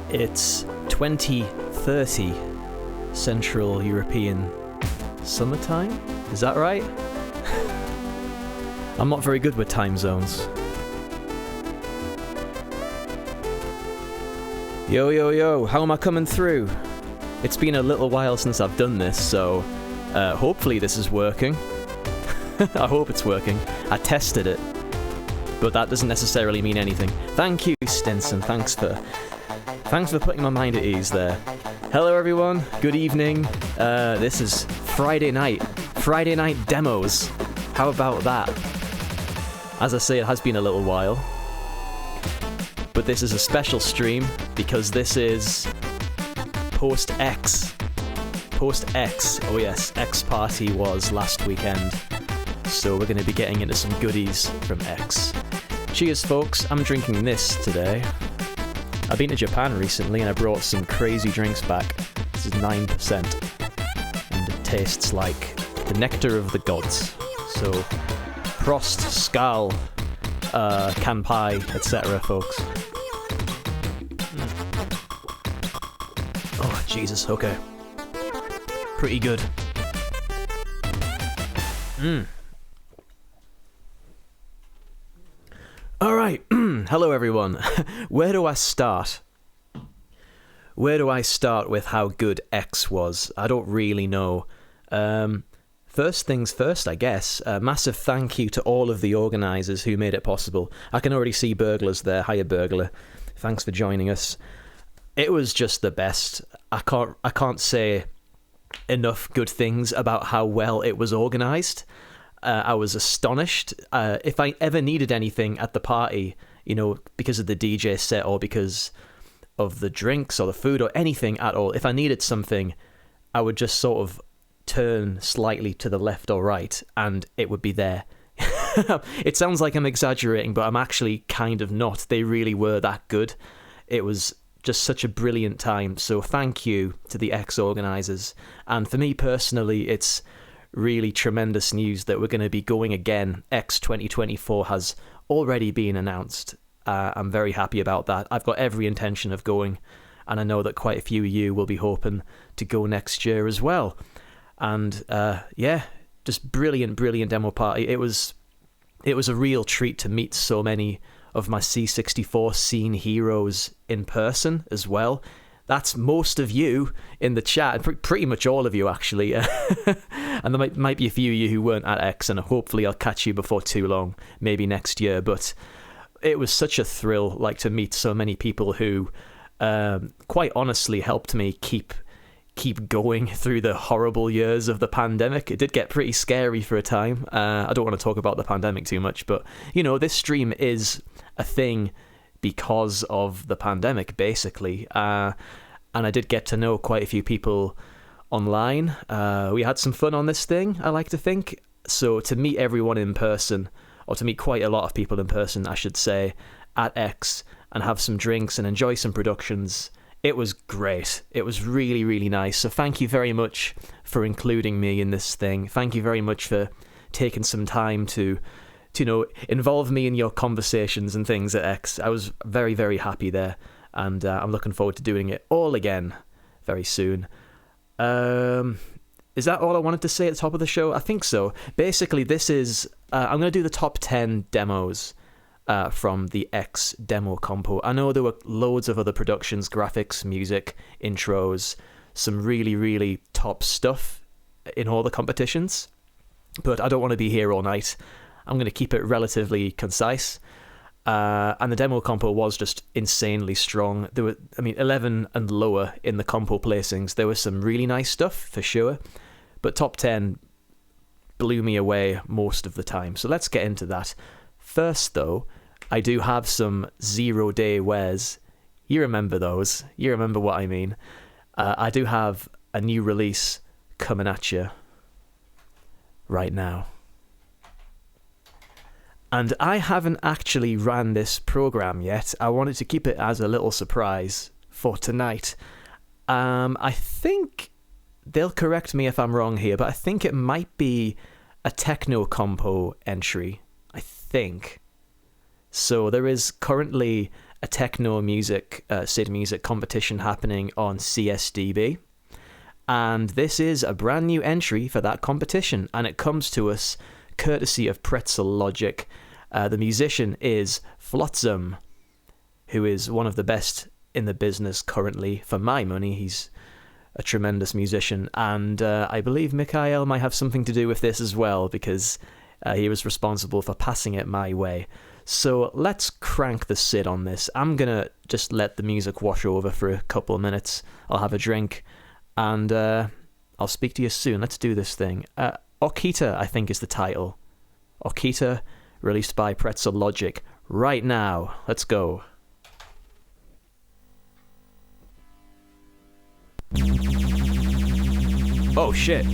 It's 2030 Central European summertime? Is that right? I'm not very good with time zones. Yo, yo, yo, how am I coming through? It's been a little while since I've done this, so hopefully this is working. I hope it's working. I tested it, but that doesn't necessarily mean anything. Thank you, Stinson. Thanks for putting my mind at ease there. Hello, everyone. Good evening. This is Friday night demos. How about that? As I say, it has been a little while, but this is a special stream because this is post-X. Post-X. Oh yes, X Party was last weekend, so we're going to be getting into some goodies from X. Cheers, folks. I'm drinking this today. I've been to Japan recently and I brought some crazy drinks back. This is 9%, and it tastes like the nectar of the gods. So, Prost, Skal, Kanpai, etc., folks. Oh, Jesus, okay. Pretty good. Alright, hello everyone. Where do I start? Where do I start with how good X was? I don't really know. First things first, I guess. Massive thank you to all of the organisers who made it possible. I can already see Burglars there. Hiya, Burglar. Thanks for joining us. It was just the best. I can't say enough good things about how well it was organised. I was astonished. If I ever needed anything at the party, you know, because of the DJ set or because of the drinks or the food or anything at all, if I needed something, I would just sort of turn slightly to the left or right and it would be there. It sounds like I'm exaggerating, but I'm actually kind of not. They really were that good. It was just such a brilliant time. So thank you to the X organisers. And for me personally, it's really tremendous news that we're going to be going again. X'24 has already been announced. I'm very happy about that. I've got every intention of going, and I know that quite a few of you will be hoping to go next year as well. And yeah, just brilliant demo party. It was a real treat to meet so many of my C64 scene heroes in person as well. That's most of you in the chat, pretty much all of you actually. And there might be a few of you who weren't at X, and hopefully I'll catch you before too long, maybe next year. But it was such a thrill, like, to meet so many people who quite honestly helped me keep going through the horrible years of the pandemic. It did get pretty scary for a time. I don't want to talk about the pandemic too much, but, you know, this stream is a thing because of the pandemic, basically. And I did get to know quite a few people online. We had some fun on this thing, I like to think. So to meet everyone in person, or to meet quite a lot of people in person, I should say, at X, and have some drinks and enjoy some productions, it was great. It was really, really nice. So thank you very much for including me in this thing. Thank you very much for taking some time to involve me in your conversations and things at X. I was very, very happy there, and I'm looking forward to doing it all again very soon. Is that all I wanted to say at the top of the show? I think so. Basically, this is... I'm going to do the top 10 demos from the X demo compo. I know there were loads of other productions, graphics, music, intros, some really, really top stuff in all the competitions, but I don't want to be here all night. I'm going to keep it relatively concise. And the demo compo was just insanely strong. There were, 11 and lower in the compo placings. There was some really nice stuff, for sure, but top 10 blew me away most of the time. So let's get into that. First, though, I do have some 0-day wares. You remember those. You remember what I mean. I do have a new release coming at you right now. And I haven't actually ran this program yet. I wanted to keep it as a little surprise for tonight. I think they'll correct me if I'm wrong here, but I think it might be a techno compo entry. I think. So there is currently a techno music, SID music competition happening on CSDB. And this is a brand new entry for that competition. And it comes to us courtesy of Pretzel Logic. The musician is Flotsam, who is one of the best in the business currently. For my money, he's a tremendous musician. And I believe Mikhail might have something to do with this as well, because he was responsible for passing it my way. So let's crank the SID on this. I'm going to just let the music wash over for a couple of minutes. I'll have a drink, and I'll speak to you soon. Let's do this thing. Okita, I think, is the title. Okita, released by Pretzel Logic. Right now. Let's go. Oh, shit.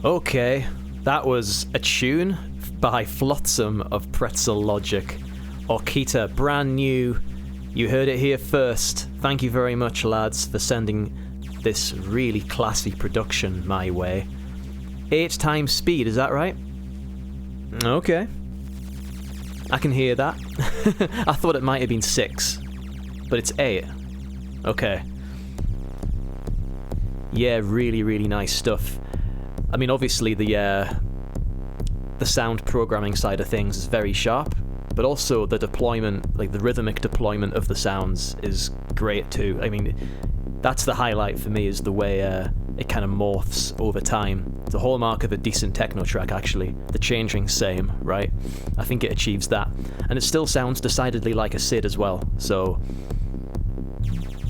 Okay, that was a tune by Flotsam of Pretzel Logic. Okita, brand new. You heard it here first. Thank you very much, lads, for sending this really classy production my way. 8 times speed, is that right? Okay. I can hear that. I thought it might have been 6, but it's 8. Okay. Yeah, really, really nice stuff. I mean, obviously the sound programming side of things is very sharp, but also the deployment, like the rhythmic deployment of the sounds is great too. I mean, that's the highlight for me, is the way it kind of morphs over time. It's a hallmark of a decent techno track, actually. The changering's same, right? I think it achieves that. And it still sounds decidedly like a SID as well, so...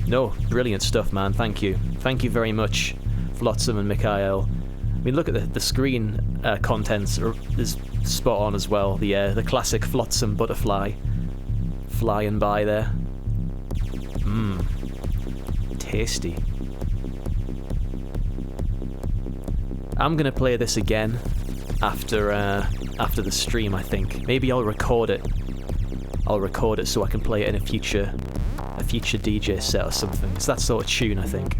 No, brilliant stuff, man. Thank you. Thank you very much, Flotsam and Mikhail. I mean, look at the screen contents is spot on as well. The classic Flotsam butterfly flying by there. Mmm. Tasty. I'm gonna play this again after the stream, I think. Maybe I'll record it. I'll record it so I can play it in a future DJ set or something. It's that sort of tune, I think.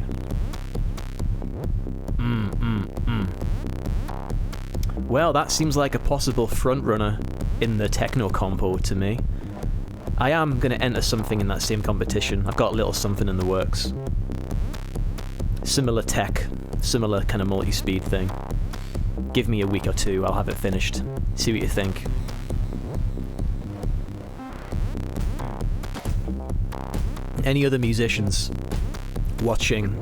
Well, that seems like a possible frontrunner in the techno compo to me. I am going to enter something in that same competition. I've got a little something in the works. Similar tech, similar kind of multi-speed thing. Give me a week or two, I'll have it finished. See what you think. Any other musicians watching?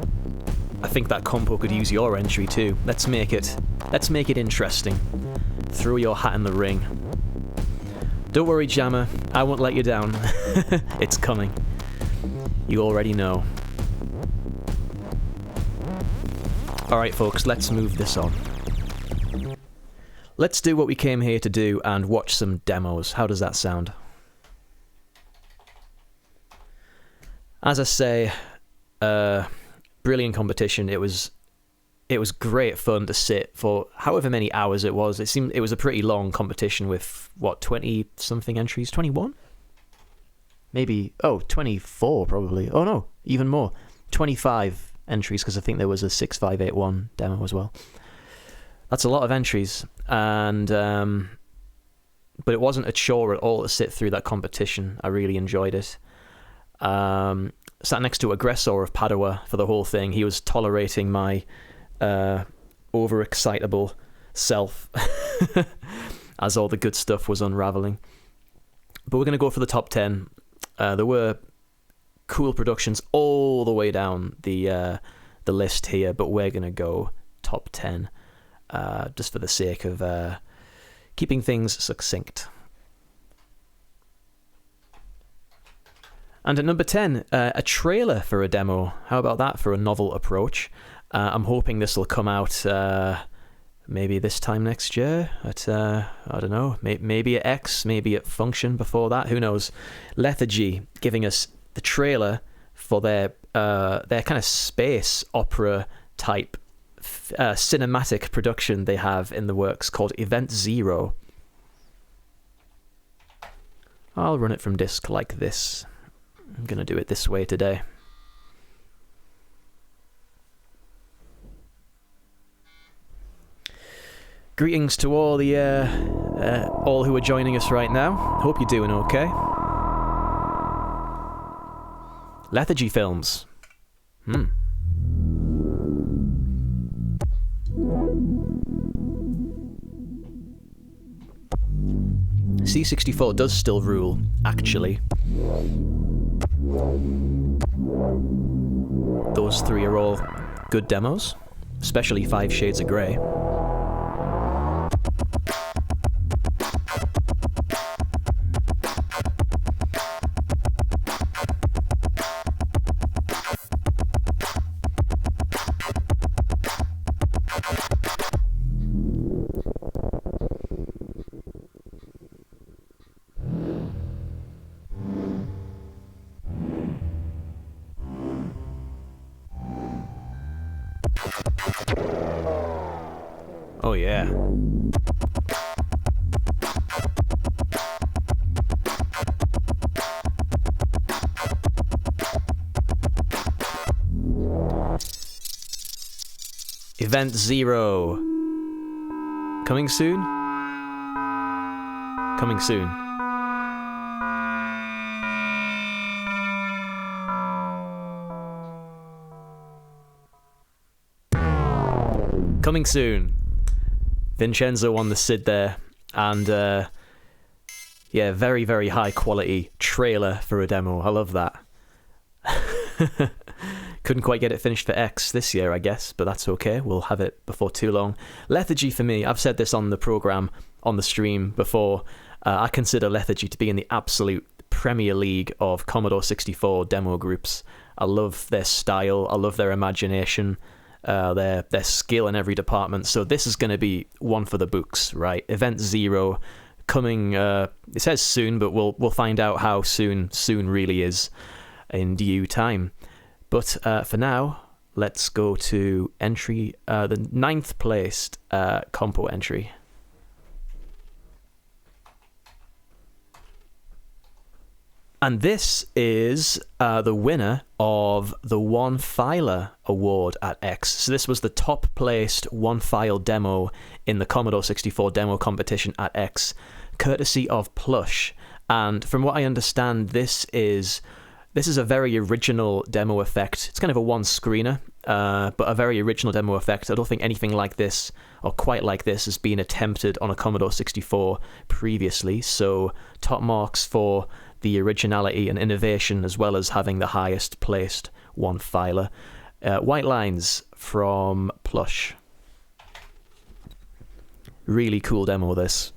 I think that compo could use your entry too. Let's make it interesting. Throw your hat in the ring. Don't worry, Jammer, I won't let you down. It's coming. You already know. Alright folks, let's move this on. Let's do what we came here to do and watch some demos. How does that sound? As I say, brilliant competition. It was great fun to sit for however many hours it was. It seemed it was a pretty long competition with, what, 20-something entries? 21? Maybe, 24 probably. Oh no, even more. 25 entries, because I think there was a 6581 demo as well. That's a lot of entries, and but it wasn't a chore at all to sit through that competition. I really enjoyed it. Sat next to Aggressor of Padua for the whole thing. He was tolerating my overexcitable self as all the good stuff was unraveling. But we're going to go for the top 10. There were cool productions all the way down the list here, but we're going to go top 10 just for the sake of keeping things succinct. And at number 10, a trailer for a demo. How about that for a novel approach? I'm hoping this will come out maybe this time next year at, I don't know, maybe at X, maybe at Function before that, who knows. Lethargy giving us the trailer for their kind of space opera type cinematic production they have in the works called Event Zero. I'll run it from disk like this. I'm going to do it this way today. Greetings to all the all who are joining us right now. Hope you're doing okay. Lethargy Films. C64 does still rule, actually. Those 3 are all good demos, especially 5 Shades of Grey. Oh yeah. Event 0. Coming soon? Coming soon. Coming soon. Vincenzo on the SID there, and yeah, very, very high quality trailer for a demo. I love that. Couldn't quite get it finished for X this year, I guess, but that's okay. We'll have it before too long. Lethargy for me, I've said this on the program, on the stream before. I consider Lethargy to be in the absolute Premier League of Commodore 64 demo groups. I love their style. I love their imagination. Their skill in every department. So this is going to be one for the books, right? Event 0 coming. It says soon, but we'll find out how soon really is in due time. But for now, let's go to entry, the 9th placed compo entry. And this is the winner of the One Filer Award at X. So this was the top placed one file demo in the Commodore 64 demo competition at X, courtesy of Plush. And from what I understand, this is a very original demo effect. It's kind of a one-screener, but a very original demo effect. I don't think anything like this, or quite like this, has been attempted on a Commodore 64 previously. So top marks for the originality and innovation, as well as having the highest placed one filer. White Lines from Plush. Really cool demo, this.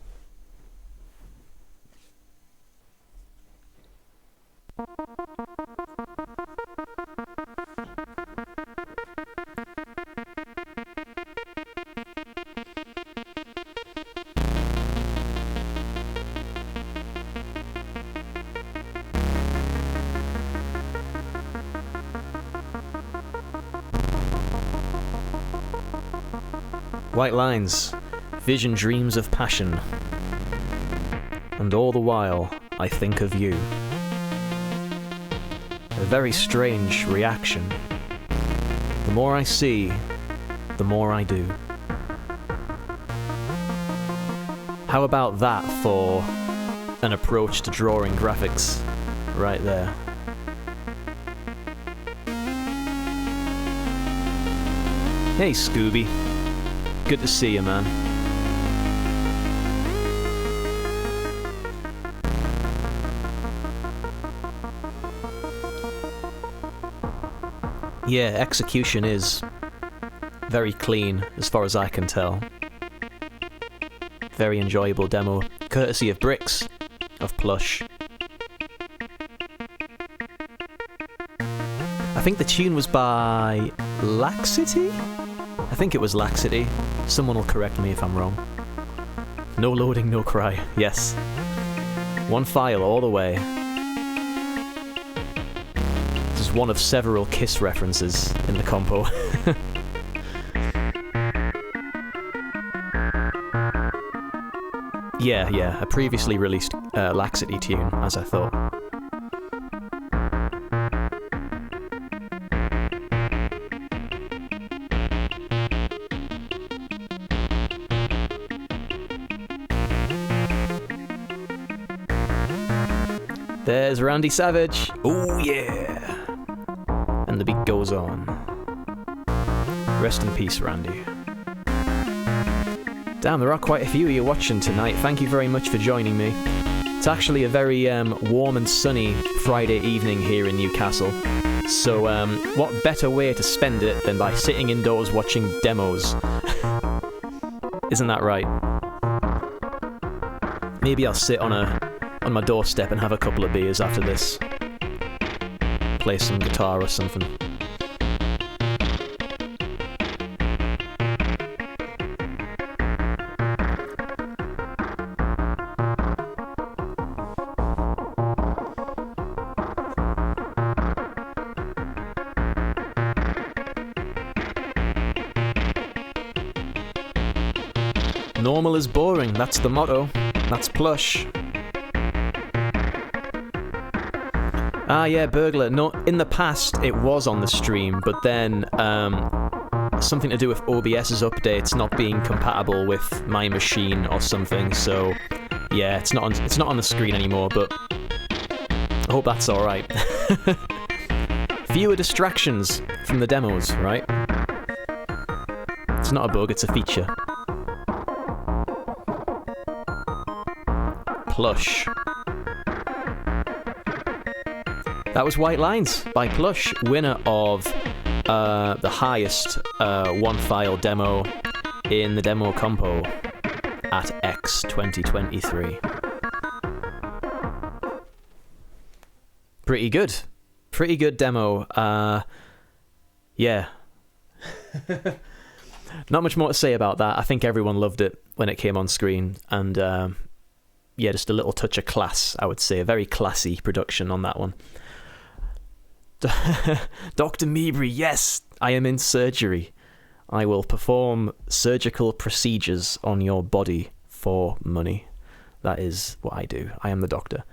White Lines, vision dreams of passion, and all the while I think of you. A very strange reaction. The more I see, the more I do. How about that for an approach to drawing graphics right there? Hey Scooby. Good to see you, man. Yeah, execution is very clean, as far as I can tell. Very enjoyable demo, courtesy of Bricks, of Plush. I think the tune was by Laxity? I think it was Laxity. Someone will correct me if I'm wrong. No loading, no cry. Yes. One file all the way. This is one of several Kiss references in the compo. Yeah, a previously released Laxity tune, as I thought. There's Randy Savage. Oh yeah. And the beat goes on. Rest in peace, Randy. Damn, there are quite a few of you watching tonight. Thank you very much for joining me. It's actually a very warm and sunny Friday evening here in Newcastle. So what better way to spend it than by sitting indoors watching demos? Isn't that right? Maybe I'll sit on my doorstep and have a couple of beers after this. Play some guitar or something. Normal is boring, that's the motto. That's plush. Ah yeah, Burglar. No, in the past it was on the stream, but then something to do with OBS's updates not being compatible with my machine or something, so yeah, it's not on the screen anymore, but I hope that's alright. Fewer distractions from the demos, right? It's not a bug, it's a feature. Plush. That was White Lines by Plush, winner of the highest one-file demo in the demo compo at X'23. Pretty good. Pretty good demo. Yeah. Not much more to say about that. I think everyone loved it when it came on screen, and yeah, just a little touch of class, I would say. A very classy production on that one. Dr. Mibri, yes, I am in surgery. I will perform surgical procedures on your body for money. That is what I do. I am the doctor.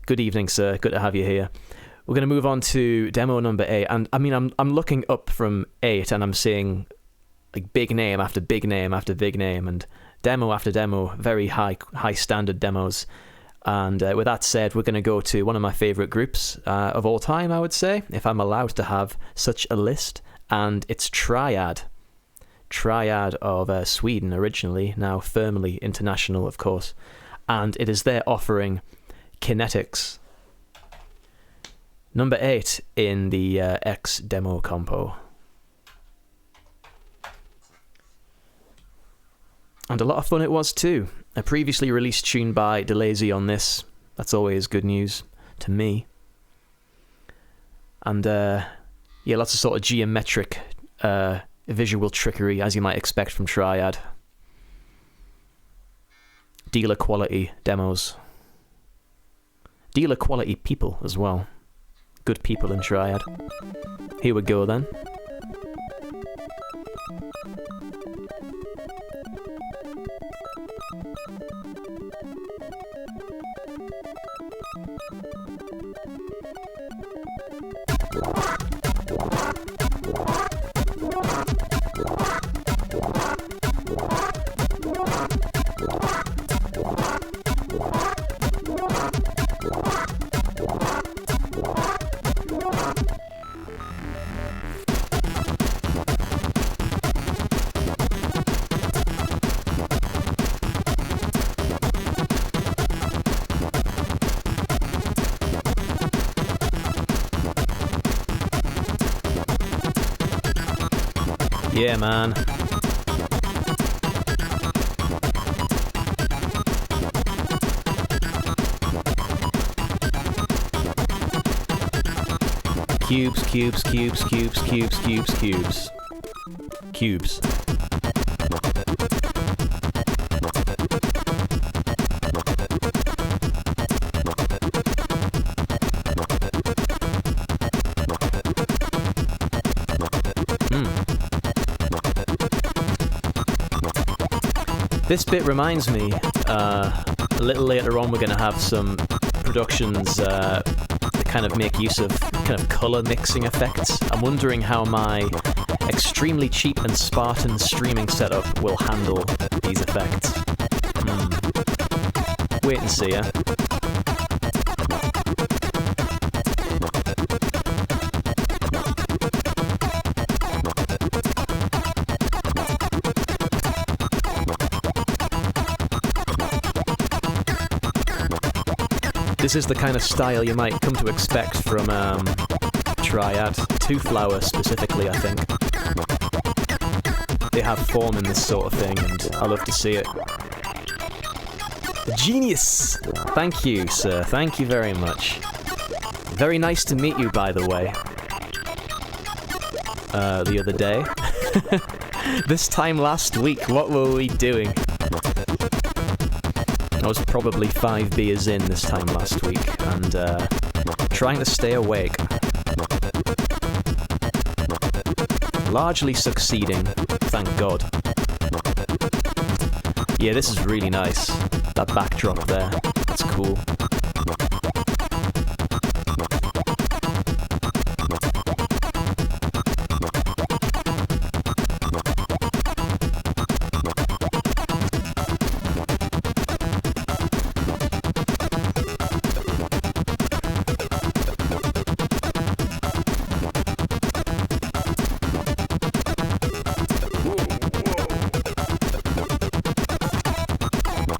Good evening, sir. Good to have you here. We're going to move on to demo number 8. And I mean, I'm looking up from 8 and I'm seeing like big name after big name after big name and demo after demo, very high standard demos. And with that said, we're going to go to one of my favourite groups of all time, I would say, if I'm allowed to have such a list. And it's Triad. Triad of Sweden originally, now firmly international, of course. And it is their offering Kinetics. Number 8 in the X demo compo. And a lot of fun it was too. A previously released tune by Delazy on this. That's always good news to me. And yeah, lots of sort of geometric visual trickery, as you might expect from Triad. Dealer quality demos. Dealer quality people as well. Good people in Triad. Here we go then. Yeah, man. Cubes, cubes, cubes, cubes, cubes, cubes, cubes. Cubes. This bit reminds me, a little later on we're going to have some productions that kind of make use of kind of colour mixing effects. I'm wondering how my extremely cheap and Spartan streaming setup will handle these effects. Wait and see, yeah? This is the kind of style you might come to expect from Triad. Two Flower specifically, I think. They have form in this sort of thing, and I love to see it. Genius! Thank you, sir. Thank you very much. Very nice to meet you, by the way. The other day. This time last week, what were we doing? I was probably 5 beers in this time last week, and trying to stay awake. Largely succeeding, thank God. Yeah, this is really nice. That backdrop there. That's cool.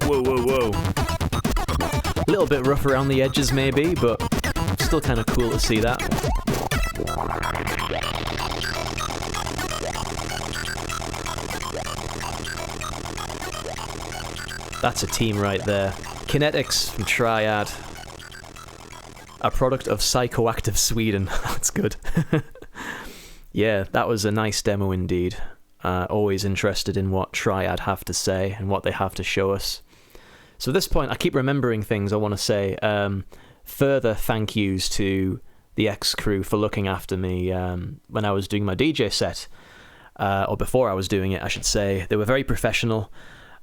Whoa. A little bit rough around the edges maybe, but still kind of cool to see that. That's a team right there. Kinetics from Triad. A product of Psychoactive Sweden. That's good. Yeah, that was a nice demo indeed. Always interested in what Triad have to say and what they have to show us. So at this point, I keep remembering things I want to say. Further thank yous to the X crew for looking after me when I was doing my DJ set, or before I was doing it, I should say. They were very professional.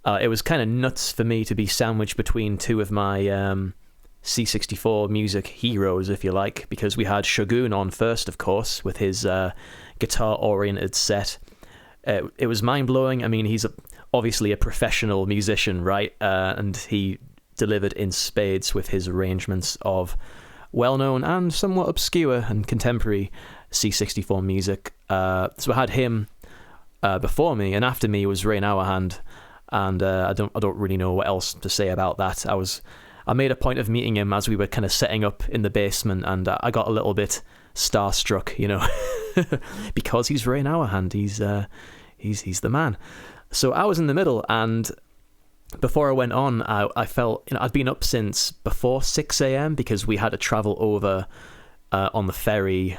It was kind of nuts for me to be sandwiched between two of my C64 music heroes, if you like, because we had Shogun on first, of course, with his guitar-oriented set. It was mind-blowing. I mean, he's obviously a professional musician, right? And he delivered in spades with his arrangements of well-known and somewhat obscure and contemporary C64 music. So I had him before me, and after me was Rain Hourhand, and I don't really know what else to say about that. I made a point of meeting him as we were kind of setting up in the basement, and I got a little bit starstruck, you know, because he's Rain Hourhand. He's the man. So I was in the middle, and before I went on, I felt, you know, I'd been up since before 6 a.m. because we had to travel over on the ferry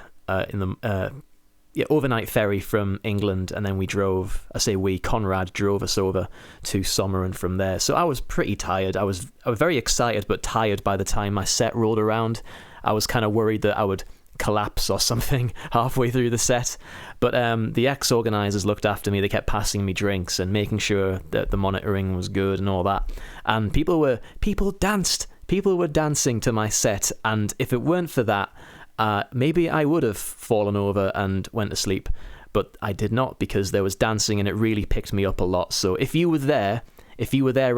overnight ferry from England, and then we drove. Conrad drove us over to Sommeren from there. So I was pretty tired. I was very excited but tired by the time my set rolled around. I was kind of worried that I would collapse or something halfway through the set, but the ex-organisers looked after me. They kept passing me drinks and making sure that the monitoring was good and all that, and people were dancing to my set, and if it weren't for that, maybe I would have fallen over and went to sleep, but I did not, because there was dancing and it really picked me up a lot. So if you were there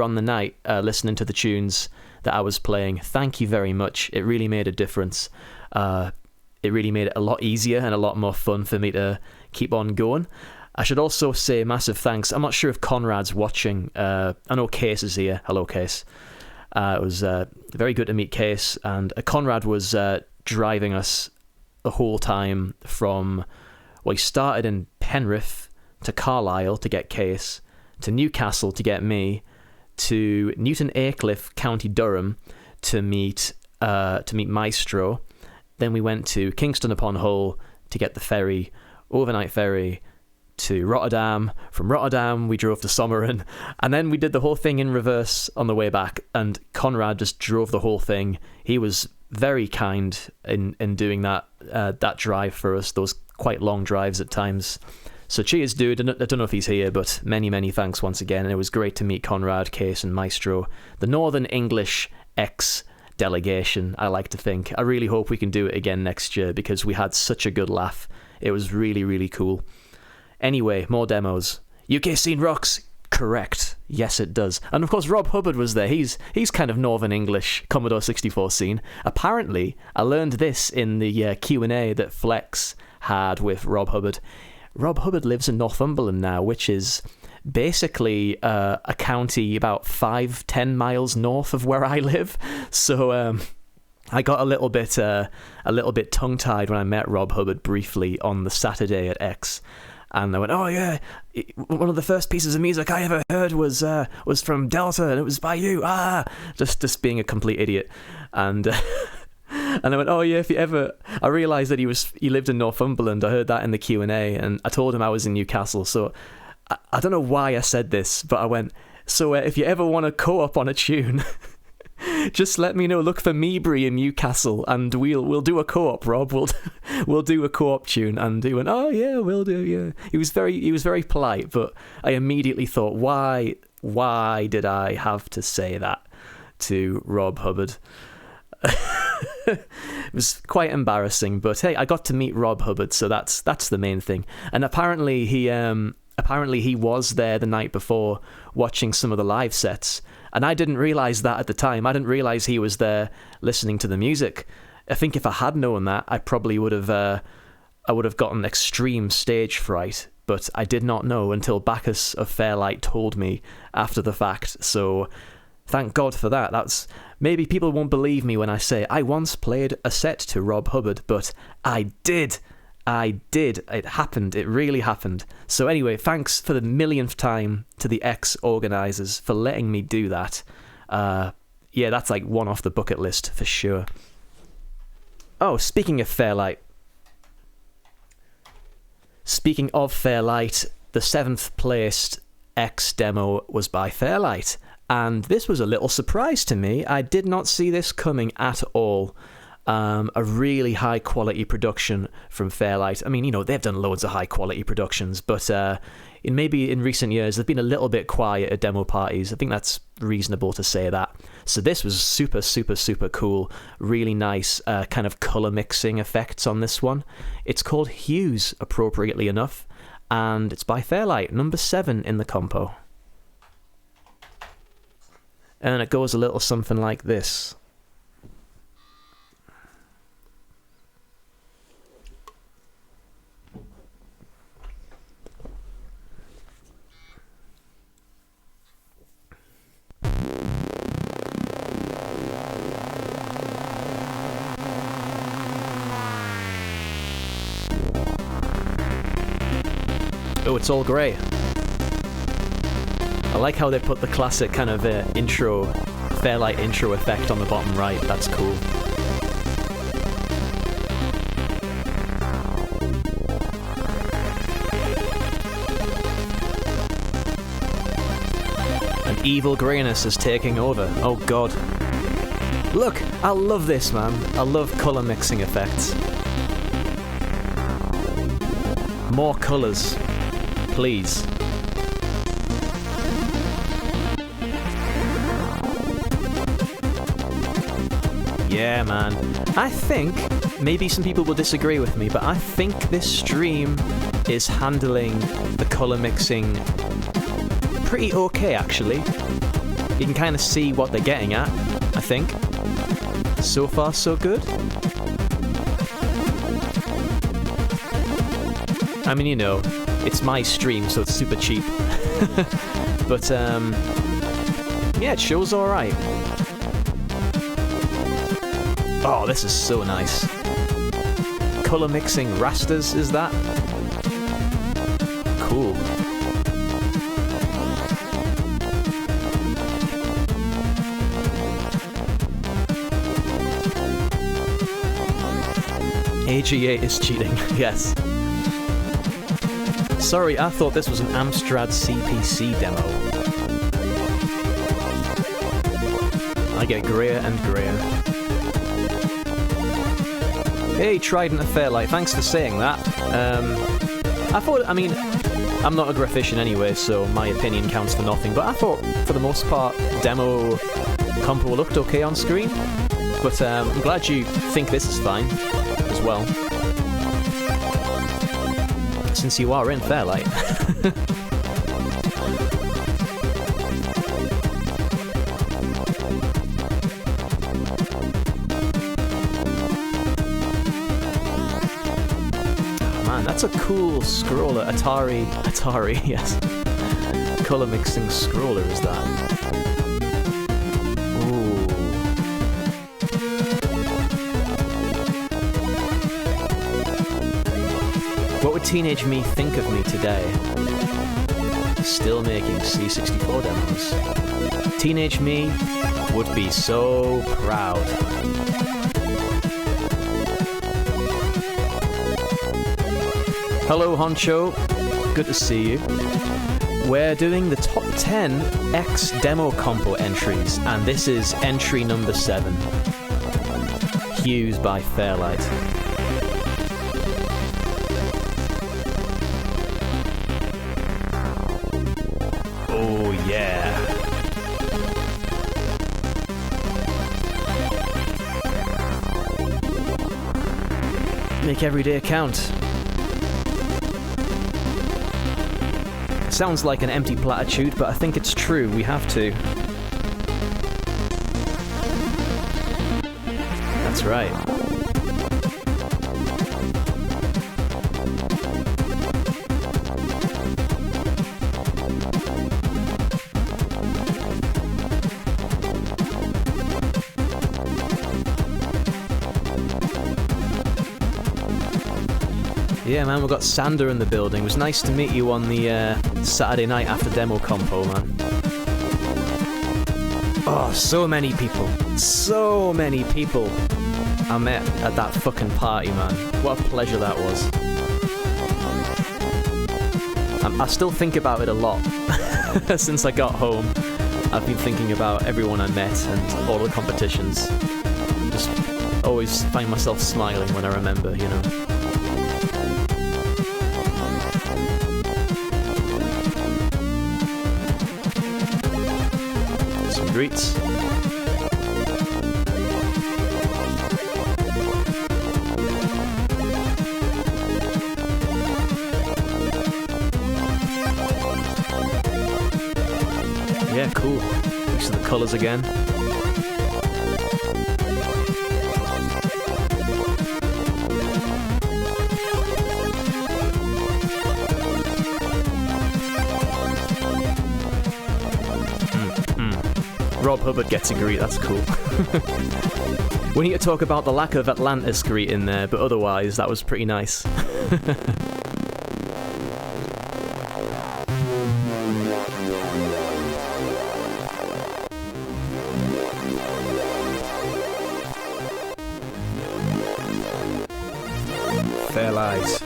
on the night listening to the tunes that I was playing, thank you very much. It really made a difference. It really made it a lot easier and a lot more fun for me to keep on going. I should also say massive thanks. I'm not sure if Conrad's watching. I know Case is here. Hello, Case. It was very good to meet Case, and Conrad was driving us the whole time from, well, he started in Penrith to Carlisle to get Case, to Newcastle to get me, to Newton Aycliffe, County Durham to meet Maestro. Then we went to Kingston upon Hull to get the ferry, overnight ferry to Rotterdam. From Rotterdam, we drove to Sommeren, and then we did the whole thing in reverse on the way back, and Conrad just drove the whole thing. He was very kind in doing that drive for us, those quite long drives at times. So cheers, dude. I don't know if he's here, but many thanks once again, and it was great to meet Conrad, Case, and Maestro, the Northern English delegation, I like to think. I really hope we can do it again next year, because we had such a good laugh. It was really cool. Anyway, more demos. UK scene rocks. Correct. Yes, it does. And of course, Rob Hubbard was there. He's kind of Northern English Commodore 64 scene. Apparently, I learned this in the Q&A that Flex had with Rob Hubbard. Rob Hubbard lives in Northumberland now, which is basically a county about 5-10 miles north of where I live. So I got a little bit tongue-tied when I met Rob Hubbard briefly on the Saturday at X, and I went, "Oh yeah, one of the first pieces of music I ever heard was from Delta, and it was by you." Just being a complete idiot, and. And I went, "Oh yeah, if you ever..." I realised that he lived in Northumberland. I heard that in the Q&A, and I told him I was in Newcastle. So I don't know why I said this, but I went, "So if you ever want to co-op on a tune, just let me know. Look for Mibri in Newcastle, and we'll do a co-op, Rob. We'll do a co-op tune." And he went, "Oh yeah, we'll do." Yeah, he was very polite, but I immediately thought, why Why did I have to say that to Rob Hubbard? It was quite embarrassing, but hey, I got to meet Rob Hubbard, so that's the main thing. And apparently he was there the night before watching some of the live sets, and I didn't realize that at the time. I didn't realize he was there listening to the music. I think if I had known that, I probably would have gotten extreme stage fright, but I did not know until Bacchus of Fairlight told me after the fact. So thank God for that. Maybe people won't believe me when I say I once played a set to Rob Hubbard, but I did. It happened. It really happened. So anyway, thanks for the millionth time to the X organisers for letting me do that. Yeah, that's like one off the bucket list for sure. Oh, speaking of Fairlight, the 7th placed X demo was by Fairlight. And this was a little surprise to me. I did not see this coming at all. A really high quality production from Fairlight. I mean, they've done loads of high quality productions, but maybe in recent years they've been a little bit quiet at demo parties. I think that's reasonable to say that. So this was super, super, super cool. Really nice kind of color mixing effects on this one. It's called Hues, appropriately enough, and it's by Fairlight, number 7 in the compo. And it goes a little something like this. Oh, it's all grey. I like how they put the classic kind of Fairlight intro effect on the bottom right. That's cool. An evil greyness is taking over. Oh god. Look, I love this, man. I love colour mixing effects. More colours, please. Yeah, man. I think, maybe some people will disagree with me, but I think this stream is handling the colour mixing pretty okay, actually. You can kind of see what they're getting at, I think. So far, so good. I mean, it's my stream, so it's super cheap. But, yeah, it shows alright. Oh, this is so nice. Colour mixing rasters, is that? Cool. AGA is cheating, yes. Sorry, I thought this was an Amstrad CPC demo. I get greyer and greyer. Hey, Trident of Fairlight, thanks for saying that. I'm not a graphician anyway, so my opinion counts for nothing, but I thought, for the most part, demo compo looked okay on screen. But I'm glad you think this is fine, as well. Since you are in Fairlight. That's a cool scroller. Atari, yes. Colour mixing scroller is that. Ooh. What would teenage me think of me today? Still making C64 demos. Teenage me would be so proud. Hello, Honcho. Good to see you. We're doing the top 10 X demo compo entries, and this is entry number 7. Hues by Fairlight. Oh Yeah. Make every day count. Sounds like an empty platitude, but I think it's true. We have to. That's right. Yeah, man, we've got Sander in the building. It was nice to meet you on the Saturday night after demo compo, man. Oh, so many people. So many people I met at that fucking party, man. What a pleasure that was. I still think about it a lot. Since I got home, I've been thinking about everyone I met and all the competitions. Just always find myself smiling when I remember, you know. Greets. Yeah, cool. Use of the colours again. Rob Hubbard gets a greet, that's cool. We need to talk about the lack of Atlantis greet in there, but otherwise, that was pretty nice. Fair lies.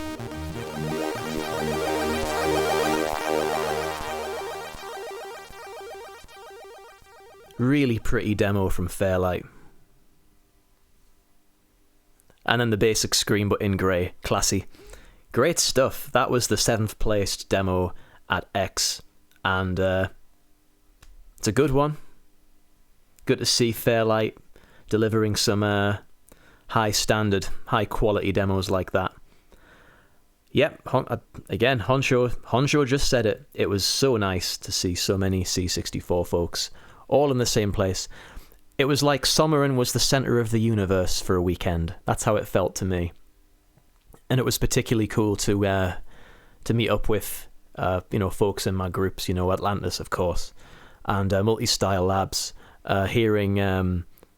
Really pretty demo from Fairlight. And then the basic screen, but in grey. Classy. Great stuff. That was the 7th placed demo at X. And it's a good one. Good to see Fairlight delivering some high standard, high quality demos like that. Yep, again, Honsho just said it. It was so nice to see so many C64 folks all in the same place. It was like Sommeren was the centre of the universe for a weekend. That's how it felt to me. And it was particularly cool to meet up with folks in my groups, Atlantis, of course, and Multi-Style Labs, hearing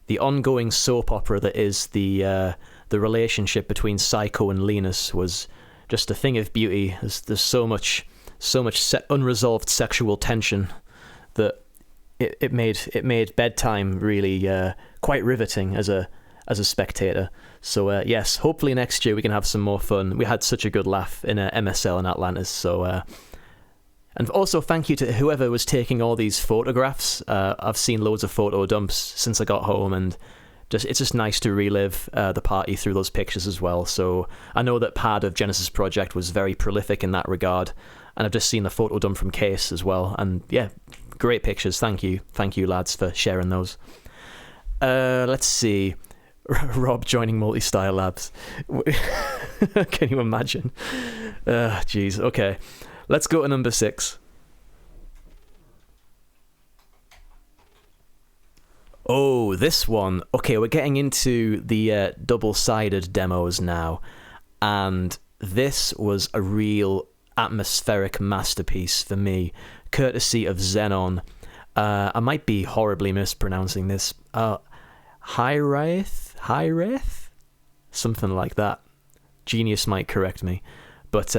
the ongoing soap opera that is the relationship between Psycho and Linus was just a thing of beauty. There's so much unresolved sexual tension that it made bedtime really quite riveting as a spectator. So yes, hopefully next year we can have some more fun. We had such a good laugh in MSL in Atlantis. So and also thank you to whoever was taking all these photographs. I've seen loads of photo dumps since I got home, and it's just nice to relive the party through those pictures as well. So I know that Pad of Genesis Project was very prolific in that regard, and I've just seen the photo dump from Case as well. And yeah, great pictures. Thank you lads for sharing those. Let's see. Rob joining Multi-Style Labs. Can you imagine? Jeez. Okay, let's go to number 6. Oh, this one. Okay, we're getting into the double-sided demos now, and this was a real atmospheric masterpiece for me, courtesy of Xenon. I might be horribly mispronouncing this. Highwraith? Something like that. Genius might correct me. But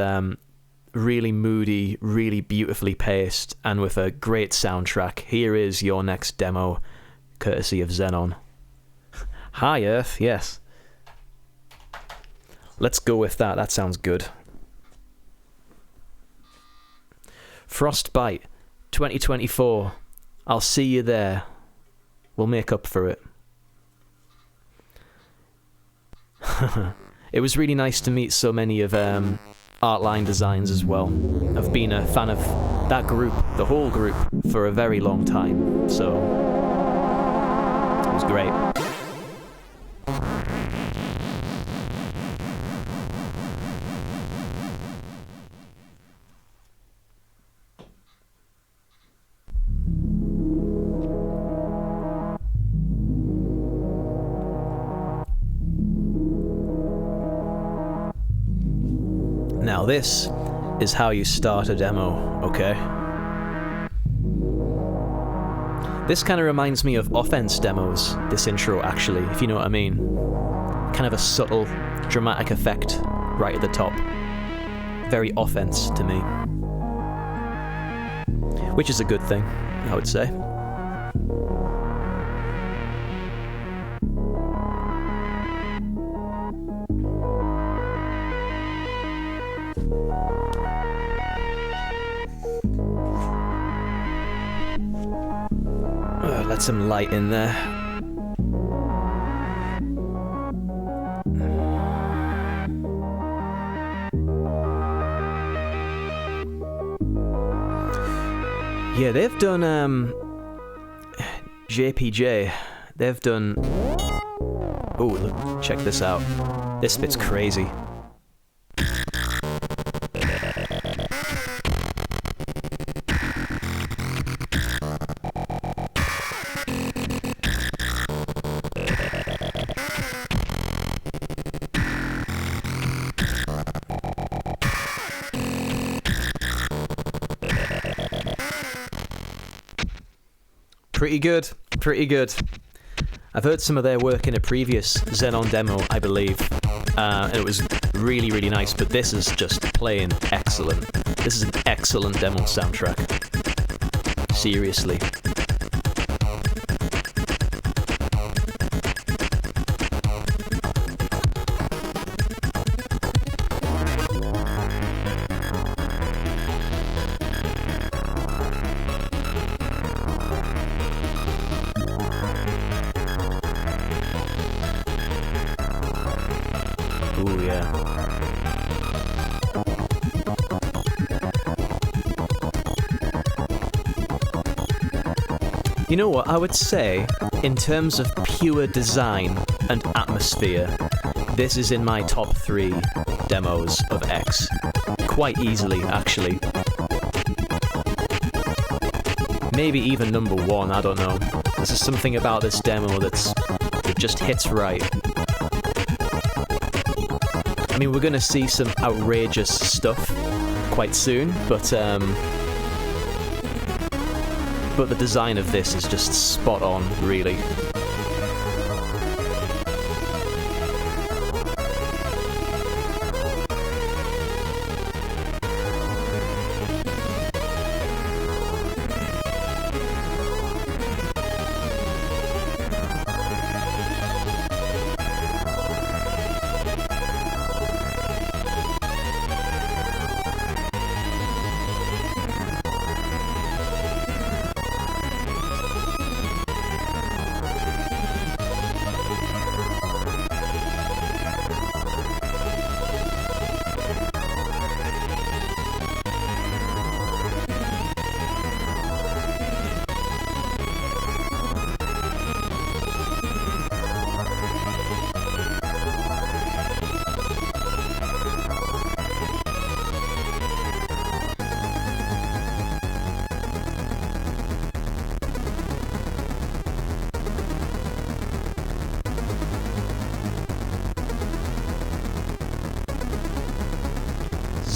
really moody, really beautifully paced, and with a great soundtrack. Here is your next demo, courtesy of Xenon. Hi Earth, yes. Let's go with that. That sounds good. Frostbite 2024. I'll see you there. We'll make up for it. It was really nice to meet so many of Artline Designs as well. I've been a fan of that group, the whole group, for a very long time. So it was great. Now this is how you start a demo, okay? This kind of reminds me of Offense demos, this intro actually, if you know what I mean. Kind of a subtle, dramatic effect right at the top. Very Offense to me. Which is a good thing, I would say. Let some light in there. Yeah, they've done JPJ. They've done. Oh, look! Check this out. This bit's crazy. Pretty good, pretty good. I've heard some of their work in a previous Xenon demo, I believe, and it was really, really nice, but this is just plain excellent. This is an excellent demo soundtrack. Seriously. Ooh, yeah. You know what, I would say, in terms of pure design and atmosphere, this is in my top 3 demos of X. Quite easily, actually. Maybe even number 1, I don't know. There's just something about this demo that just hits right. I mean, we're gonna see some outrageous stuff quite soon, but the design of this is just spot on, really.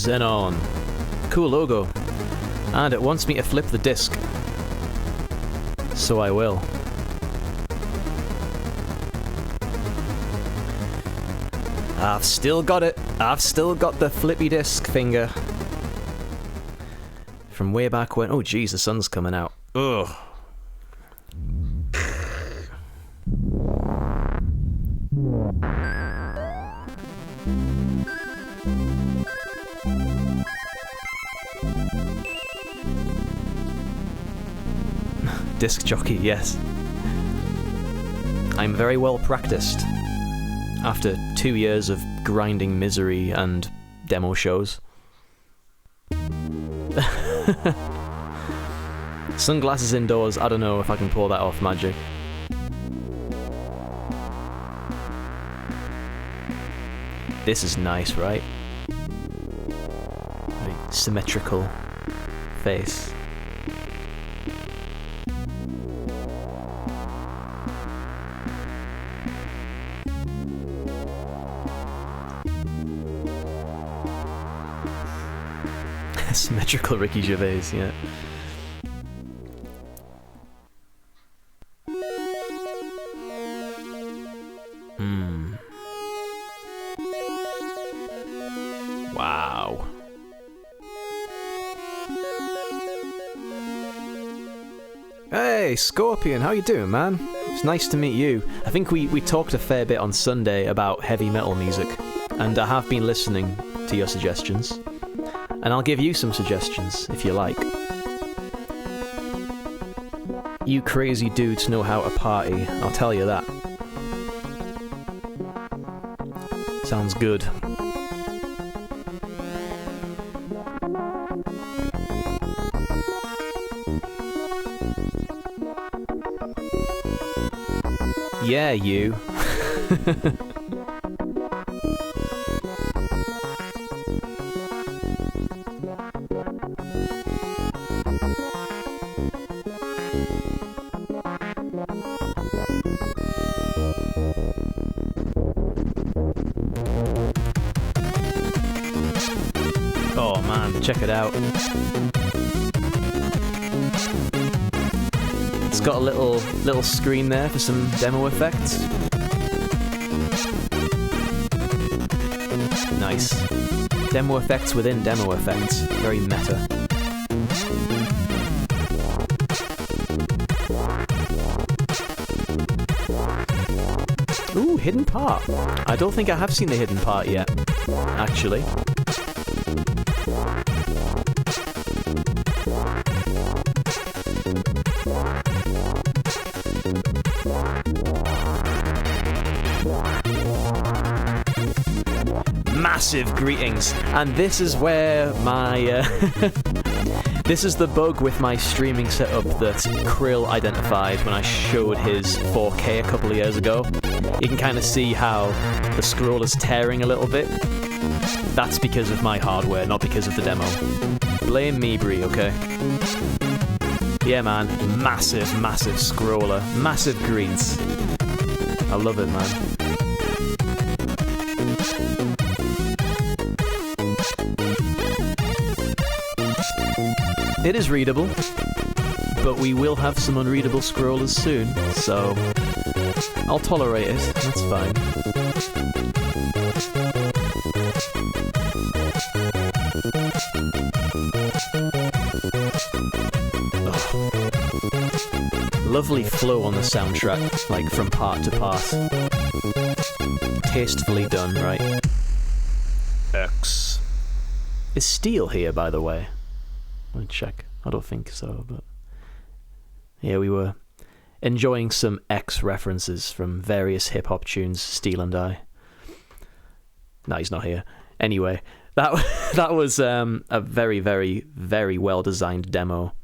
Xenon. Cool logo. And it wants me to flip the disc. So I will. I've still got it. I've still got the flippy disc finger. From way back when. Oh jeez, the sun's coming out. Ugh. Disc jockey, yes. I'm very well practiced. After 2 years of grinding misery and demo shows. Sunglasses indoors, I don't know if I can pull that off magic. This is nice, right? Very symmetrical face. Symmetrical Ricky Gervais, yeah. Wow. Hey, Scorpion, how you doing, man? It's nice to meet you. I think we talked a fair bit on Sunday about heavy metal music, and I have been listening to your suggestions. And I'll give you some suggestions, if you like. You crazy dudes know how to party, I'll tell you that. Sounds good. Yeah, you. Oh man, check it out. It's got a little screen there for some demo effects. Nice. Demo effects within demo effects. Very meta. Ooh, hidden part. I don't think I have seen the hidden part yet, actually. Massive greetings, and this is where my this is the bug with my streaming setup that Krill identified when I showed his 4K a couple of years ago. You can kind of see how the scroll is tearing a little bit. That's because of my hardware, not because of the demo. Blame Mibri, okay? Yeah, man, massive scroller, massive greens. I love it, man. It is readable, but we will have some unreadable scrollers soon, so I'll tolerate it, that's fine. Oh. Lovely flow on the soundtrack, like from part to part. Tastefully done, right? X. Is Steel here, by the way? Let me check. I don't think so, but yeah, we were enjoying some X references from various hip-hop tunes, Steel and I. No, he's not here. Anyway, that was a very, very, very well-designed demo,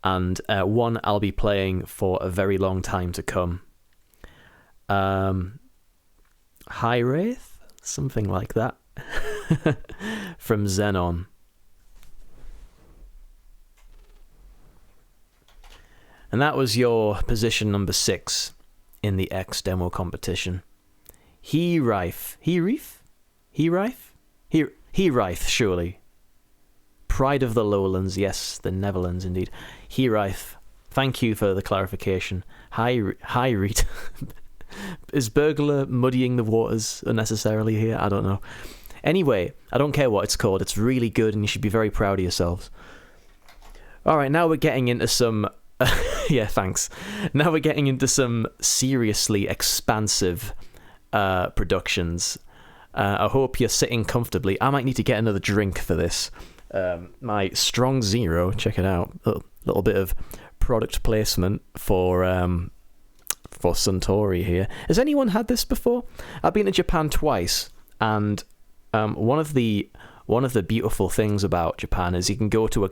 and one I'll be playing for a very long time to come. Highwraith? Something like that. From Xenon. And that was your position number 6 in the X demo competition. Highwraith, surely. Pride of the Lowlands, yes, the Netherlands indeed. Highwraith, thank you for the clarification. Highwraith. Is burglar muddying the waters unnecessarily here? I don't know. Anyway, I don't care what it's called. It's really good and you should be very proud of yourselves. Alright, now we're getting into some... yeah, thanks. Now we're getting into some seriously expansive productions. I hope you're sitting comfortably. I might need to get another drink for this. My Strong Zero, check it out. A little bit of product placement for Suntory here. Has anyone had this before? I've been to Japan twice, and one of the beautiful things about Japan is you can go to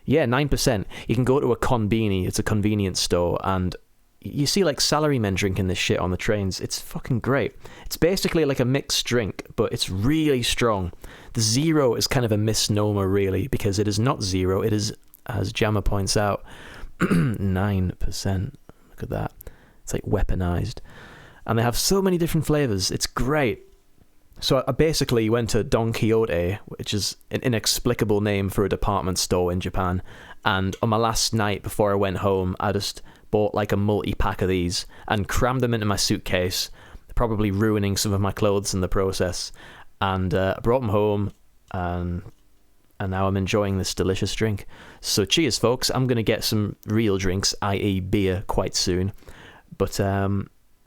Yeah, 9%. You can go to a conbini, it's a convenience store, and you see like salarymen drinking this shit on the trains. It's fucking great. It's basically like a mixed drink, but it's really strong. The zero is kind of a misnomer, really, because it is not zero. It is, as Jammer points out, 9%. Look at that. It's like weaponized. And they have so many different flavors. It's great. So I basically went to Don Quixote, which is an inexplicable name for a department store in Japan. And on my last night before I went home, I just bought like a multi-pack of these and crammed them into my suitcase, probably ruining some of my clothes in the process. And I brought them home, and now I'm enjoying this delicious drink. So cheers, folks. I'm going to get some real drinks, i.e. beer, quite soon. But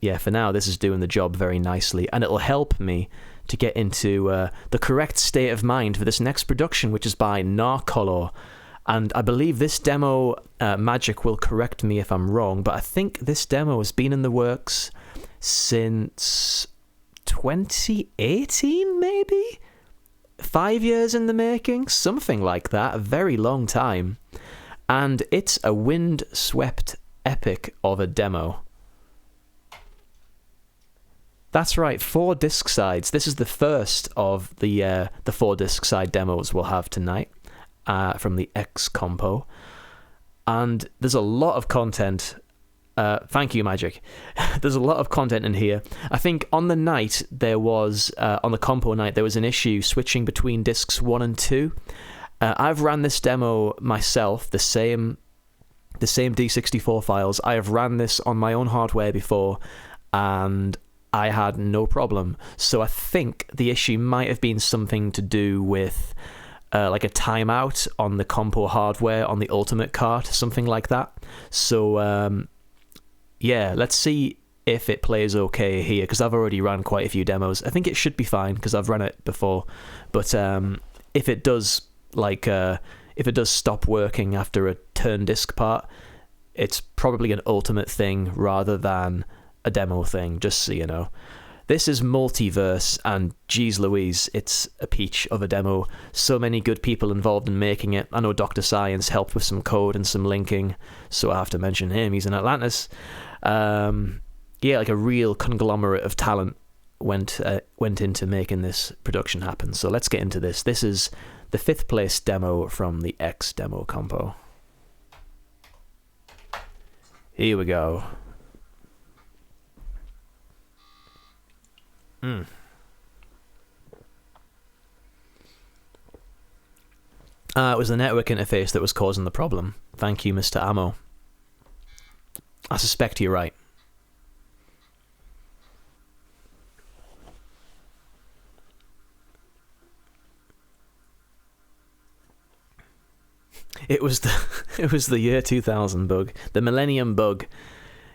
yeah, for now, this is doing the job very nicely. And it'll help me to get into the correct state of mind for this next production, which is by Narcolor. And I believe this demo, Magic will correct me if I'm wrong, but I think this demo has been in the works since 2018, maybe? 5 years in the making? Something like that. A very long time. And it's a wind-swept epic of a demo. That's right, 4 disc sides. This is the first of the 4 disc side demos we'll have tonight from the X compo. And there's a lot of content. Thank you, Magic. There's a lot of content in here. I think on the night there was, on the compo night, there was an issue switching between discs 1 and 2. I've ran this demo myself, the same D64 files. I have ran this on my own hardware before, and I had no problem. So I think the issue might have been something to do with like a timeout on the compo hardware on the Ultimate cart, something like that. So yeah, let's see if it plays okay here, because I've already ran quite a few demos. I think it should be fine because I've run it before. But if it does stop working after a turn disc part, it's probably an Ultimate thing rather than a demo thing, just so you know. This is Multiverse, and geez Louise, it's a peach of a demo. So many good people involved in making it. I know Dr. Science helped with some code and some linking, so I have to mention him. He's in Atlantis. Yeah, like a real conglomerate of talent went into making this production happen. So let's get into this. This is the 5th place demo from the X demo compo. Here we go. It was the network interface that was causing the problem. Thank you, Mr. Ammo. I suspect you're right. It was the year 2000 bug, the Millennium bug.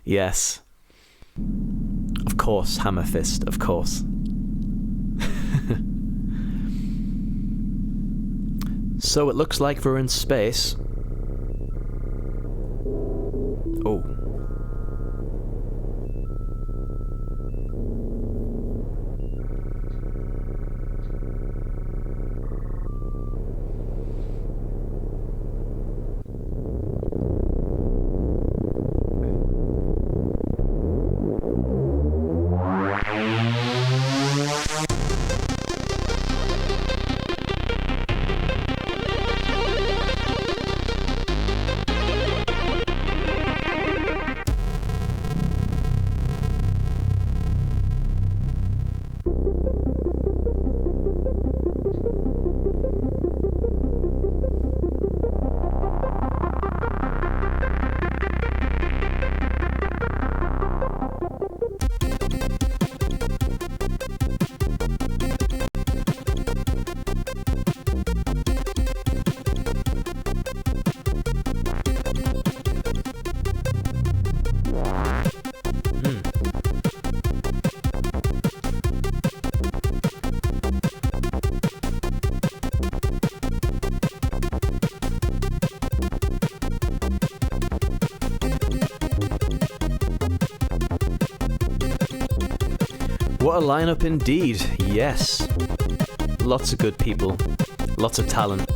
Yes. Of course, Hammer Fist, of course. So it looks like we're in space. Oh. What a lineup indeed, yes. Lots of good people, lots of talent.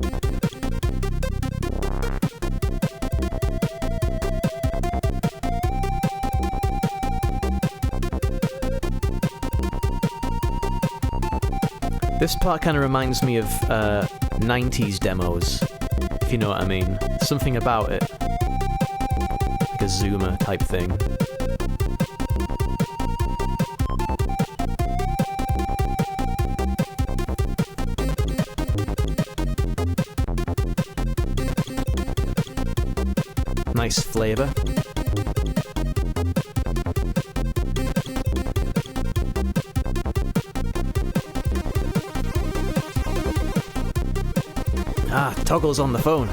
This part kind of reminds me of 90s demos, if you know what I mean. Something about it. Like a zoomer type thing. Nice flavour. Ah, Toggle's on the phone.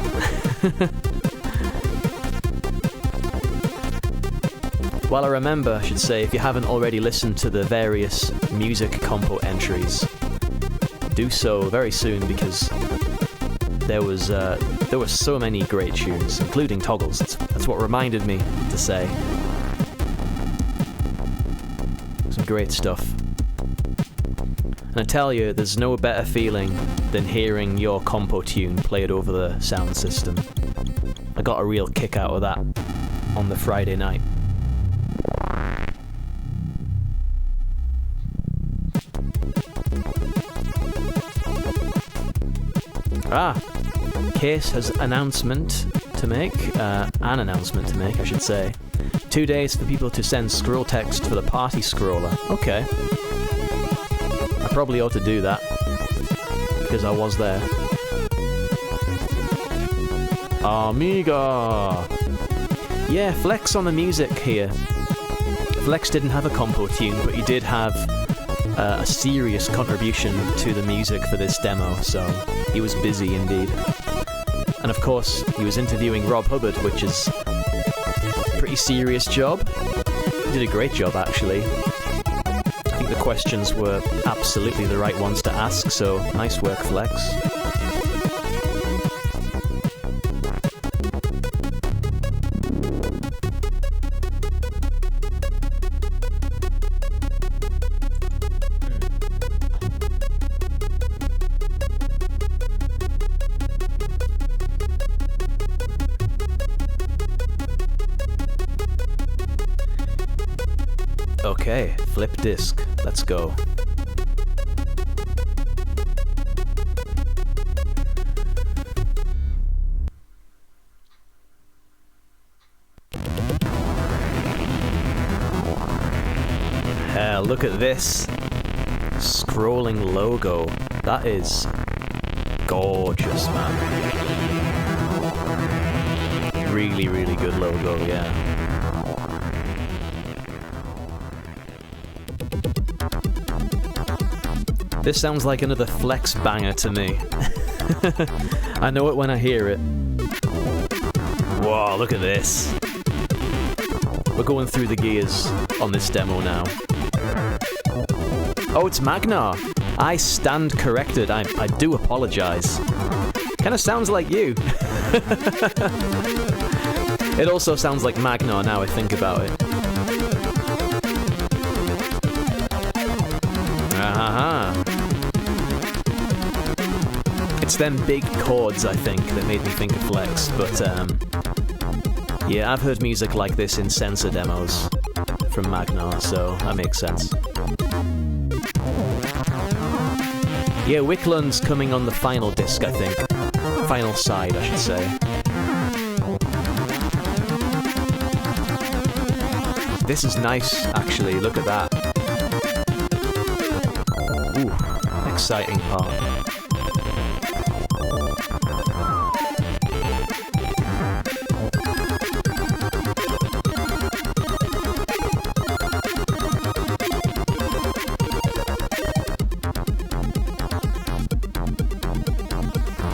While I remember, I should say, if you haven't already listened to the various music compo entries, do so very soon, because there were so many great tunes, including Toggles. That's what reminded me to say. Some great stuff. And I tell you, there's no better feeling than hearing your compo tune played over the sound system. I got a real kick out of that on the Friday night. Case has an announcement to make, I should say. 2 days for people to send scroll text for the party scroller. Okay. I probably ought to do that, because I was there. Amiga! Yeah, Flex on the music here. Flex didn't have a compo tune, but he did have a serious contribution to the music for this demo, so he was busy indeed. And of course, he was interviewing Rob Hubbard, which is a pretty serious job. He did a great job, actually. I think the questions were absolutely the right ones to ask, so nice work, Flex. Okay, flip disc. Let's go. Look at this scrolling logo. That is gorgeous, man. Really, really good logo, yeah. This sounds like another Flex banger to me. I know it when I hear it. Whoa, look at this. We're going through the gears on this demo now. Oh, it's Magnar. I stand corrected. I do apologize. Kind of sounds like you. It also sounds like Magnar now I think about it. Aha. It's them big chords, I think, that made me think of Flex, but yeah, I've heard music like this in Sensor demos from Magnar, so that makes sense. Yeah, Wicklund's coming on the final disc, I think. Final side, I should say. This is nice, actually, look at that. Ooh, exciting part.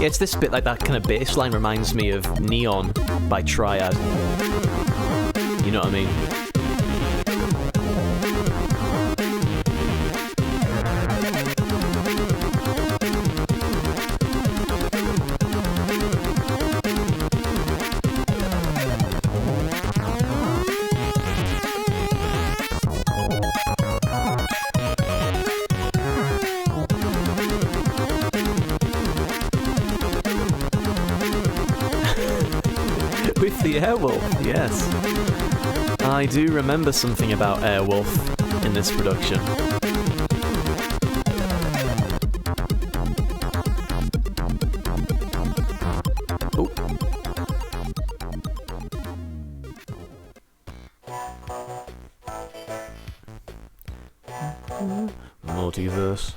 Yeah, it's this bit, like that kind of bass line reminds me of Neon by Triad. You know what I mean? With the Airwolf, yes. I do remember something about Airwolf in this production. multiverse.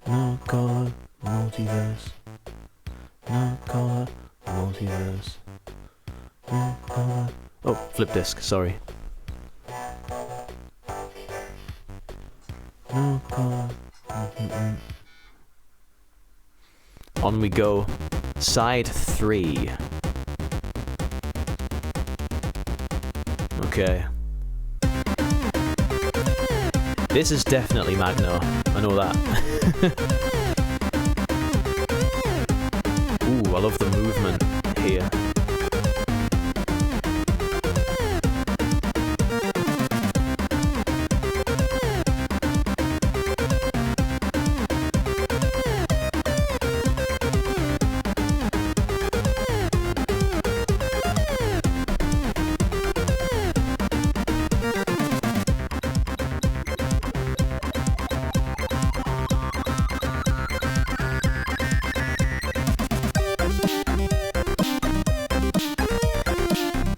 No god, multiverse. No god, multiverse. No god. Oh, flip disc, sorry. No god. On we go. Side 3. Okay. This is definitely Magno. I know that. Ooh, I love the movement here.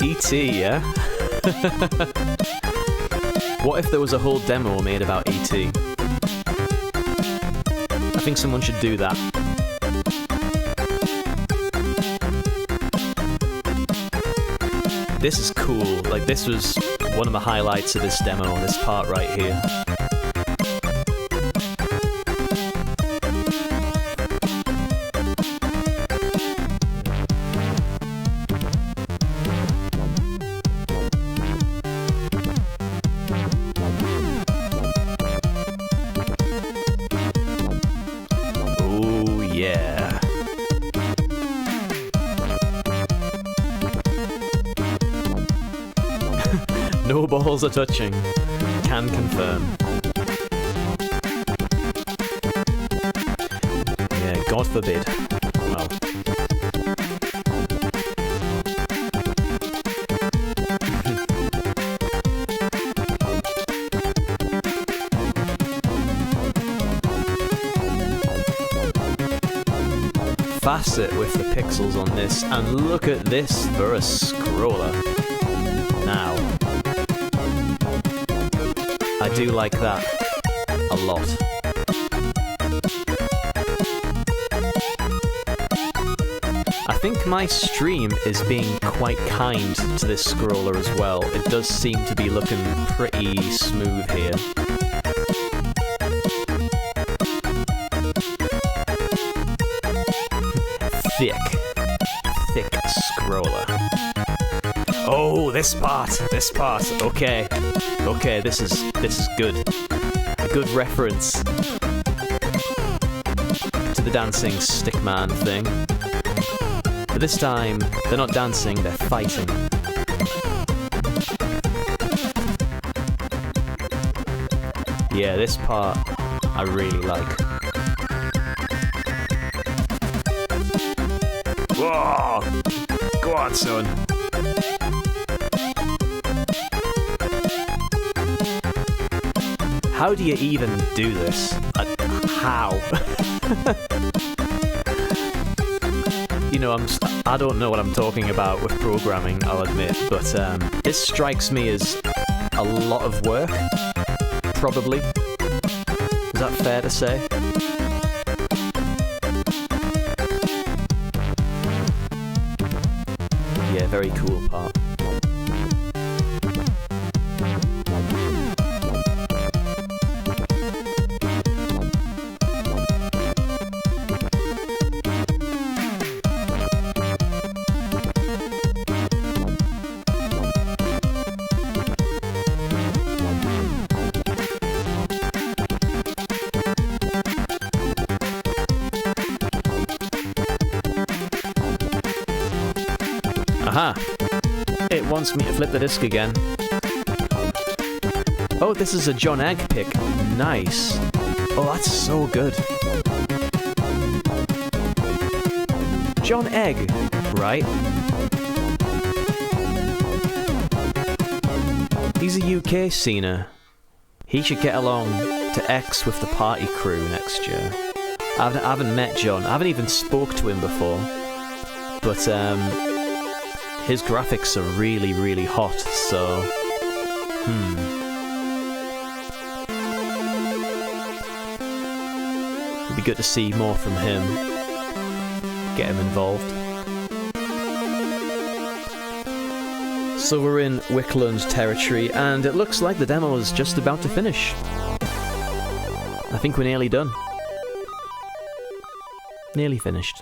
E.T., yeah? What if there was a whole demo made about E.T.? I think someone should do that. This is cool. Like, this was one of the highlights of this demo, this part right here. No balls are touching. Can confirm. Yeah, God forbid. Well. Facet with the pixels on this, and look at this for a scroller. Now. I do like that a lot. I think my stream is being quite kind to this scroller as well. It does seem to be looking pretty smooth here. Thick scroller. Oh, this part. Okay, this is good. A good reference to the dancing stickman thing. But this time, they're not dancing, they're fighting. Yeah, this part I really like. Whoa! Go on, son. How do you even do this? How? You know, I don't know what I'm talking about with programming, I'll admit, but this strikes me as a lot of work, probably. Is that fair to say? Yeah, very cool part. Aha! It wants me to flip the disc again. Oh, this is a John Egg pick. Nice. Oh, that's so good. John Egg, right? He's a UK scener. He should get along to X with the party crew next year. I haven't met John. I haven't even spoke to him before. But, his graphics are really, really hot, so... It'd be good to see more from him. Get him involved. So we're in Wickland territory, and it looks like the demo is just about to finish. I think we're nearly done. Nearly finished.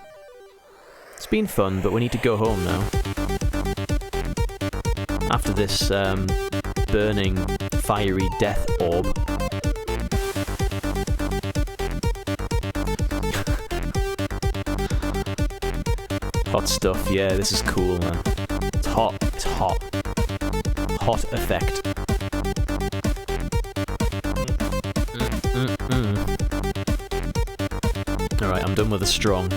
It's been fun, but we need to go home now. After this burning, fiery death orb. Hot stuff, yeah, this is cool, man. It's hot, it's hot. Hot effect. Alright, I'm done with the strong.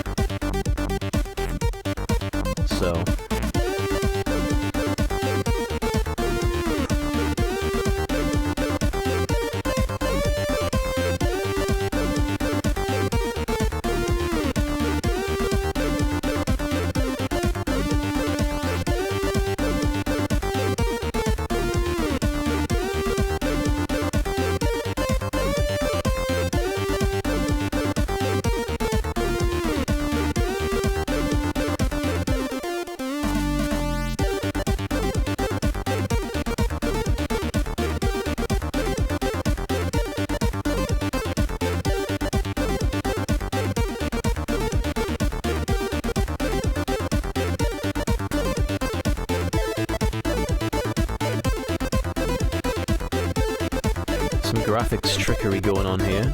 So... graphics trickery going on here.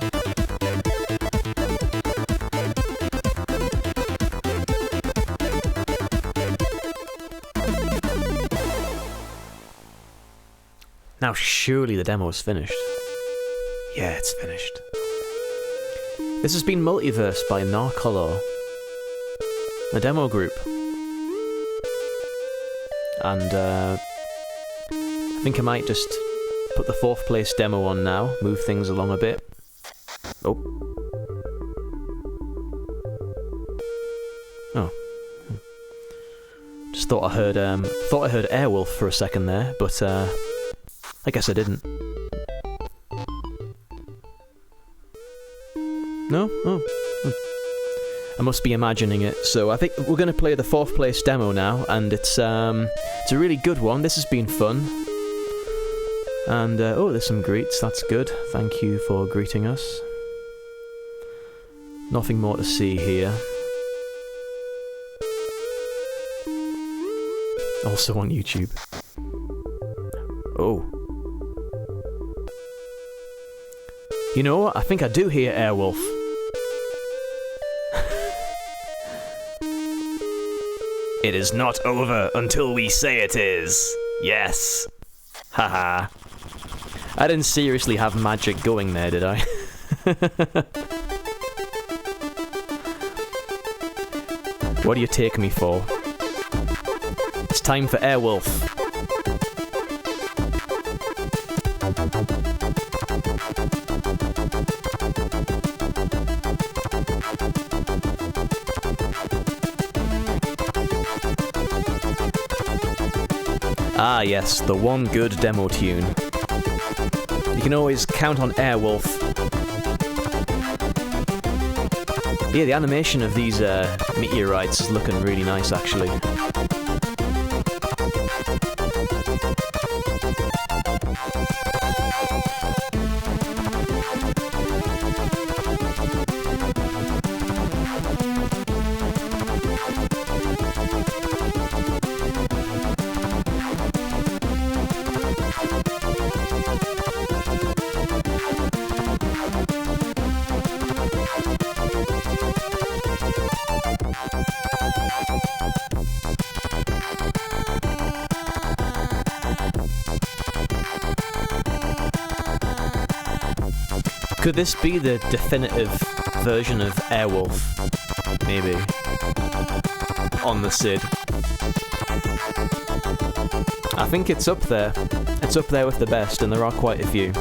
Now surely the demo is finished. Yeah, it's finished. This has been Multiverse by Narcolor, a demo group. And I think I might just put the 4th place demo on now, move things along a bit. Oh. Oh. Just thought I heard Airwolf for a second there, but I guess I didn't. No? Oh. I must be imagining it. So I think we're going to play the 4th place demo now, and it's a really good one. This has been fun. And, oh, there's some greets, that's good. Thank you for greeting us. Nothing more to see here. Also on YouTube. Oh. You know what? I think I do hear Airwolf. It is not over until we say it is. Yes. Haha. I didn't seriously have magic going there, did I? What do you take me for? It's time for Airwolf. Ah yes, the one good demo tune. You can always count on Airwolf. Yeah, the animation of these meteorites is looking really nice, actually. Could this be the definitive version of Airwolf? Maybe. On the SID. I think it's up there. It's up there with the best, and there are quite a few.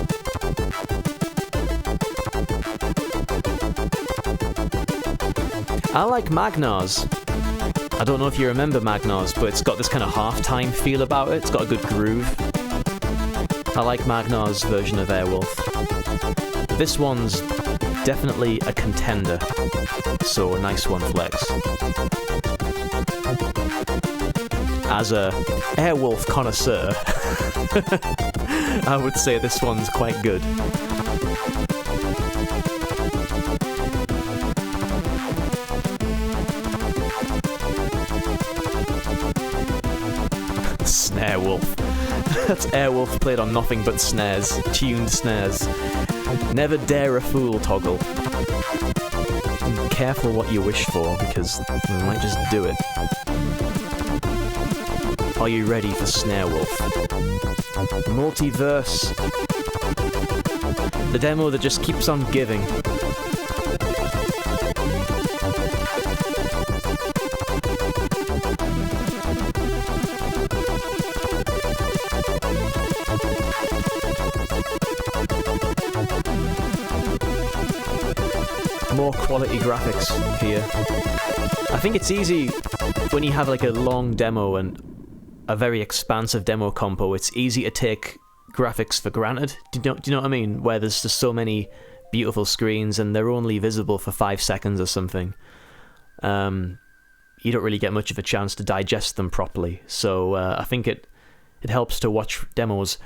I like Magnar's. I don't know if you remember Magnar's, but it's got this kind of half-time feel about it. It's got a good groove. I like Magnar's version of Airwolf. This one's definitely a contender. So nice one, Flex. As a Airwolf connoisseur, I would say this one's quite good. Snare Wolf. That's Airwolf played on nothing but snares, tuned snares. Never dare a fool, Toggle. And careful what you wish for, because we might just do it. Are you ready for Snare Wolf? Multiverse. The demo that just keeps on giving. More quality graphics here. I think it's easy when you have like a long demo and a very expansive demo compo, it's easy to take graphics for granted. Do you know what I mean? Where there's just so many beautiful screens and they're only visible for 5 seconds or something. You don't really get much of a chance to digest them properly. So I think it helps to watch demos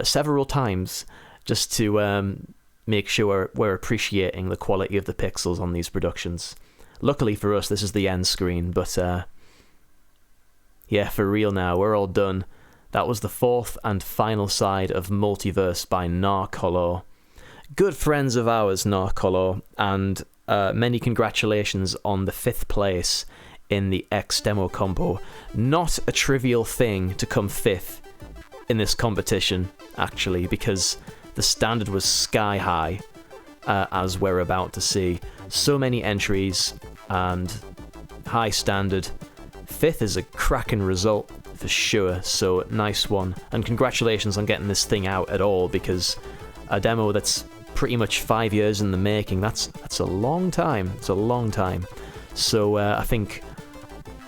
several times just to make sure we're appreciating the quality of the pixels on these productions. Luckily for us, this is the end screen, but yeah, for real now, we're all done. That was the 4th and final side of Multiverse by Narcolor. Good friends of ours, Narcolor, and many congratulations on the 5th place in the X demo compo. Not a trivial thing to come 5th in this competition, actually, because the standard was sky high, as we're about to see. So many entries and high standard. 5th is a cracking result for sure, so nice one. And congratulations on getting this thing out at all, because a demo that's pretty much 5 years in the making, that's a long time. It's a long time. So I think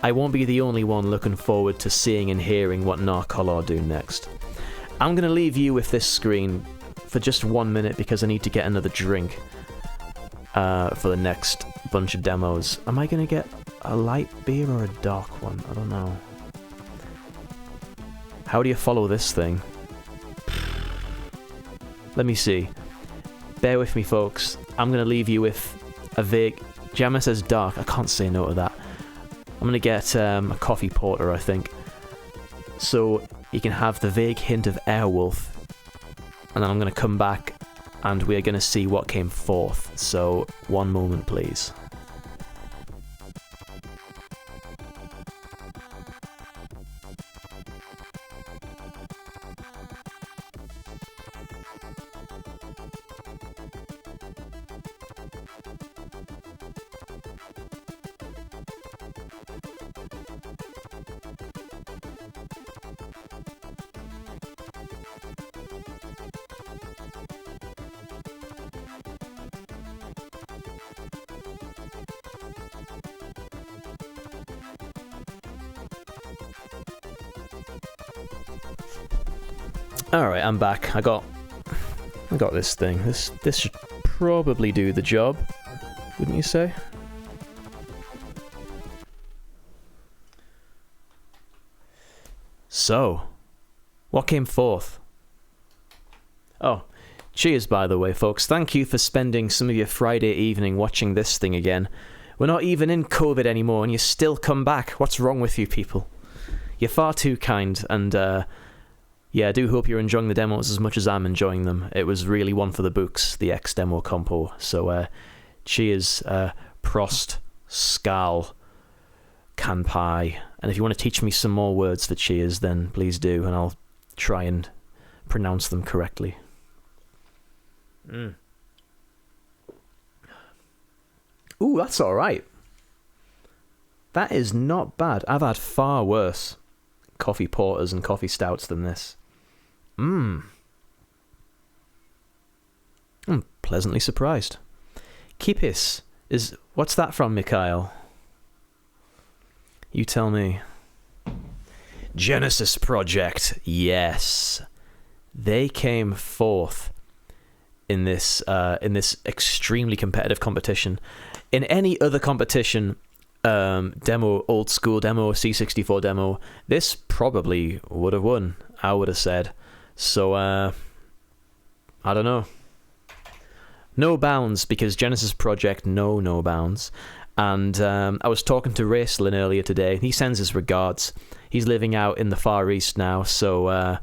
I won't be the only one looking forward to seeing and hearing what Narcolor do next. I'm going to leave you with this screen for just 1 minute because I need to get another drink for the next bunch of demos. Am I going to get a light beer or a dark one? I don't know. How do you follow this thing? Let me see. Bear with me, folks. I'm going to leave you with a vague... Jammer says dark. I can't say no to that. I'm going to get a coffee porter, I think. So you can have the vague hint of Airwolf. And then I'm going to come back and we're going to see what came 4th. So, 1 moment, please. Alright, I'm back. I got this thing. This should probably do the job, wouldn't you say? So, what came 4th? Oh, cheers by the way, folks. Thank you for spending some of your Friday evening watching this thing again. We're not even in COVID anymore and you still come back. What's wrong with you people? You're far too kind, and yeah, I do hope you're enjoying the demos as much as I'm enjoying them. It was really one for the books, the X demo compo. So, cheers, Prost, Skal, Kanpai. And if you want to teach me some more words for cheers, then please do, and I'll try and pronounce them correctly. Ooh, that's alright. That is not bad. I've had far worse coffee porters and coffee stouts than this. I'm pleasantly surprised. Kipis is... What's that from, Mikhail? You tell me. Genesis Project. Yes. They came 4th in this extremely competitive competition. In any other competition, demo, old school demo, C64 demo, this probably would have won, I would have said. So I don't know. No bounds, because Genesis Project no bounds. And I was talking to Racelin earlier today. He sends his regards. He's living out in the Far East now, so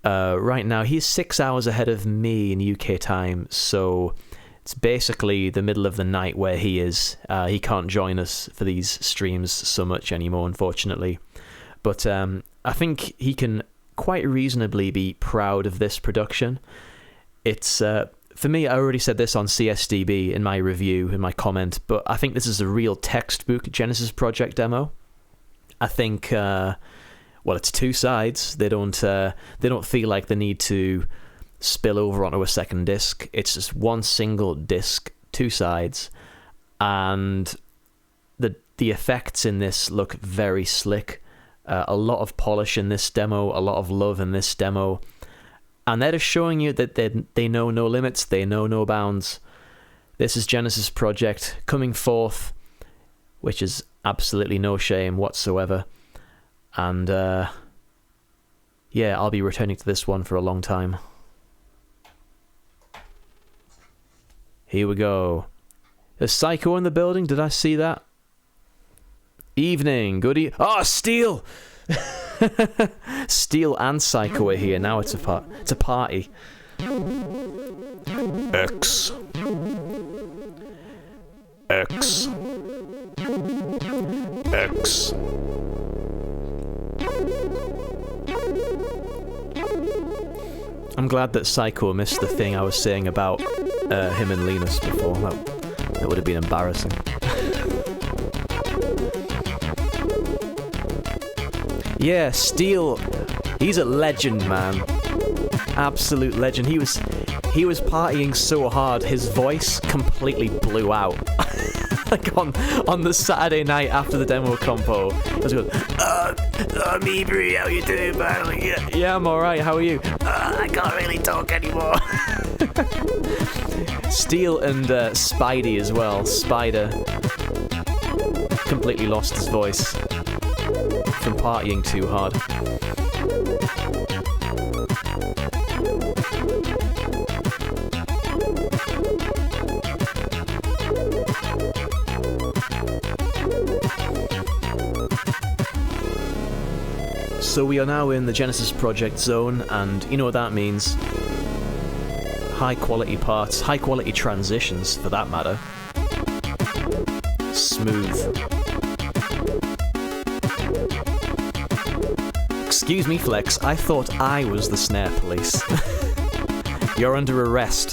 right now he's 6 hours ahead of me in UK time, so it's basically the middle of the night where he is. He can't join us for these streams so much anymore, unfortunately. But I think he can quite reasonably be proud of this production. It's... for me, I already said this on CSDB in my review, in my comment, but I think this is a real textbook Genesis Project demo. I think, well, it's two sides. They don't feel like they need to spill over onto a second disc. It's just one single disc, two sides, and the effects in this look very slick. A lot of polish in this demo, a lot of love in this demo. And they're just showing you that they know no limits, they know no bounds. This is Genesis Project coming forth, which is absolutely no shame whatsoever. And yeah, I'll be returning to this one for a long time. Here we go. There's Psycho in the building, did I see that? Evening, goodie. Oh, Steel! Steel and Psycho are here now. It's a party. X. I'm glad that Psycho missed the thing I was saying about him and Linus before. That would have been embarrassing. Yeah, Steel, he's a legend, man. Absolute legend. He was partying so hard, his voice completely blew out. Like on the Saturday night after the demo compo, I was going, Mibri, how you doing, man? Like, yeah, I'm alright, how are you? I can't really talk anymore. Steel and Spidey as well. Spider completely lost his voice from partying too hard. So we are now in the Genesis Project zone, and you know what that means. High quality parts, high quality transitions for that matter. Smooth. Excuse me, Flex, I thought I was the snare police. You're under arrest.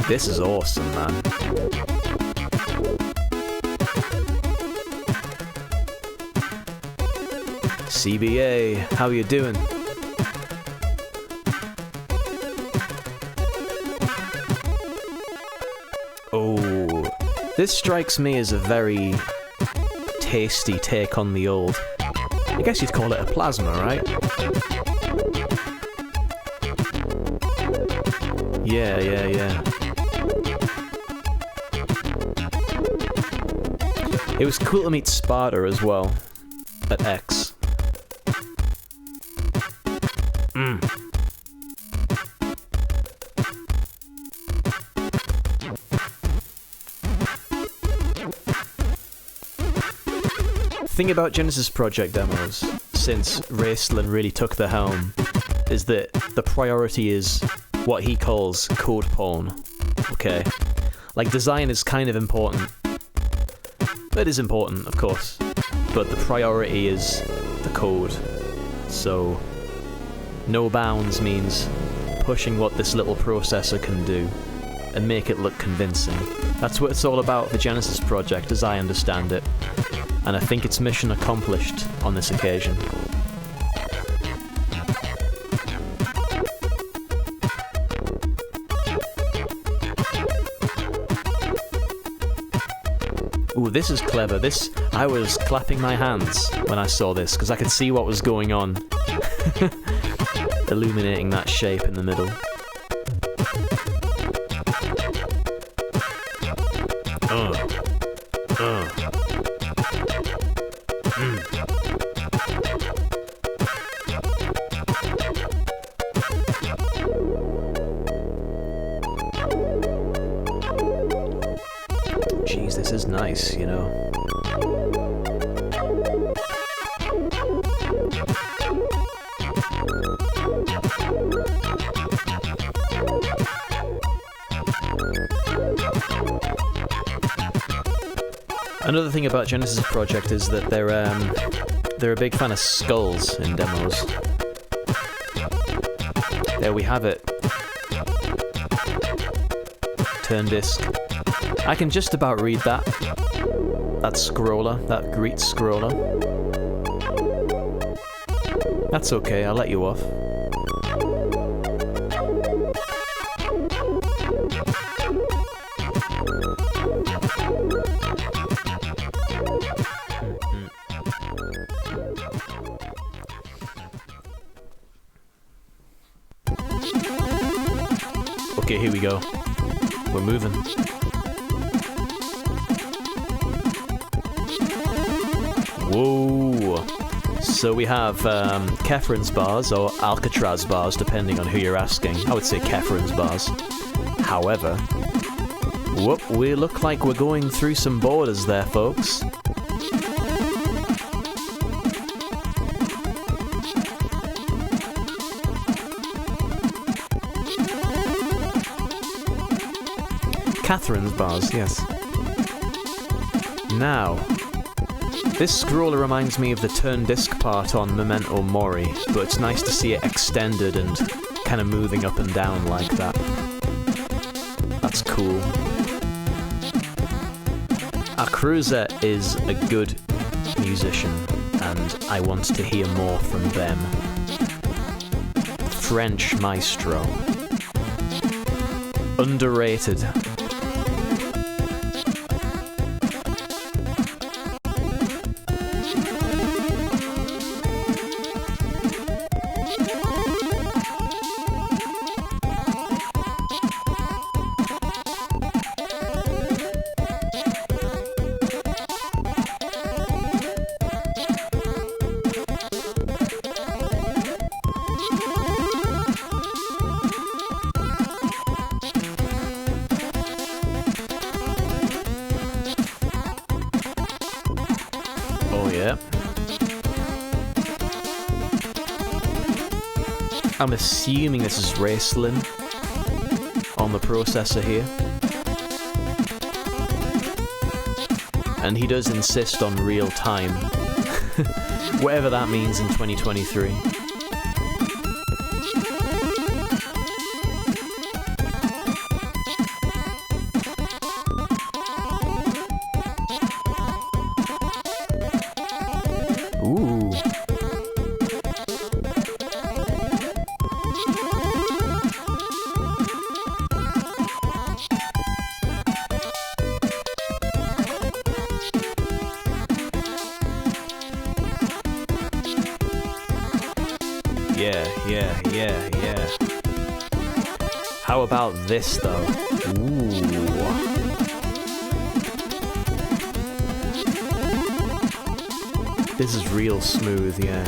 This is awesome, man. CBA, how you doing? Oh, this strikes me as a very tasty take on the old. I guess you'd call it a plasma, right? Yeah. It was cool to meet Sparta as well at X. Thing about Genesis Project demos, since Racelin really took the helm, is that the priority is what he calls code porn. Okay? Like, design is kind of important. It is important, of course. But the priority is the code. So, no bounds means pushing what this little processor can do and make it look convincing. That's what it's all about for Genesis Project, as I understand it. And I think it's mission accomplished on this occasion. Ooh, this is clever. I was clapping my hands when I saw this, because I could see what was going on. illuminating that shape in the middle. Jeez, this is nice, you know. Another thing about Genesis Project is that they're a big fan of skulls in demos. There we have it. Turn disc. I can just about read that. That scroller, that greet scroller. That's okay, I'll let you off. Okay, here we go. We're moving. Whoa! So we have Kefren's bars, or Alcatraz bars, depending on who you're asking. I would say Kefren's bars. However, whoop, we look like we're going through some borders there, folks. Catherine's bars, yes. Now, this scroller reminds me of the turn disc part on Memento Mori, but it's nice to see it extended and kind of moving up and down like that. That's cool. Cruiser is a good musician, and I want to hear more from them. French maestro. Underrated. I'm assuming this is Raceland on the processor here. And he does insist on real time. Whatever that means in 2023. Ooh. Yeah. How about this, though? Ooh. This is real smooth, yeah.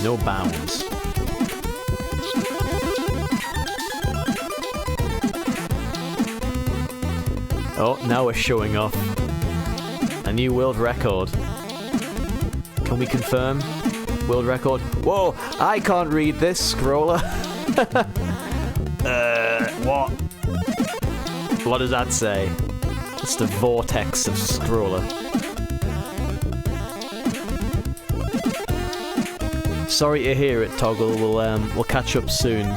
No bounds. Oh, now we're showing off. A new world record. Can we confirm? World record. Whoa! I can't read this scroller. What? What does that say? It's the vortex of scroller. Sorry to hear it, Toggle. We'll catch up soon.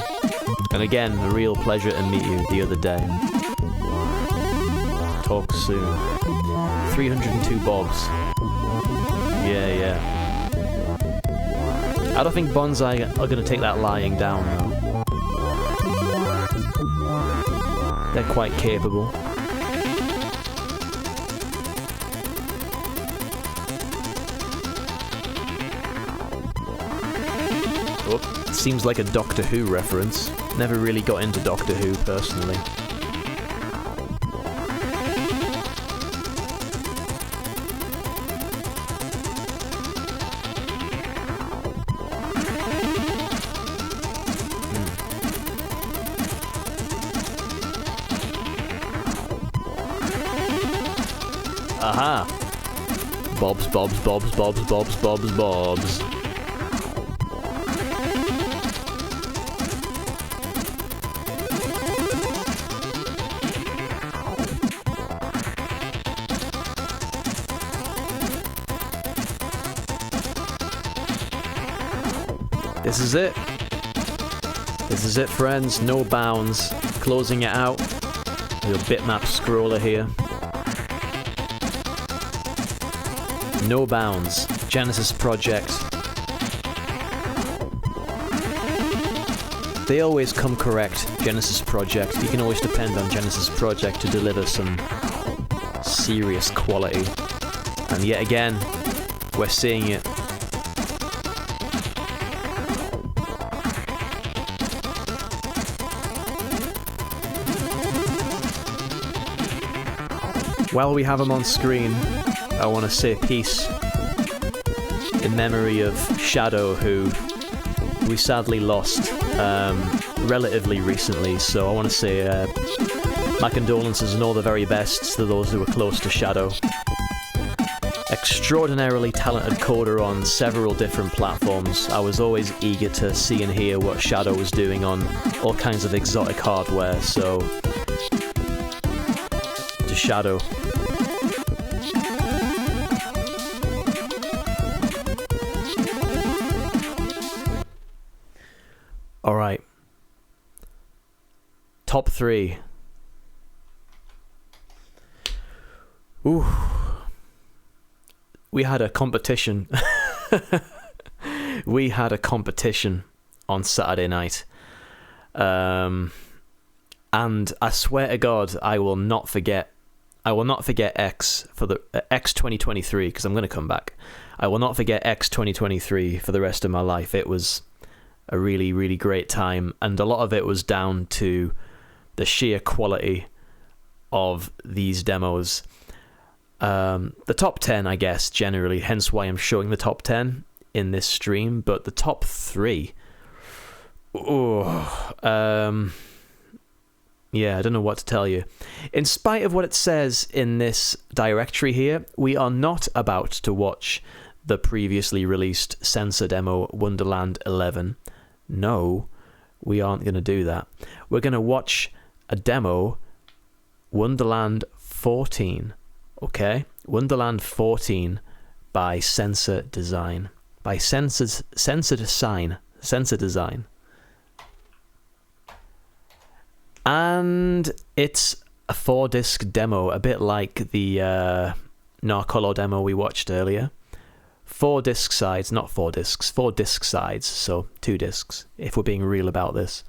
And again, a real pleasure to meet you the other day. Talk soon. 302 bobs. Yeah. I don't think Bonsai are going to take that lying down, though. They're quite capable. Oh, seems like a Doctor Who reference. Never really got into Doctor Who personally. Aha! Bobs, bobs, bobs, bobs, bobs, bobs, bobs. This is it. This is it, friends. No bounds. Closing it out. Your bitmap scroller here. No bounds. Genesis Project. They always come correct, Genesis Project. You can always depend on Genesis Project to deliver some serious quality. And yet again, we're seeing it. While we have him on screen, I want to say peace in memory of Shadow, who we sadly lost relatively recently. So I want to say my condolences and all the very best to those who were close to Shadow. Extraordinarily talented coder on several different platforms. I was always eager to see and hear what Shadow was doing on all kinds of exotic hardware, so to Shadow. Alright. Top 3. Ooh. We had a competition. We had a competition on Saturday night. And I swear to God, I will not forget X for the X 2023, because I'm going to come back. I will not forget X 2023 for the rest of my life. It was a really, really great time, and a lot of it was down to the sheer quality of these demos. The top 10, I guess, generally, hence why I'm showing the top 10 in this stream, but the top 3, yeah, I don't know what to tell you. In spite of what it says in this directory here, we are not about to watch the previously released sensor demo Wonderland 11. No, we aren't going to do that. We're going to watch a demo Wonderland 14, okay? Wonderland 14 by Sensor Design. By Sensor Design. And it's a 4-disc demo, a bit like the Narcolo demo we watched earlier. 4 disc sides, not 4 discs, 4 disc sides, so 2 discs, if we're being real about this.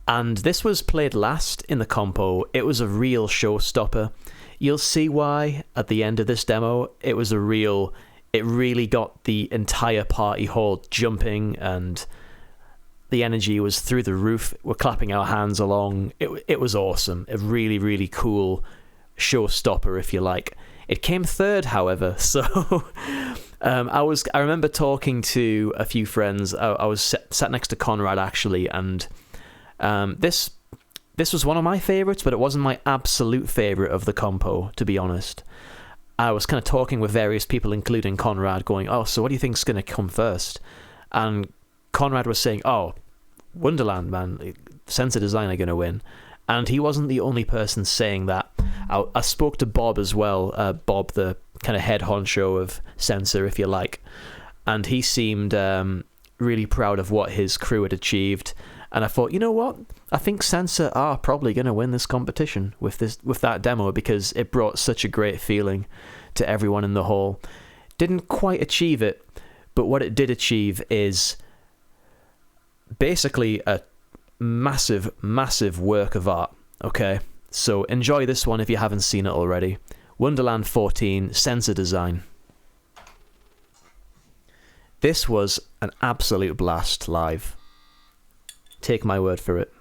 And this was played last in the compo. It was a real showstopper. You'll see why at the end of this demo. It really got the entire party hall jumping, and the energy was through the roof. We're clapping our hands along. It was awesome. A really, really cool showstopper, if you like. It came third, however, so I remember talking to a few friends. I was sat next to Conrad, actually, and this was one of my favourites, but it wasn't my absolute favourite of the compo, to be honest. I was kind of talking with various people, including Conrad, going, oh, so what do you think's going to come first? And Conrad was saying, oh, Wonderland, man, Sensor Design are going to win. And he wasn't the only person saying that. I spoke to Bob as well, Bob, the kind of head honcho of Sensor, if you like. And he seemed really proud of what his crew had achieved. And I thought, you know what? I think Sensor are probably going to win this competition with that demo, because it brought such a great feeling to everyone in the hall. Didn't quite achieve it, but what it did achieve is basically a massive, massive work of art, okay? So enjoy this one if you haven't seen it already. Wonderland 14, Sensor Design. This was an absolute blast live. Take my word for it.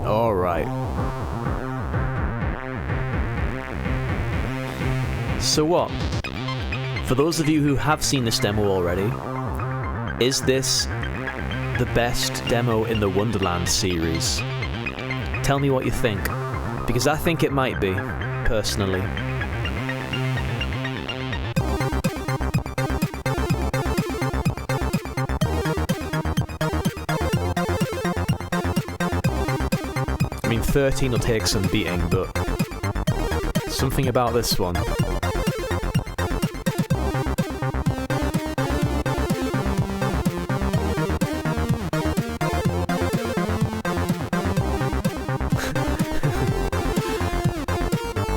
All right. So what? For those of you who have seen this demo already, is this the best demo in the Wonderland series? Tell me what you think, because I think it might be, personally. I mean, 13 will take some beating, but something about this one.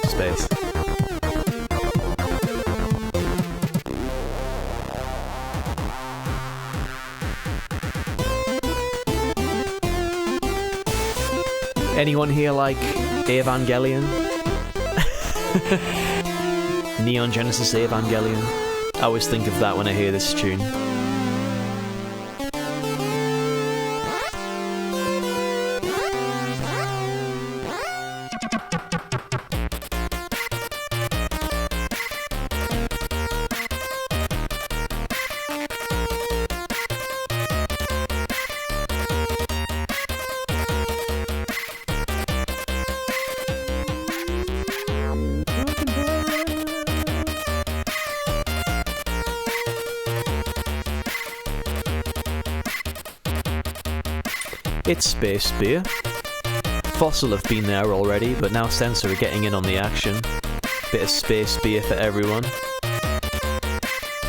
Space. Anyone here like Evangelion? Neon Genesis Evangelion? I always think of that when I hear this tune. It's space beer. Fossil have been there already, but now Sensor are getting in on the action. Bit of space beer for everyone.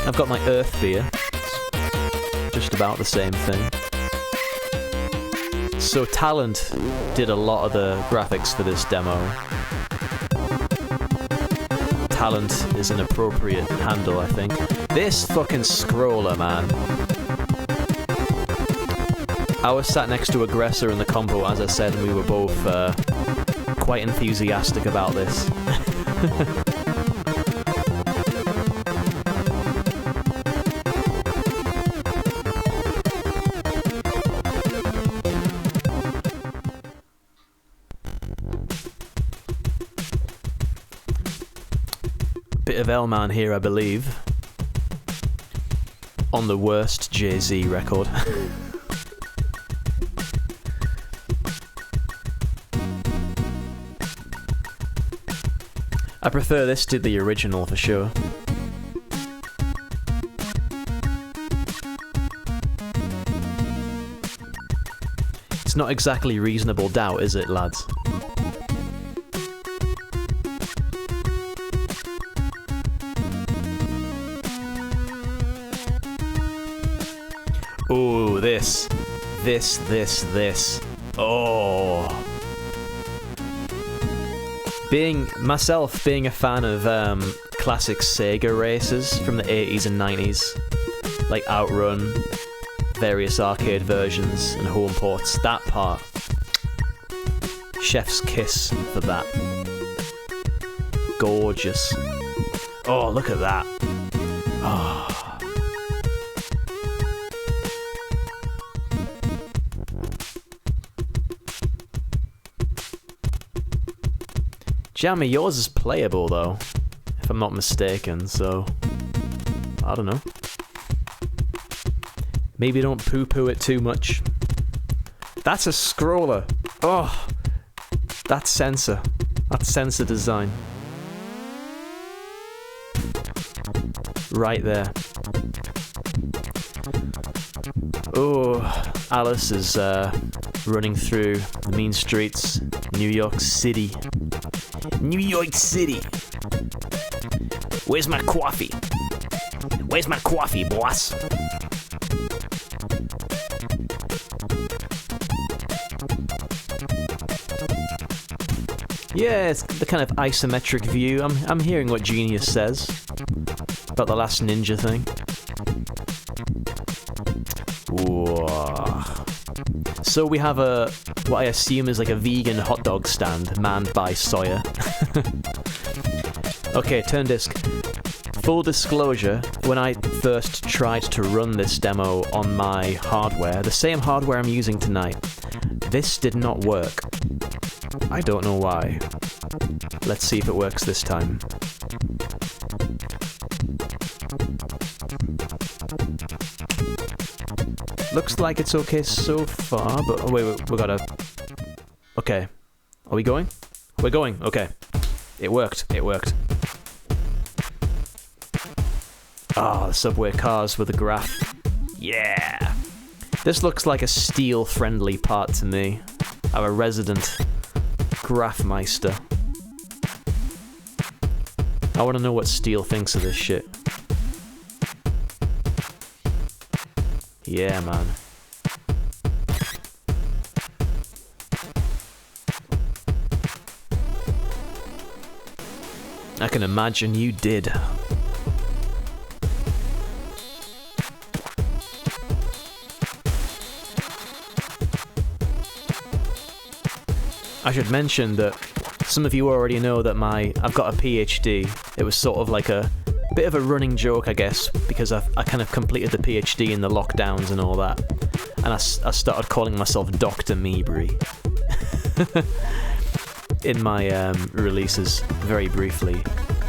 I've got my Earth beer. It's just about the same thing. So Talent did a lot of the graphics for this demo. Talent is an appropriate handle, I think. This fucking scroller, man. I was sat next to Aggressor in the combo, as I said, and we were both quite enthusiastic about this. Bit of L-Man here, I believe. On the worst Jay-Z record. I prefer this to the original for sure. It's not exactly Reasonable Doubt, is it, lads? Ooh, this. Oh. Being a fan of classic Sega races from the 80s and 90s, like Outrun, various arcade versions and home ports, that part, chef's kiss for that. Gorgeous. Oh, look at that. Oh. Jammy, yours is playable though, if I'm not mistaken, so I don't know. Maybe don't poo-poo it too much. That's a scroller. Oh, that's sensor. That's sensor design. Right there. Oh, Alice is running through the mean streets, New York City. New York City. Where's my coffee? Where's my coffee, boss? Yeah, it's the kind of isometric view. I'm hearing what Genius says about the Last Ninja thing. Whoa. So we have what I assume is like a vegan hot dog stand manned by Sawyer. Okay, turn disc. Full disclosure, when I first tried to run this demo on my hardware, the same hardware I'm using tonight, this did not work. I don't know why. Let's see if it works this time. Looks like it's okay so far, but oh, wait, we gotta... Okay. Are we going? We're going, okay. It worked. Ah, the subway cars with the graph. Yeah! This looks like a steel-friendly part to me. I'm a resident Graphmeister. I want to know what Steel thinks of this shit. Yeah, man. I can imagine you did. I should mention that some of you already know that I've got a PhD. It was sort of like a bit of a running joke, I guess, because I kind of completed the PhD in the lockdowns and all that. And I started calling myself Dr. Mibri. In my releases, very briefly.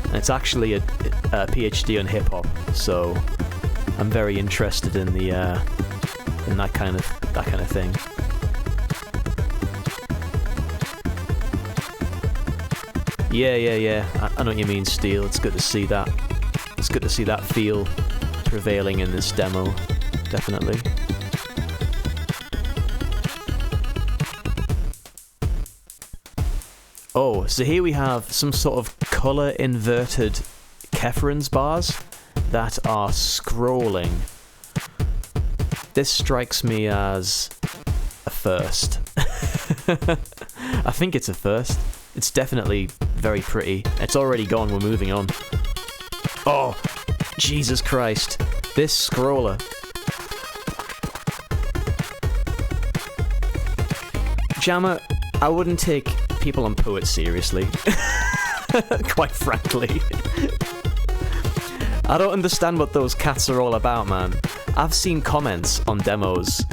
And it's actually a PhD on hip-hop, so I'm very interested in the in that kind of thing. Yeah. I know what you mean, Steel. It's good to see that. It's good to see that feel prevailing in this demo. Definitely. Oh, so here we have some sort of color-inverted Kefren's bars that are scrolling. This strikes me as a first. I think it's a first. It's definitely very pretty. It's already gone, we're moving on. Oh, Jesus Christ. This scroller. Jammer, I wouldn't take people on Poet seriously. Quite frankly. I don't understand what those cats are all about, man. I've seen comments on demos.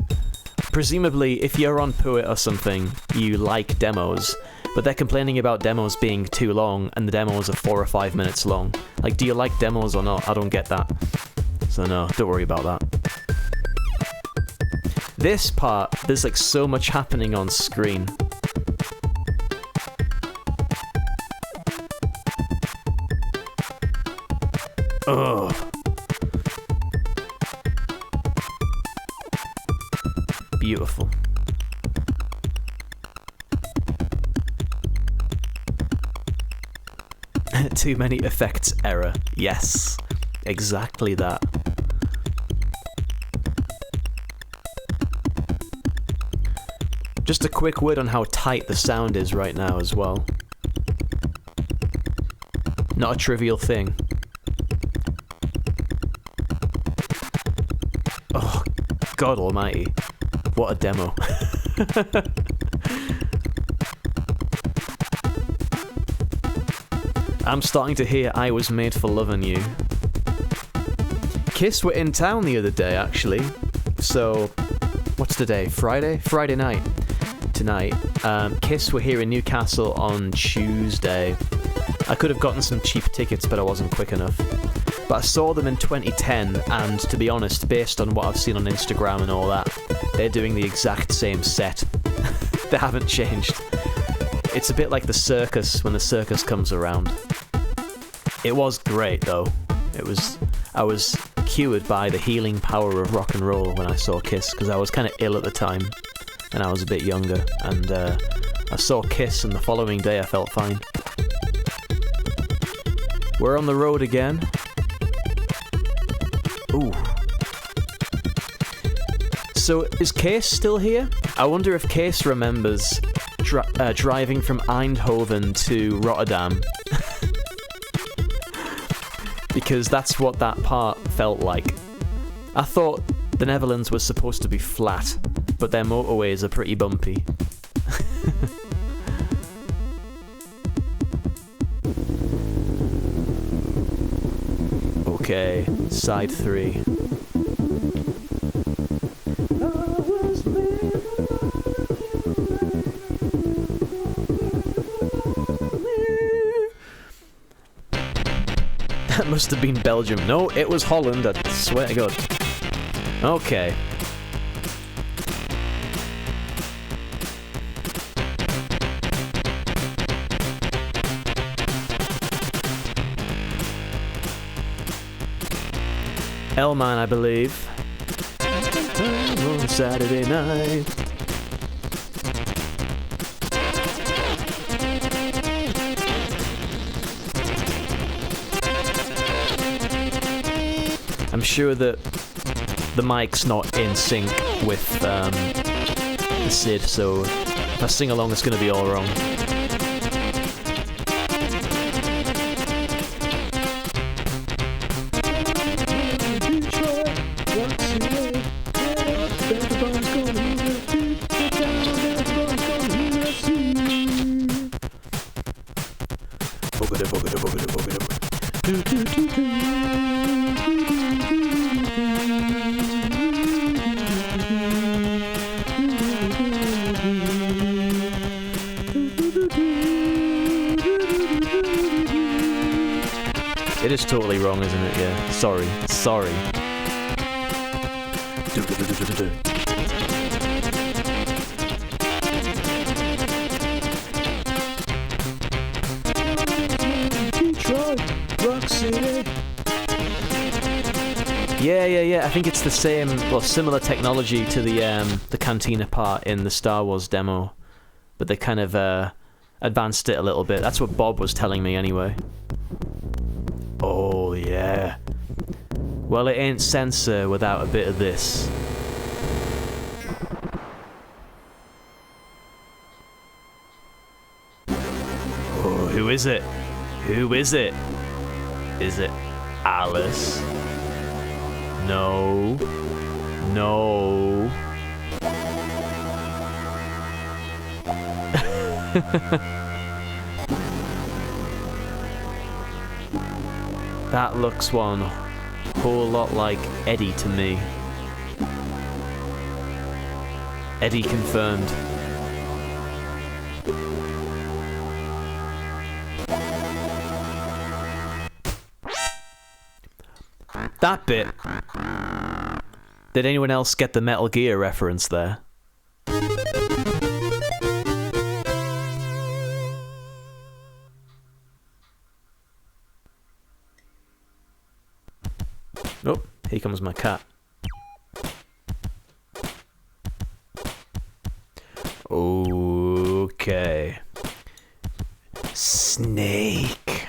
Presumably, if you're on Poet or something, you like demos. But they're complaining about demos being too long, and the demos are 4 or 5 minutes long. Like, do you like demos or not? I don't get that. So no, don't worry about that. This part, there's like so much happening on screen. Ugh. Beautiful. Too many effects error. Yes, exactly that. Just a quick word on how tight the sound is right now as well. Not a trivial thing. Oh, God almighty. What a demo. I'm starting to hear I Was Made for Loving You. Kiss were in town the other day, actually. So, what's today? Friday? Friday night. Tonight. Kiss were here in Newcastle on Tuesday. I could have gotten some cheap tickets, but I wasn't quick enough. But I saw them in 2010, and to be honest, based on what I've seen on Instagram and all that, they're doing the exact same set. They haven't changed. It's a bit like the circus when the circus comes around. It was great, though. I was cured by the healing power of rock and roll when I saw Kiss, because I was kind of ill at the time, and I was a bit younger, and I saw Kiss, and the following day I felt fine. We're on the road again. Ooh. So, is Case still here? I wonder if Case remembers driving from Eindhoven to Rotterdam. Because that's what that part felt like. I thought the Netherlands was supposed to be flat, but their motorways are pretty bumpy. Okay, side 3. That must have been Belgium. No, it was Holland, I swear to God. Okay. L-Man, I believe. On Saturday night. I'm sure that the mic's not in sync with the SID, so if I sing along, it's going to be all wrong. It is totally wrong, isn't it? Yeah. Sorry. Yeah. I think it's the same, well, similar technology to the cantina part in the Star Wars demo, but they kind of advanced it a little bit. That's what Bob was telling me anyway. Oh yeah. Well, it ain't censor without a bit of this. Oh, who is it? Who is it? Is it Alice? No. That looks one whole lot like Eddie to me. Eddie confirmed. That bit. Did anyone else get the Metal Gear reference there? Oh, here comes my cat. Okay. Snake.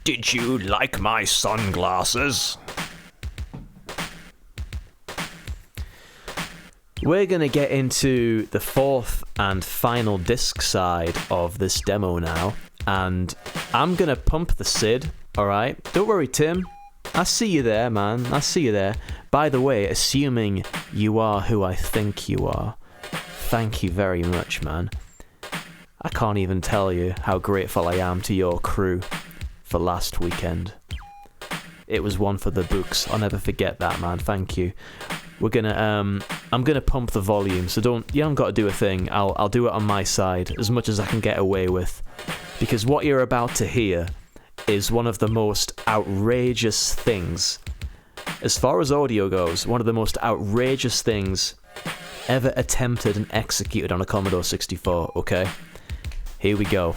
Did you like my sunglasses? We're gonna get into the fourth and final disc side of this demo now, and I'm gonna pump the SID. Alright, don't worry, Tim. I see you there, man. I see you there. By the way, assuming you are who I think you are, thank you very much, man. I can't even tell you how grateful I am to your crew for last weekend. It was one for the books. I'll never forget that, man. Thank you. We're gonna, I'm gonna pump the volume, so you haven't got to do a thing. I'll do it on my side, as much as I can get away with. Because what you're about to hear is one of the most outrageous things, as far as audio goes, one of the most outrageous things ever attempted and executed on a Commodore 64, okay? Here we go.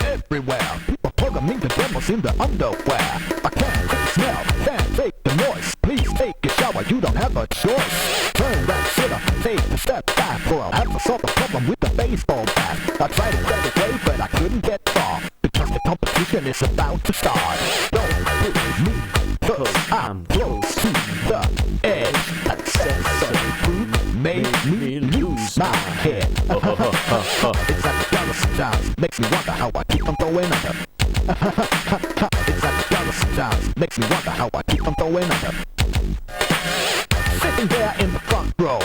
Everywhere, people programming the demos in the underwear. I can't smell, can't fake the noise. Please take a shower, you don't have a choice. Turn that shit up, take a step back, or I'll have to solve the problem with the baseball bat. I tried to get away, but I couldn't get far, because the competition is about to start. Don't push me, cause I'm close to the edge. That sensory fruit made me lose my head. sometimes. Makes me wonder how I keep on going under. It's like jealous sometimes. Makes me wonder how I keep on going under. Sitting there in the front row,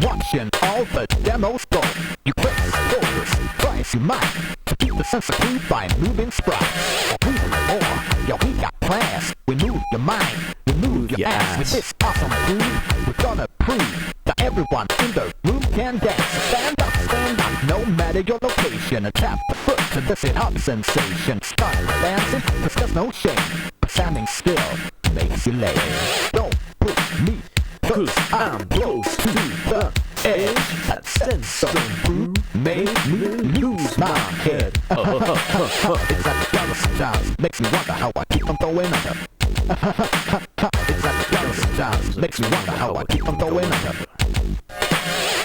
watching all the demos go. You quick, focus, try as you might to keep the sense of groove by moving sprites. Or moving more, yeah, we got plans. We move your mind, we move your ass. With this awesome groove, we're gonna prove that everyone in the room can dance. So stand up, no matter your location. And tap the foot to this hip-hop sensation. Start dancing, cause there's no shame. But standing still makes you lame. Don't push me, cause I'm close to the edge. That sense of groove made me lose my head. It's like jealous sometimes, makes me wonder how I keep on going under. It's like jealous sometimes, makes me wonder how I keep on going under.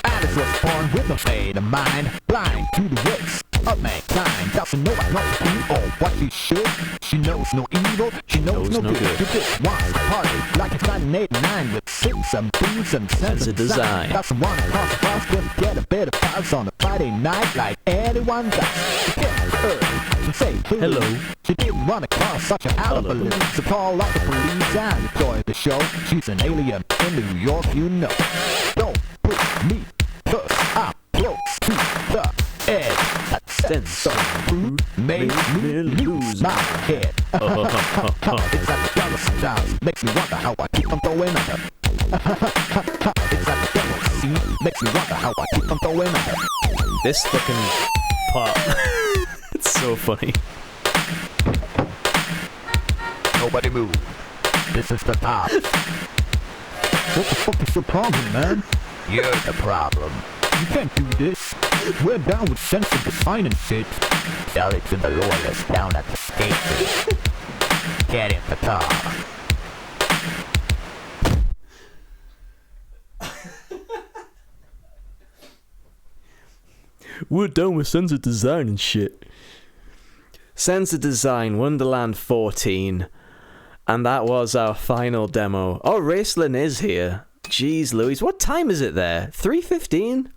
Alice was born with a state of mind, blind to the ways of mankind. Doesn't know what to do or what she should. She knows no evil, she knows no good. She just wants to party like it's 1989 with six and booze and sense of design. Doesn't want to cross the cross, just get a bit of vibes on a Friday night like anyone does. She gets to earth, she say hello. She didn't want to cause such a hullabaloo, so call up the police and enjoy the show. She's an alien in New York, you know. Don't push me, cause I'm close to the edge. That sense of groove made me lose my head. It's like a jealous sometimes, makes me wonder how I keep on going under. It's like a devil scene, makes me wonder how I keep on going under. This fucking part. It's so funny. Nobody move. This is the top. What the fuck is your problem, man? You're the problem. You can't do this. We're down with sense of design and shit. Tell it to the lawyers down at the station. Get in the car. We're done with Sense of Design and shit. Sense of Design, Wonderland 14. And that was our final demo. Oh, Raceland is here. Jeez Louise, what time is it there? 3:15?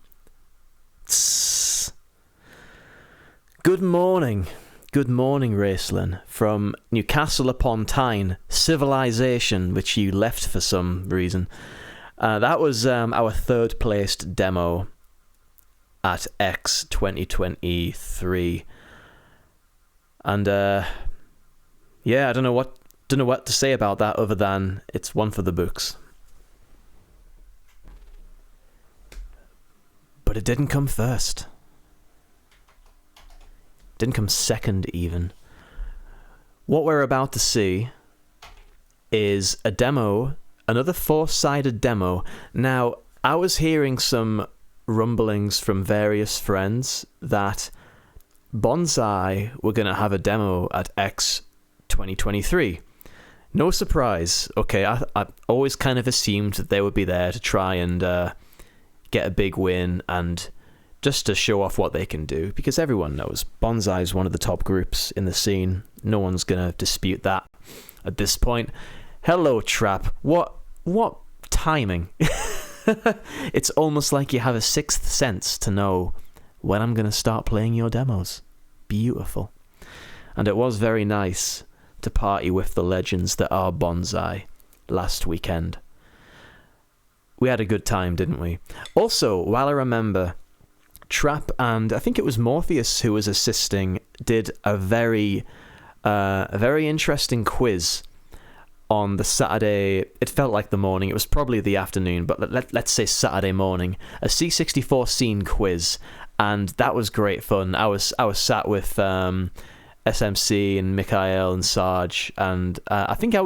Good morning. Good morning, Raceland. From Newcastle upon Tyne, civilization, which you left for some reason. That was our third placed demo at X'23. And yeah, I don't know what to say about that other than it's one for the books. But it didn't come first. Didn't come second even. What we're about to see is a demo, another four-sided demo. Now, I was hearing some rumblings from various friends that Bonsai were going to have a demo at X'23. No surprise. Okay, I always kind of assumed that they would be there to try and get a big win and just to show off what they can do, because everyone knows Bonsai is one of the top groups in the scene. No one's going to dispute that at this point. Hello, Trap. What timing? It's almost like you have a sixth sense to know when I'm going to start playing your demos. Beautiful. And it was very nice to party with the legends that are Bonsai last weekend. We had a good time, didn't we? Also, while I remember, Trap and I think it was Morpheus who was assisting did a very interesting quiz on the Saturday. It felt like the morning. It was probably the afternoon, but let's say Saturday morning. A C64 scene quiz, and that was great fun. I was sat with SMC and Mikhail and Sarge, and I think I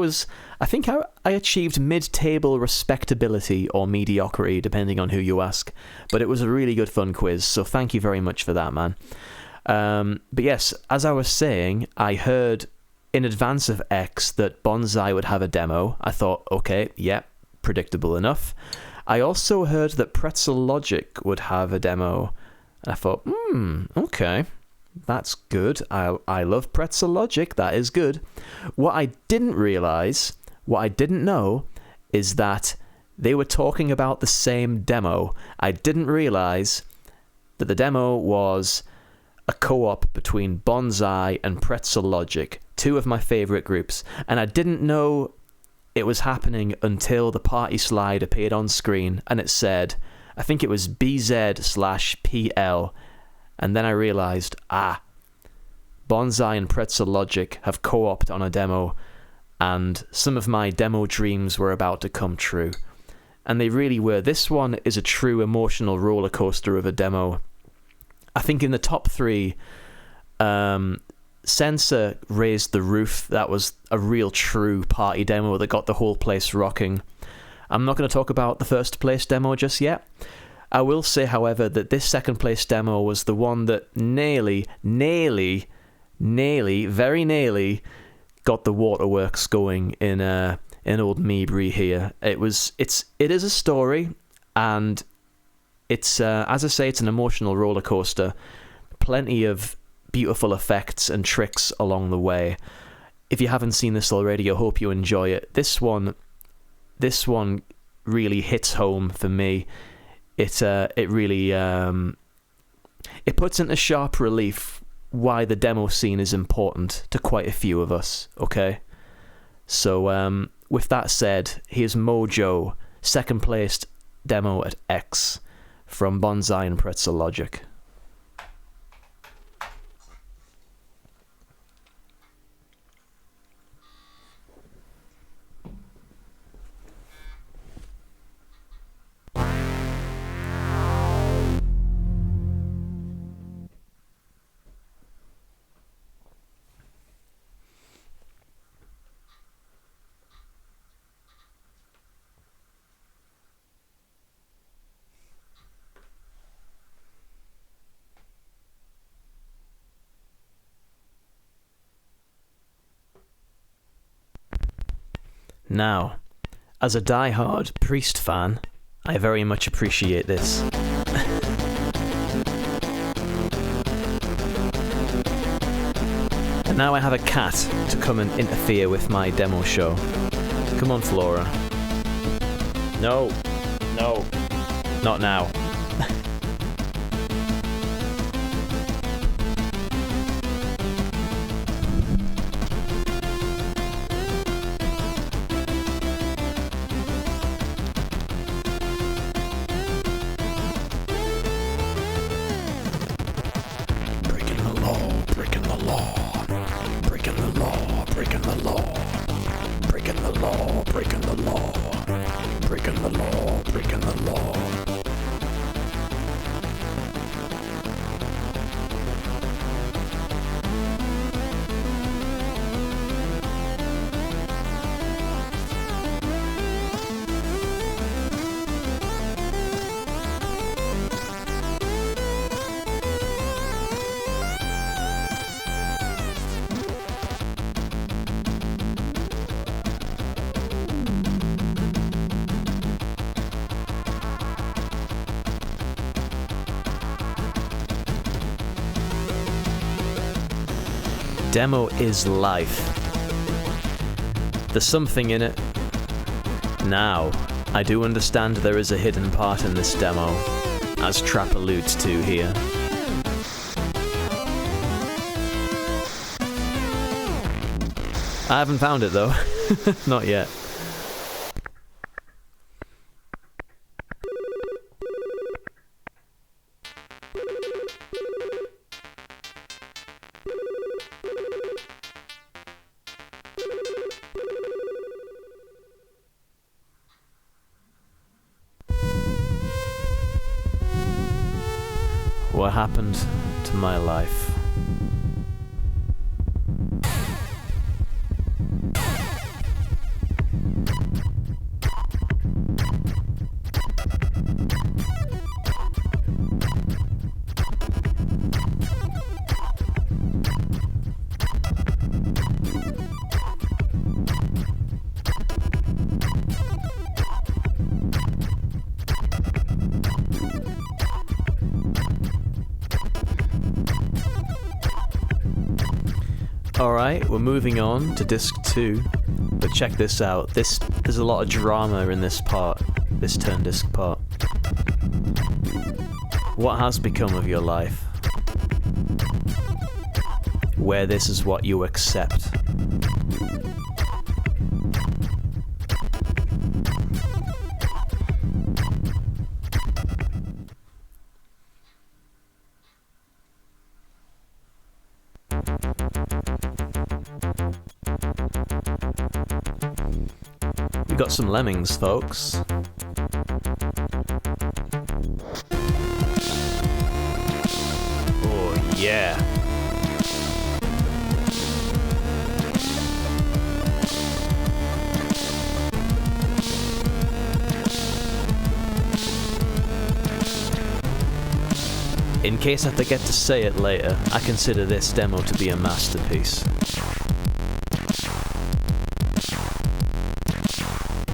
achieved mid-table respectability or mediocrity, depending on who you ask. But it was a really good fun quiz, so thank you very much for that, man. But yes, as I was saying, I heard in advance of X that Bonsai would have a demo. I thought, okay, yeah, predictable enough. I also heard that Pretzel Logic would have a demo. And I thought, okay, that's good. I love Pretzel Logic, that is good. What I didn't know, is that they were talking about the same demo. I didn't realize that the demo was a co-op between Bonsai and Pretzel Logic, two of my favourite groups, and I didn't know it was happening until the party slide appeared on screen and it said, I think it was BZ/PL, and then I realised, Bonsai and Pretzel Logic have co-opted on a demo, and some of my demo dreams were about to come true. And they really were. This one is a true emotional roller coaster of a demo. I think in the top 3, Sensor Raised the Roof. That was a real true party demo that got the whole place rocking. I'm not going to talk about the first place demo just yet. I will say, however, that this second place demo was the one that nearly, very nearly got the waterworks going in old Mibri here. It is a story, and it's as I say, it's an emotional roller coaster. Plenty of beautiful effects and tricks along the way. If you haven't seen this already, I hope you enjoy it. This one really hits home for me. It really it puts into sharp relief why the demo scene is important to quite a few of us. Okay, so with that said, here's Mojo, second placed demo at X from Bonsai and Pretzel Logic. Now, as a die-hard Priest fan, I very much appreciate this. And now I have a cat to come and interfere with my demo show. Come on, Flora. No, not now. Demo is life. There's something in it. Now, I do understand there is a hidden part in this demo, as Trap alludes to here. I haven't found it though. Not yet. What happened to my life? Alright, we're moving on to disc 2, but check this out. There's a lot of drama in this part, this turn disc part. What has become of your life? where this is what you accept. We got some lemmings, folks. Oh, yeah. In case I forget to say it later, I consider this demo to be a masterpiece.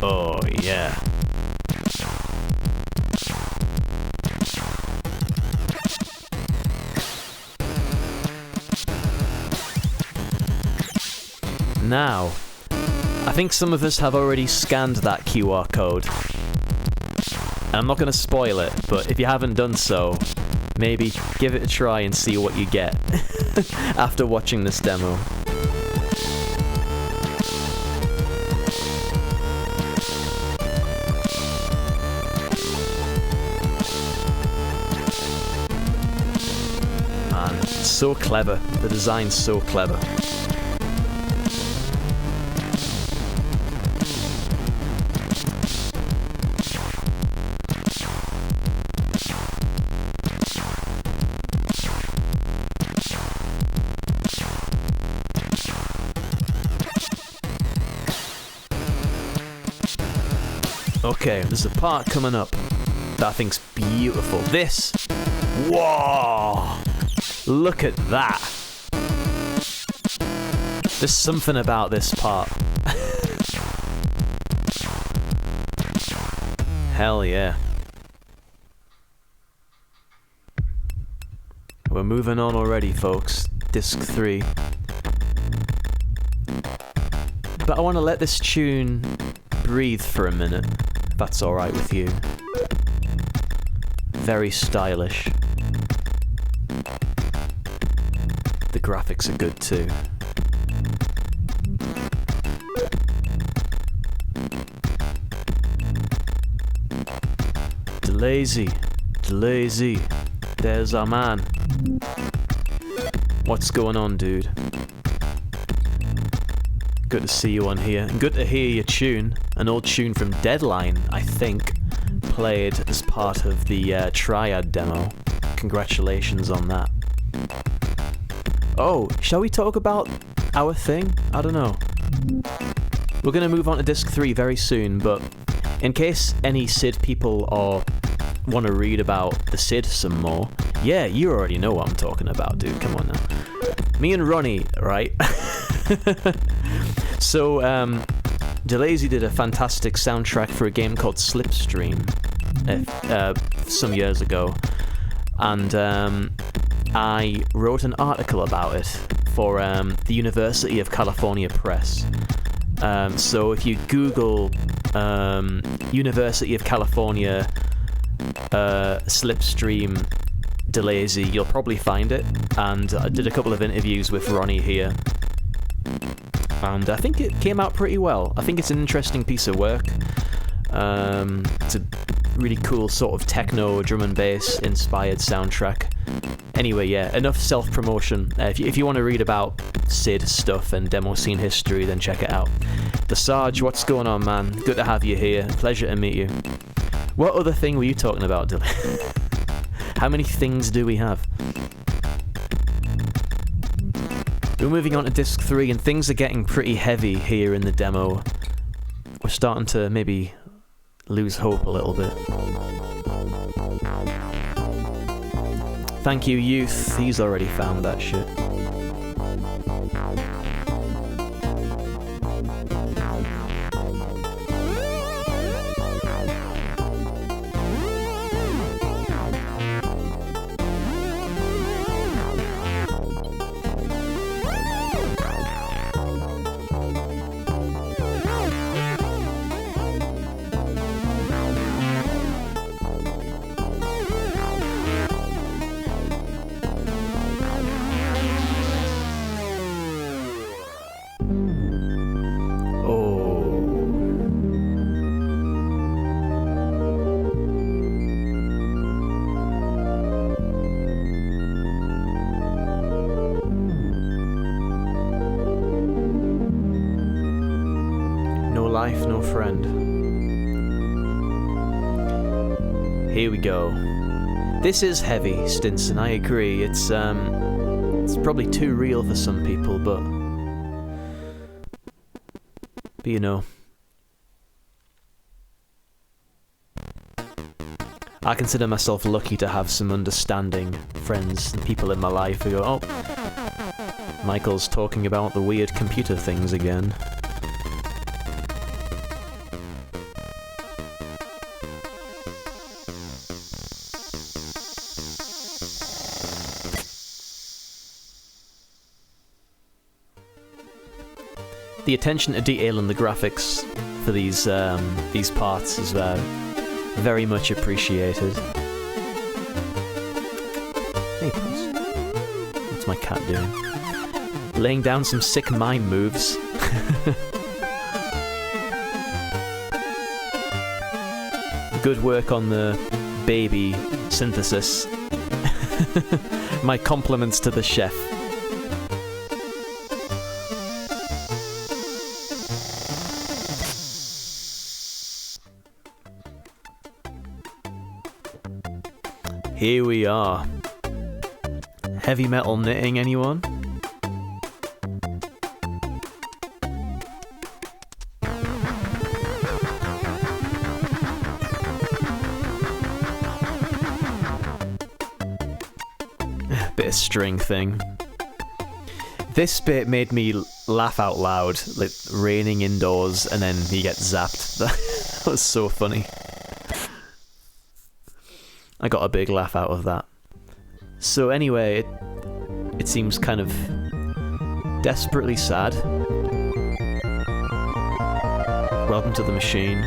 Oh, yeah. Now, I think some of us have already scanned that QR code. And I'm not going to spoil it, but if you haven't done so, maybe give it a try and see what you get after watching this demo. Man, it's so clever. The design's so clever. Okay, there's a part coming up that I think's beautiful. This! Whoa! Look at that! There's something about this part. Hell yeah. We're moving on already, folks. Disc 3. But I want to let this tune breathe for a minute. That's alright with you. Very stylish. The graphics are good too. Delazy. There's our man. What's going on, dude? Good to see you on here. And good to hear your tune. An old tune from Deadline, I think, played as part of the Triad demo. Congratulations on that. Oh, shall we talk about our thing? I don't know. We're going to move on to Disc 3 very soon, but in case any Sid people want to read about the Sid some more, yeah, you already know what I'm talking about, dude. Come on now. Me and Ronnie, right? So, Delazy did a fantastic soundtrack for a game called Slipstream some years ago, and I wrote an article about it for the University of California Press. So if you Google University of California Slipstream Delazy, you'll probably find it, and I did a couple of interviews with Ronnie here. And I think it came out pretty well. I think it's an interesting piece of work. It's a really cool sort of techno, drum and bass inspired soundtrack. Anyway, yeah, enough self-promotion. If you want to read about Sid stuff and demo scene history, then check it out. The Sarge, what's going on, man? Good to have you here. Pleasure to meet you. What other thing were you talking about, Dylan? How many things do we have? We're moving on to Disc 3, and things are getting pretty heavy here in the demo. We're starting to maybe lose hope a little bit. Thank you, Youth. He's already found that shit. wife, no friend. Here we go. This is heavy, Stinson, I agree. It's probably too real for some people, but you know. I consider myself lucky to have some understanding friends and people in my life who go, oh, Michael's talking about the weird computer things again. The attention to detail and the graphics for these parts is very much appreciated. Hey, puss. What's my cat doing? Laying down some sick mime moves. Good work on the baby synthesis. My compliments to the chef. Here we are. Heavy metal knitting, anyone? Bit of string thing. This bit made me laugh out loud, like raining indoors and then he gets zapped. That was so funny. I got a big laugh out of that. So anyway, it seems kind of desperately sad. Welcome to the machine.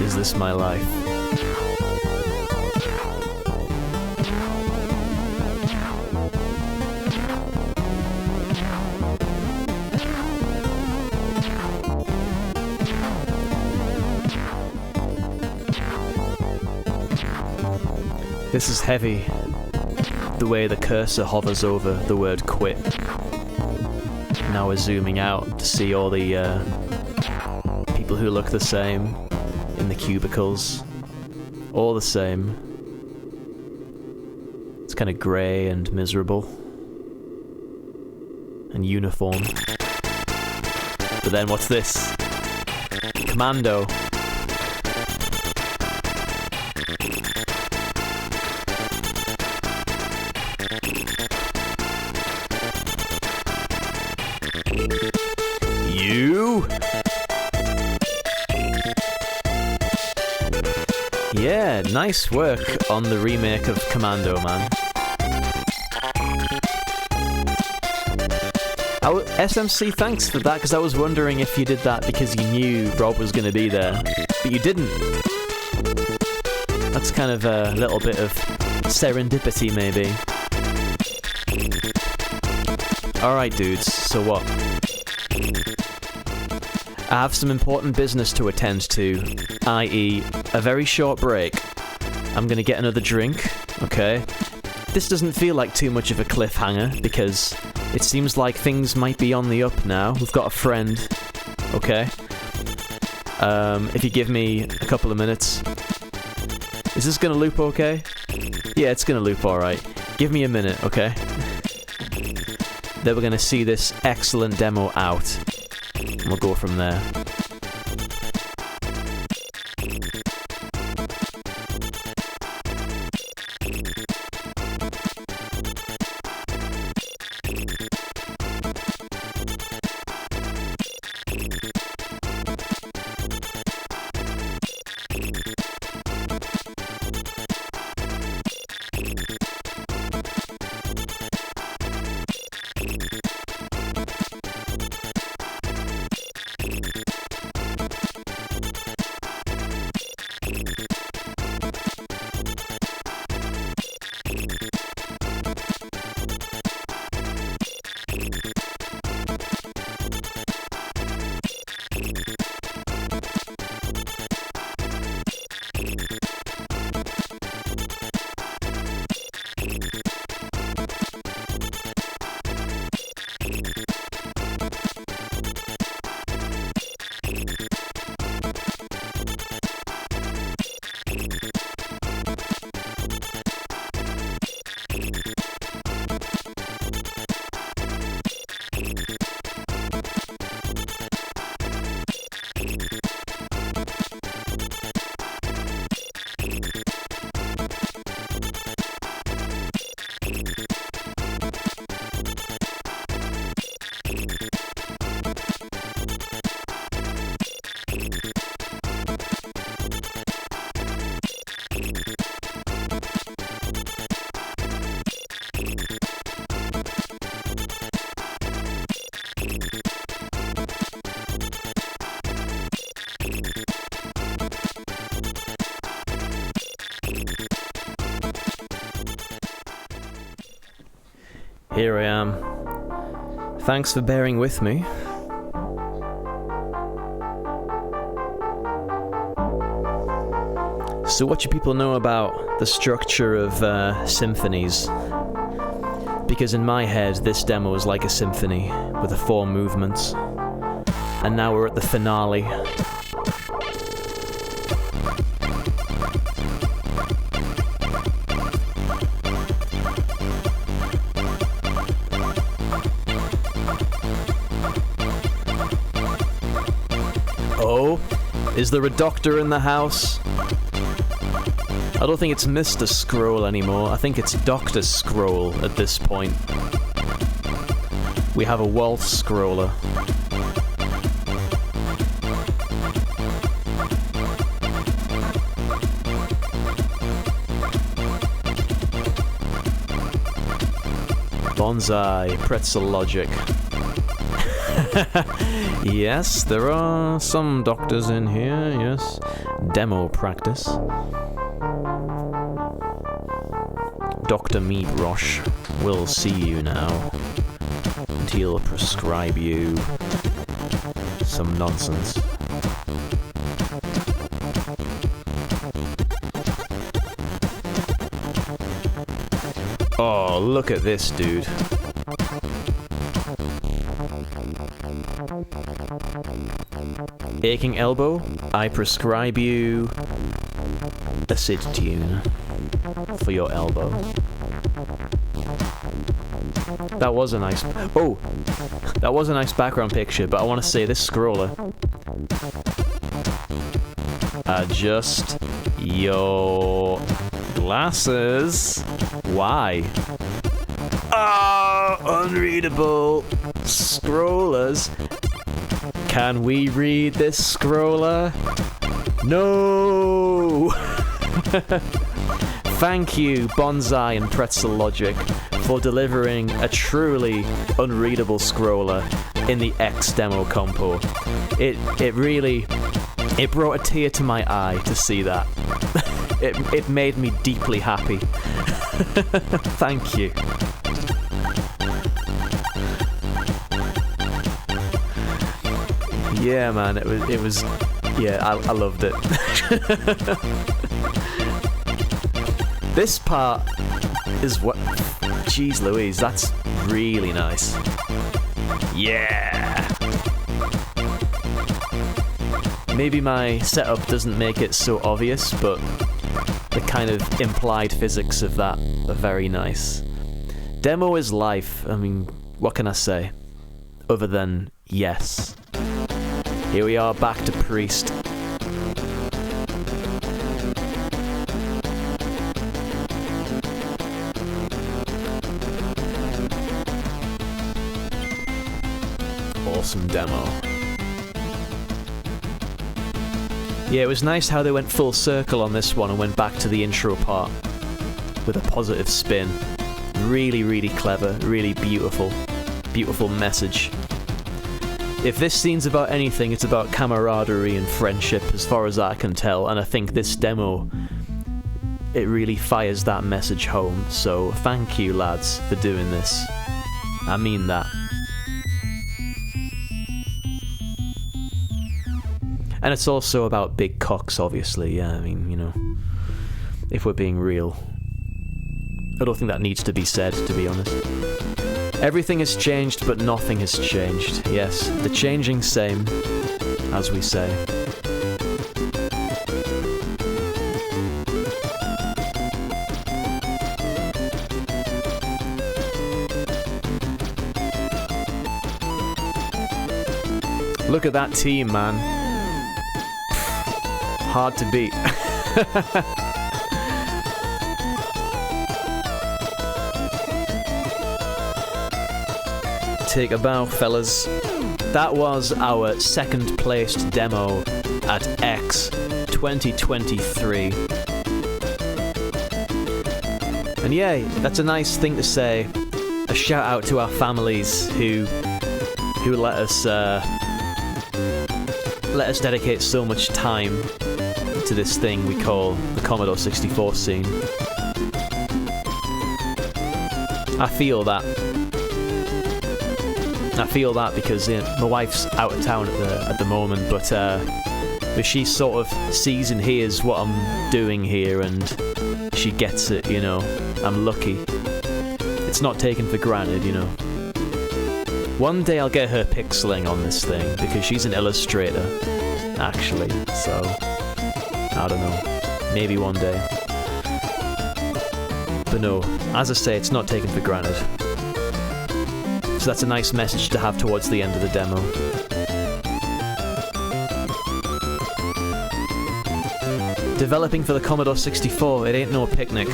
Is this my life? This is heavy, the way the cursor hovers over the word quit. Now we're zooming out to see all the people who look the same in the cubicles. All the same. It's kind of grey and miserable. And uniform. But then what's this? Commando. Yeah, nice work on the remake of Commando, man. SMC, thanks for that, because I was wondering if you did that because you knew Rob was going to be there, but you didn't. That's kind of a little bit of serendipity, maybe. Alright, dudes, so what? I have some important business to attend to, i.e. a very short break. I'm gonna get another drink, okay? This doesn't feel like too much of a cliffhanger, because it seems like things might be on the up now. We've got a friend, okay? If you give me a couple of minutes. Is this gonna loop okay? Yeah, it's gonna loop alright. Give me a minute, okay? Then we're gonna see this excellent demo out. And we'll go from there. Here I am. Thanks for bearing with me. So what do people know about the structure of symphonies? Because in my head, this demo is like a symphony with the 4 movements. And now we're at the finale. Oh, is there a doctor in the house? I don't think it's Mr. Scroll anymore. I think it's Dr. Scroll at this point. We have a waltz scroller. Bonsai, pretzel logic. Yes, there are some doctors in here, yes. Demo practice. Dr. Mibri will see you now, and he'll prescribe you some nonsense. Oh, look at this dude. Aching elbow, I prescribe you a Sid tune for your elbow. That was a nice... Oh! That was a nice background picture, but I want to say this scroller. Adjust your glasses. Why? Ah, unreadable scrollers. Can we read this scroller? No! Thank you, Bonsai and Pretzel Logic, for delivering a truly unreadable scroller in the X demo compo. It really brought a tear to my eye to see that. It made me deeply happy. Thank you. Yeah, man, it was yeah, I loved it. This part is what... Jeez Louise, that's really nice. Yeah! Maybe my setup doesn't make it so obvious, but the kind of implied physics of that are very nice. Demo is life. I mean, what can I say? Other than yes. Here we are back to Priest. Awesome demo. Yeah, it was nice how they went full circle on this one and went back to the intro part with a positive spin. Really, really clever, really beautiful. Beautiful message. If this scene's about anything, it's about camaraderie and friendship, as far as I can tell, and I think this demo, it really fires that message home, so thank you, lads, for doing this. I mean that. And it's also about big cocks, obviously, yeah, I mean, you know, if we're being real. I don't think that needs to be said, to be honest. Everything has changed, but nothing has changed. Yes, the changing same, as we say. Look at that team, man. Hard to beat. Take a bow, fellas. That was our second placed demo at X'23. And yeah, that's a nice thing to say. A shout out to our families who let us dedicate so much time to this thing we call the Commodore 64 scene. I feel that. I feel that because my wife's out of town at the moment, but she sort of sees and hears what I'm doing here, and she gets it, you know. I'm lucky. It's not taken for granted, you know. One day I'll get her pixeling on this thing, because she's an illustrator, actually, so I don't know. Maybe one day. But no, as I say, it's not taken for granted. So that's a nice message to have towards the end of the demo. Developing for the Commodore 64, it ain't no picnic.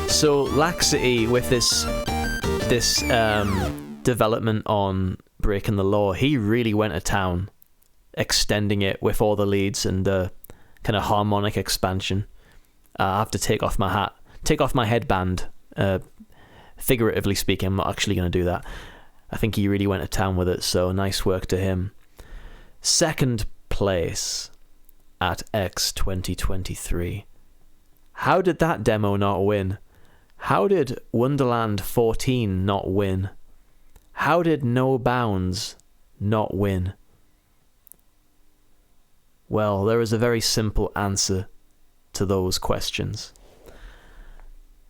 So Laxity, with this development on Breaking the Law, he really went to town, extending it with all the leads and the kind of harmonic expansion. I have to take off my headband, figuratively speaking. I'm not actually going to do that. I think he really went to town with it, so nice work to him. Second place at X'23. How did that demo not win? How did Wonderland 14 not win? How did No Bounds not win? Well, there is a very simple answer to those questions.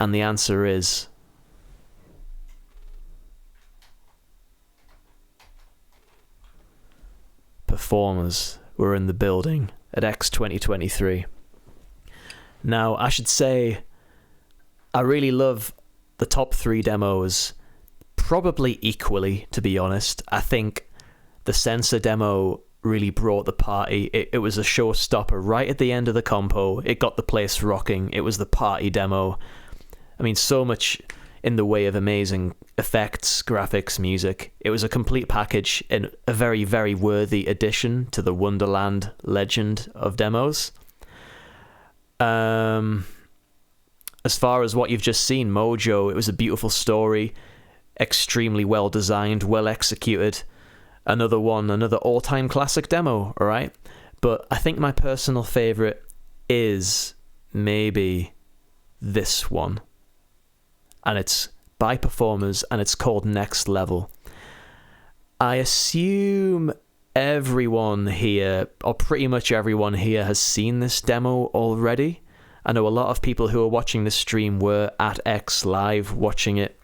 And the answer is performers were in the building at X'23. Now, I should say, I really love the top 3 demos, probably equally, to be honest. I think the Sensor demo really brought the party. It was a showstopper right at the end of the compo. It got the place rocking. It was the party demo. I mean, so much in the way of amazing effects, graphics, music. It was a complete package and a very, very worthy addition to the Wonderland legend of demos. As far as what you've just seen, Mojo, it was a beautiful story, extremely well designed, well executed. Another all-time classic demo, alright? But I think my personal favourite is maybe this one. And it's by performers, and it's called Next Level. I assume everyone here, or pretty much everyone here, has seen this demo already. I know a lot of people who are watching this stream were at X Live, watching it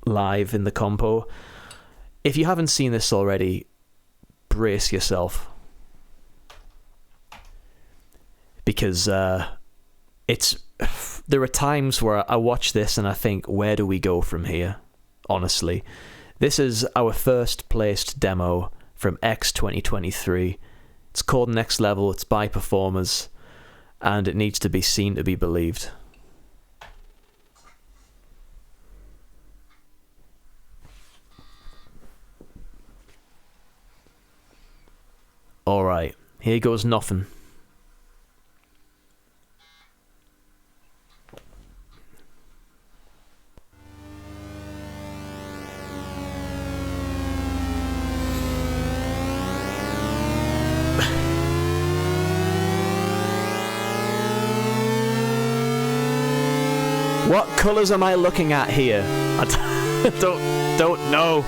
live in the compo. If you haven't seen this already, brace yourself. Because there are times where I watch this and I think, where do we go from here? Honestly. This is our first placed demo from X'23. It's called Next Level, it's by performers, and it needs to be seen to be believed. Alright, here goes nothing. What colours am I looking at here? I don't know.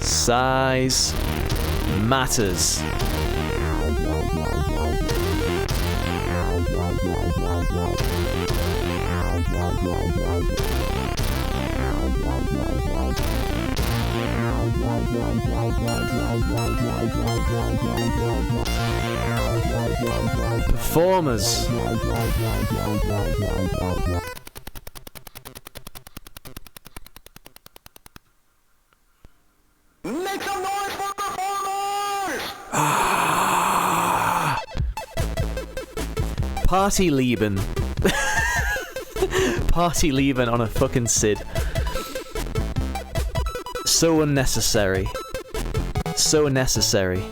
Size matters. Performers. Make some noise for performers! Party Lieben. Party Lieben on a fucking Sid. So unnecessary. So necessary.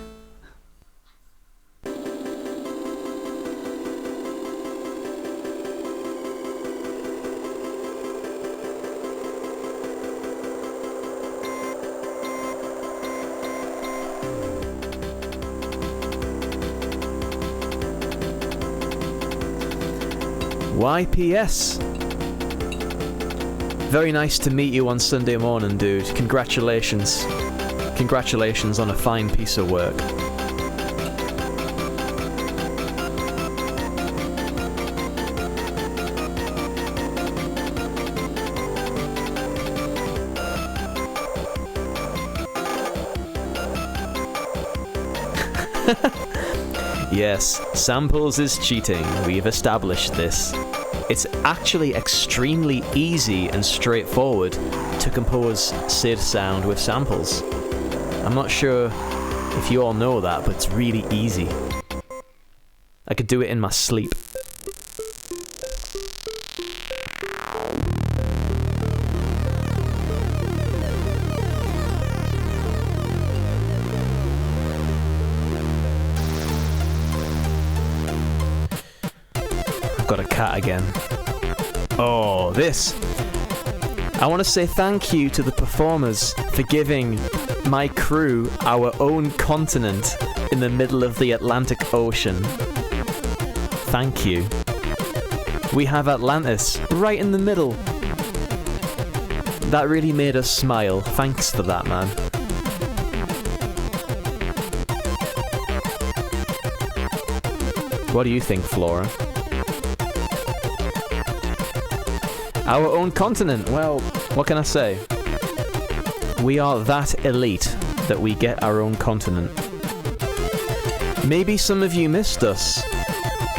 YPS. Very nice to meet you on Sunday morning, dude. Congratulations. Congratulations on a fine piece of work. Yes, samples is cheating. We've established this. It's actually extremely easy and straightforward to compose synth sound with samples. I'm not sure if you all know that, but it's really easy. I could do it in my sleep. Got a cat again. Oh, this. I want to say thank you to the performers for giving my crew our own continent in the middle of the Atlantic Ocean. Thank you. We have Atlantis right in the middle. That really made us smile. Thanks for that, man. What do you think, Flora? Our own continent. Well, what can I say? We are that elite that we get our own continent. Maybe some of you missed us.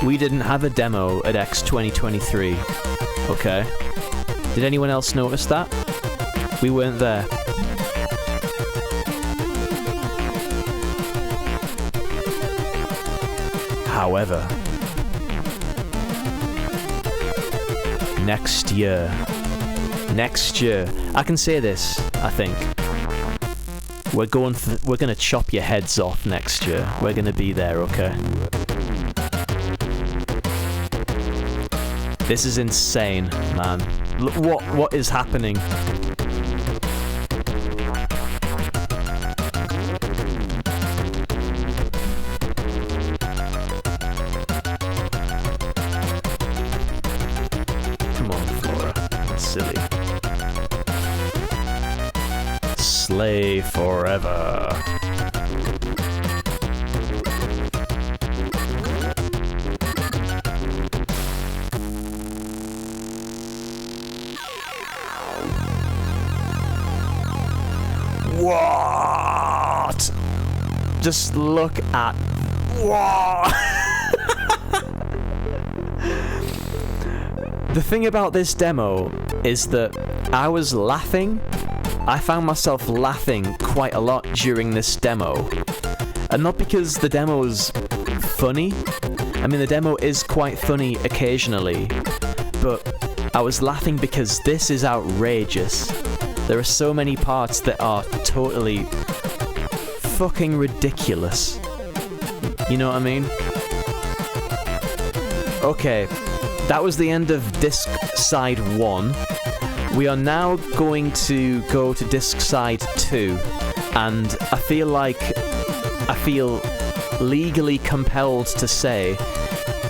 We didn't have a demo at X'23. Okay. Did anyone else notice that? We weren't there. However, next year, I can say this, I think. We're gonna chop your heads off next year. We're gonna be there, okay? This is insane, man. Look, what is happening? Come on, Flora. That's silly. Slay forever. What? Just look at what? The thing about this demo is that I was laughing. I found myself laughing quite a lot during this demo. And not because the demo is funny. I mean, the demo is quite funny occasionally. But I was laughing because this is outrageous. There are so many parts that are totally fucking ridiculous. You know what I mean? Okay, that was the end of disc side 1. We are now going to go to disc side 2, and I feel legally compelled to say,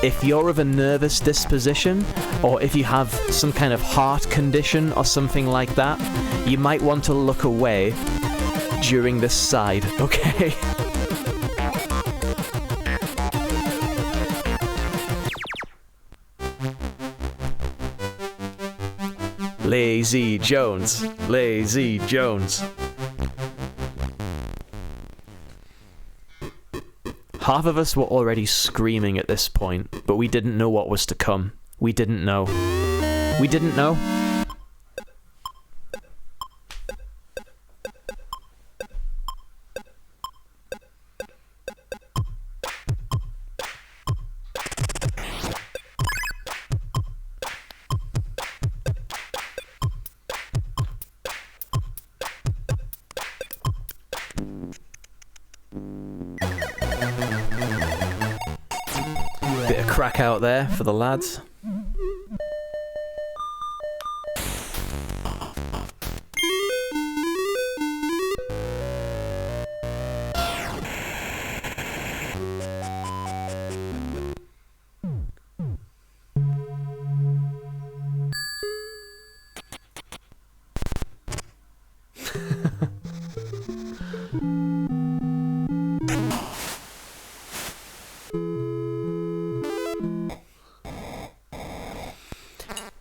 if you're of a nervous disposition, or if you have some kind of heart condition or something like that, you might want to look away during this side, okay? Lazy Jones. Lazy Jones. Half of us were already screaming at this point, but we didn't know what was to come. We didn't know. We didn't know. crack out there for the lads.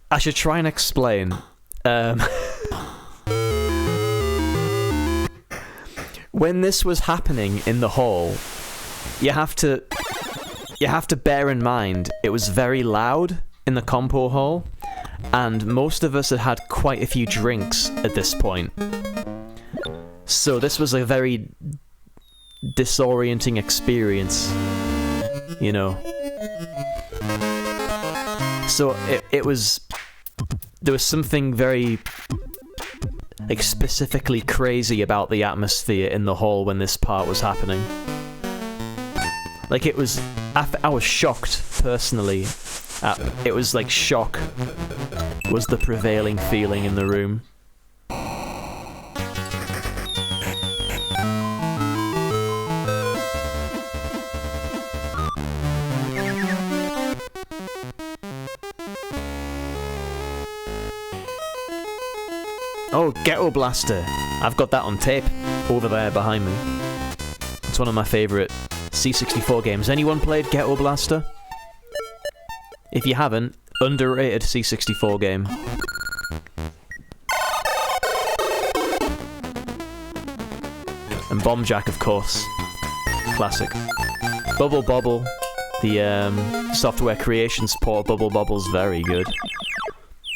I should try and explain. When this was happening in the hall, you have to bear in mind it was very loud in the compo hall, and most of us had had quite a few drinks at this point. So this was a very disorienting experience, you know. So it was... There was something very, like, specifically crazy about the atmosphere in the hall when this part was happening. Like, it was... I was shocked, personally. It was like shock was the prevailing feeling in the room. Oh, Ghetto Blaster. I've got that on tape over there behind me. It's one of my favourite C64 games. Anyone played Ghetto Blaster? If you haven't, underrated C64 game. And Bomb Jack, of course. Classic. Bubble Bobble. The software creation support of Bubble Bobble's very good.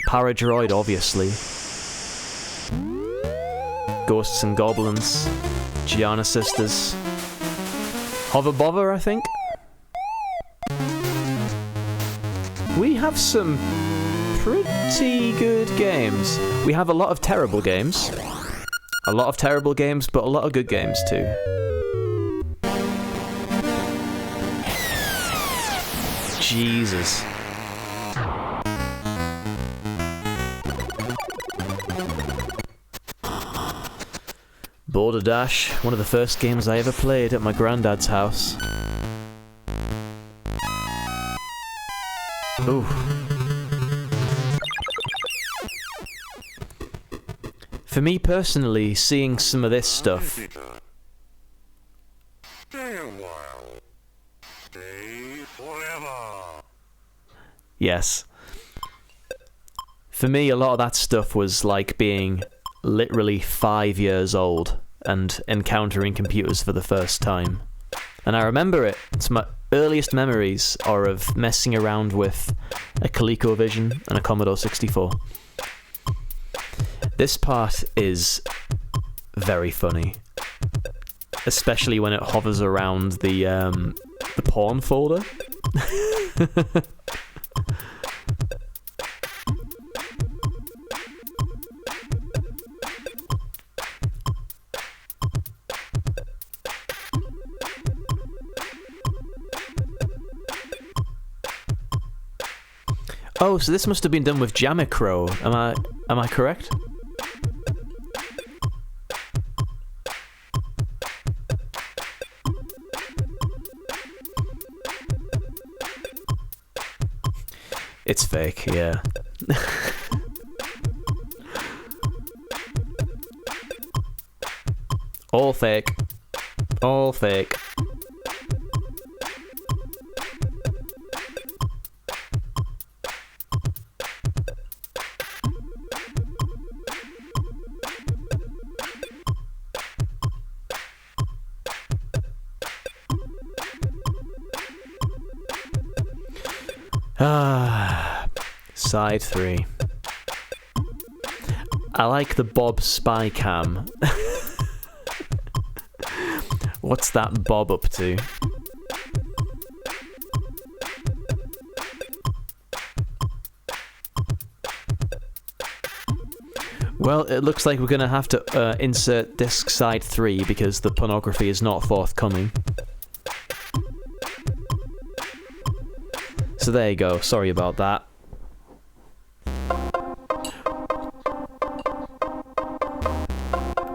Paradroid, obviously. Ghosts and Goblins, Gianna Sisters, Hover Bother, I think. We have some pretty good games. We have a lot of terrible games. A lot of terrible games, but a lot of good games too. Jesus. Border Dash, one of the first games I ever played at my granddad's house. Ooh. For me personally, seeing some of this stuff... Yes. For me, a lot of that stuff was like being literally 5 years old and encountering computers for the first time. And I remember it. It's my earliest memories are of messing around with a ColecoVision and a Commodore 64. This part is very funny, especially when it hovers around the porn folder. Oh, so this must have been done with Jamicro. Am I correct? It's fake, yeah. All fake. All fake. Side 3. I like the Bob spy cam. What's that Bob up to? Well, it looks like we're going to have to insert disc side 3 because the pornography is not forthcoming. So there you go. Sorry about that.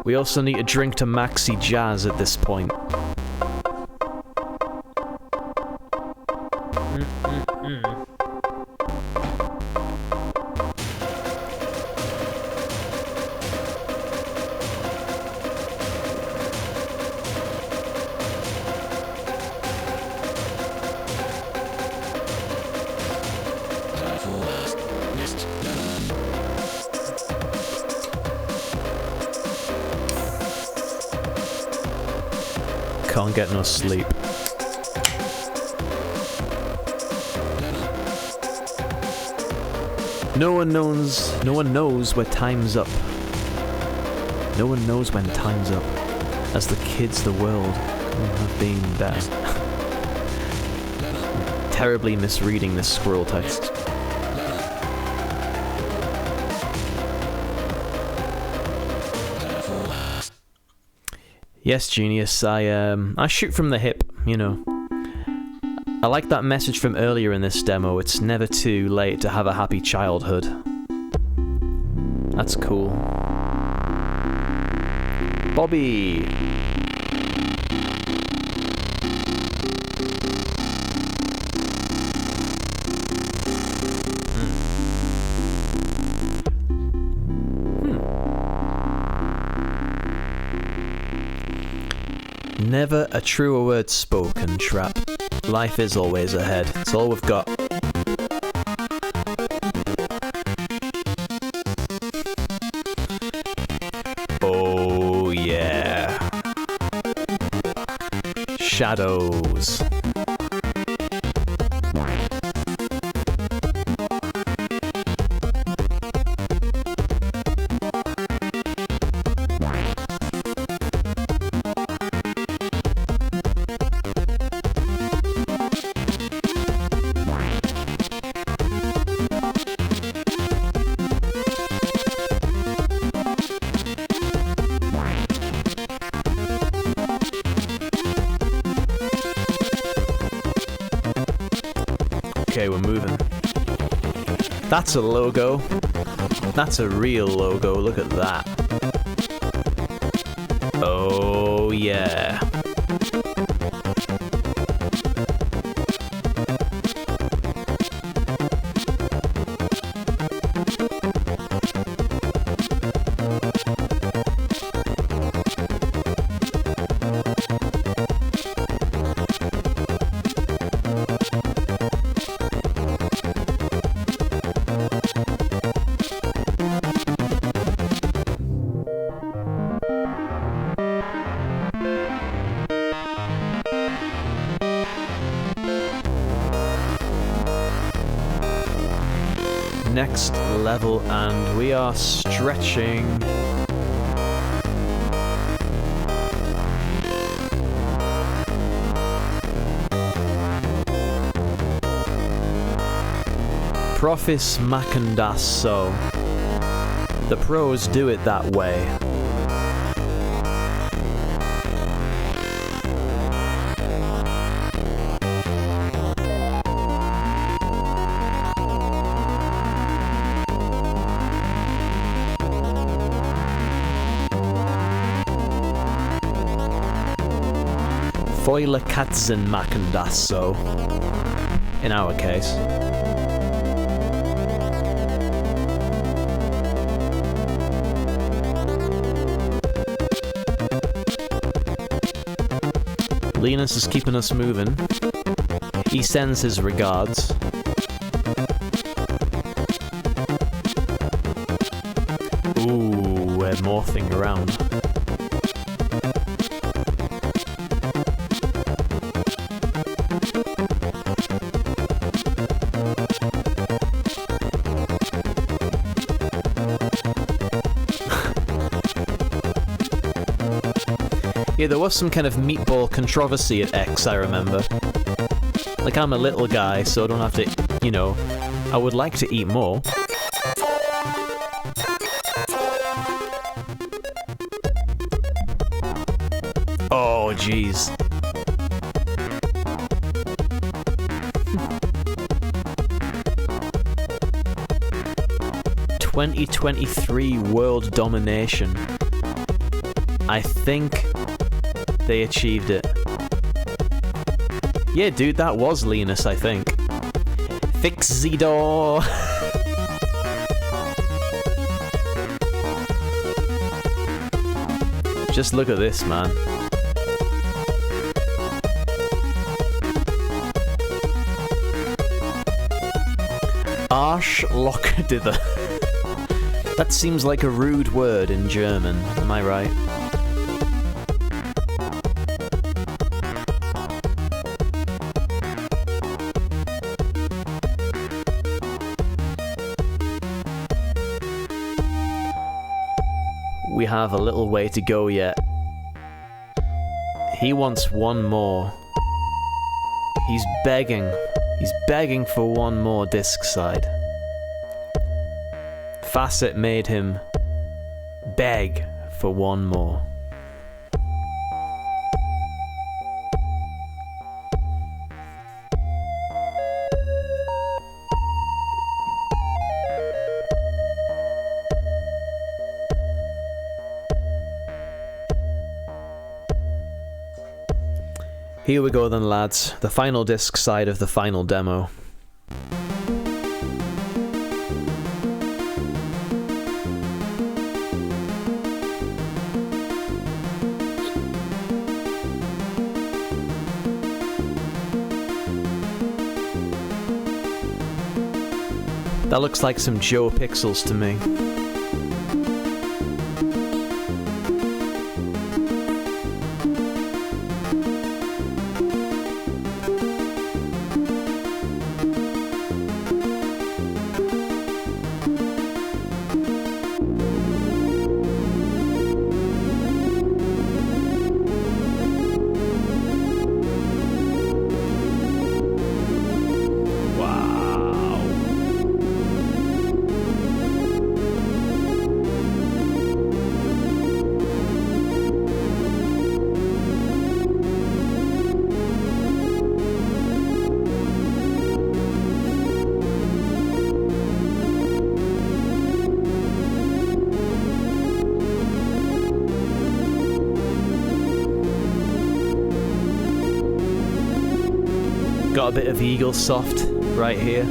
We also need to drink to Maxi Jazz at this point. Can't get no sleep. No one knows where time's up. No one knows when time's up. As the kids, the world have been better. Terribly misreading this scroll text. Yes, genius. I shoot from the hip, you know. I like that message from earlier in this demo. It's never too late to have a happy childhood. That's cool. Bobby! Never a truer word spoken, Trap. Life is always ahead. It's all we've got. Oh yeah. Shadows. Okay, we're moving. That's a logo. That's a real logo. Look at that. Oh, yeah. Next level, and we are stretching. Profis Macandasso. The pros do it that way. Foiler Katzen Macandasso, in our case. Linus is keeping us moving. He sends his regards. Ooh, we're morphing around. Yeah, there was some kind of meatball controversy at X, I remember. Like, I'm a little guy, so I don't have to, you know, I would like to eat more. Oh, jeez. 2023 world domination. I think they achieved it. Yeah, dude, that was Linus, I think. Fix the door! Just look at this, man. Arschlochdiver. That seems like a rude word in German, am I right? We have a little way to go yet. He wants one more. He's begging. He's begging for one more disc side. Facet made him beg for one more. Here we go then, lads. The final disc side of the final demo. That looks like some Joe Pixels to me. Got a bit of Eagle Soft right here.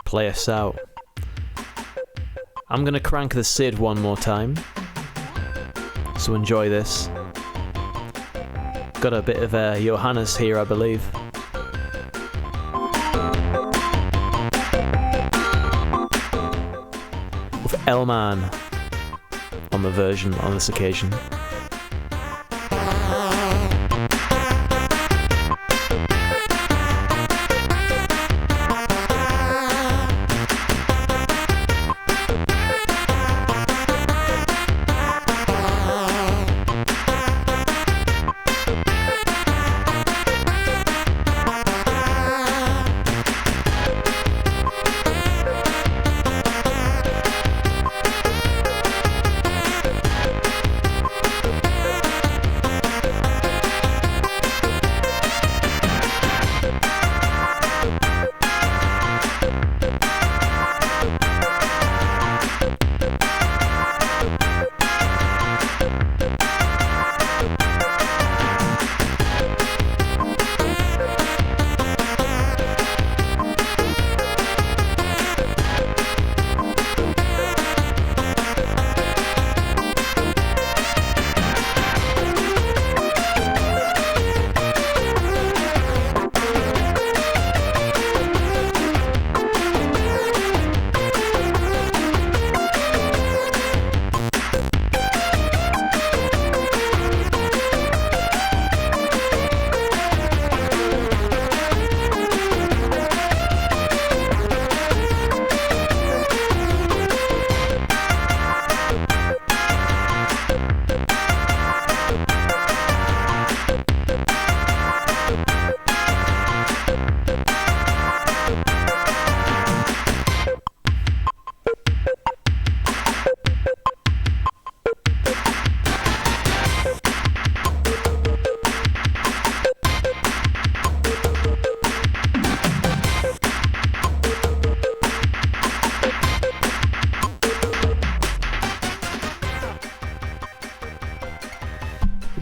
Play us out. I'm gonna crank the SID one more time, so enjoy this. Got a bit of Johannes here, I believe. Elman on the version on this occasion.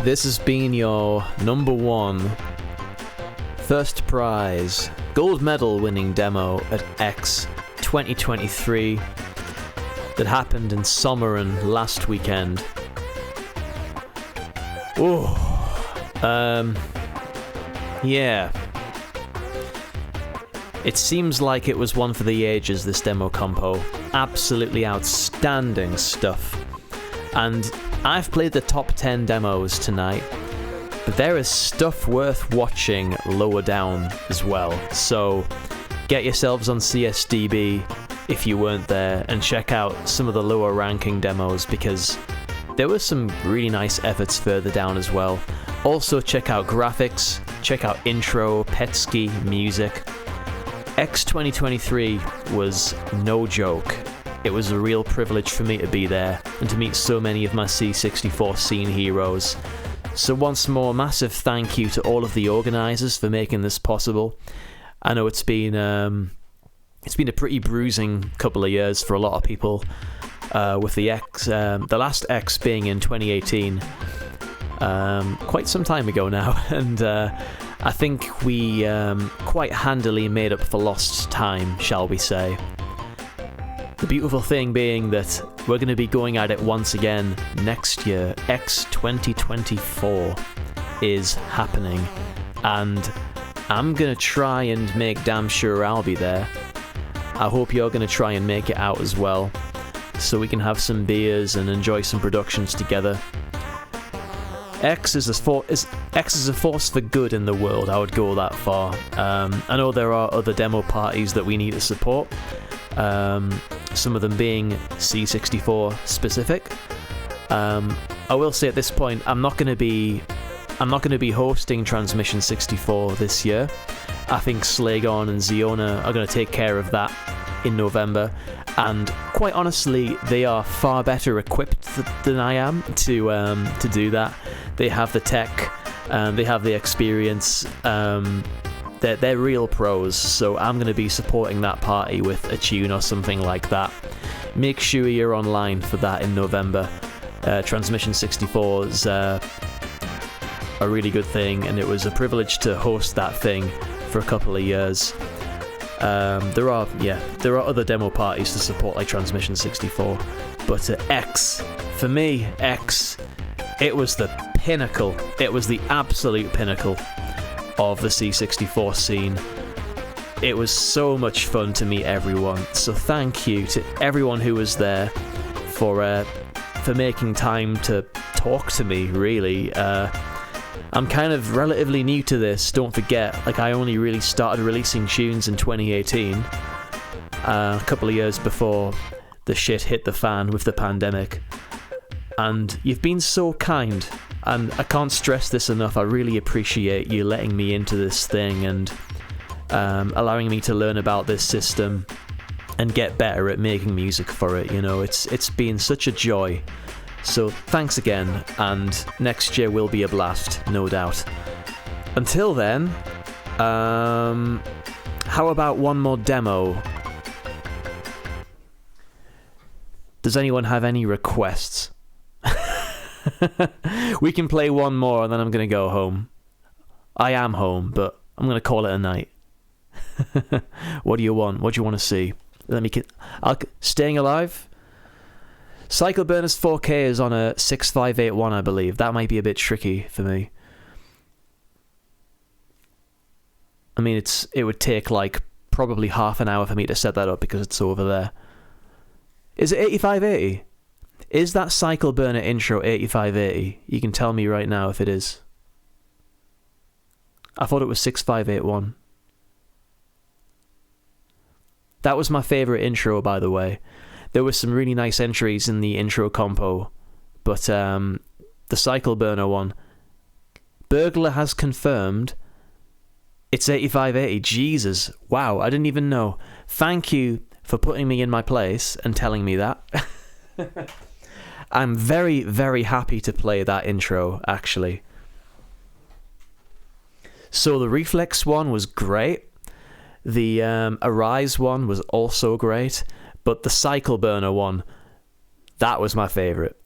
this has been your number one first prize gold medal winning demo at X'23 that happened in Sommeren last weekend. Oh, yeah. It seems like it was one for the ages, this demo compo. Absolutely outstanding stuff. And I've played the top 10 demos tonight, but there is stuff worth watching lower down as well. So get yourselves on CSDB if you weren't there and check out some of the lower ranking demos, because there were some really nice efforts further down as well. Also check out graphics, check out intro, Petski, music. X'23 was no joke. It was a real privilege for me to be there and to meet so many of my C64 scene heroes. So once more, massive thank you to all of the organisers for making this possible. I know it's been a pretty bruising couple of years for a lot of people, with the last X being in 2018, quite some time ago now, and I think we quite handily made up for lost time, shall we say. The beautiful thing being that we're going to be going at it once again next year. X'24 is happening, and I'm going to try and make damn sure I'll be there. I hope you're going to try and make it out as well, so we can have some beers and enjoy some productions together. X is a force for good in the world, I would go that far. I know there are other demo parties that we need to support, some of them being C64 specific. I will say at this point, I'm not going to be hosting Transmission 64 this year. I think Slagon and Ziona are going to take care of that in November, and quite honestly, they are far better equipped than I am to do that. They have the tech, they have the experience, they're real pros, so I'm going to be supporting that party with a tune or something like that. Make sure you're online for that in November. Transmission 64's a really good thing, and it was a privilege to host that thing for a couple of years. There are other demo parties to support, like Transmission 64, but X, for me, it was the pinnacle. It was the absolute pinnacle of the C64 scene. It was so much fun to meet everyone. So thank you to everyone who was there for making time to talk to me. Really, I'm kind of relatively new to this. Don't forget, like, I only really started releasing tunes in 2018, a couple of years before the shit hit the fan with the pandemic. And you've been so kind, and I can't stress this enough. I really appreciate you letting me into this thing and allowing me to learn about this system and get better at making music for it. You know, it's been such a joy. So thanks again, and next year will be a blast, no doubt. Until then, how about one more demo? Does anyone have any requests? We can play one more and then I'm going to go home. I am home, but I'm going to call it a night. What do you want? What do you want to see? Staying Alive? Cycle Burners 4K is on a 6581, I believe. That might be a bit tricky for me. I mean, it would take like probably half an hour for me to set that up because it's over there. Is it 8580? Is that Cycle Burner intro 8580? You can tell me right now if it is. I thought it was 6581. That was my favourite intro, by the way. There were some really nice entries in the intro compo, but the Cycle Burner one, Burglar has confirmed it's 8580. Jesus, wow, I didn't even know. Thank you for putting me in my place and telling me that. I'm very, very happy to play that intro, actually. So the Reflex one was great. The Arise one was also great. But the Cycle Burner one, that was my favourite.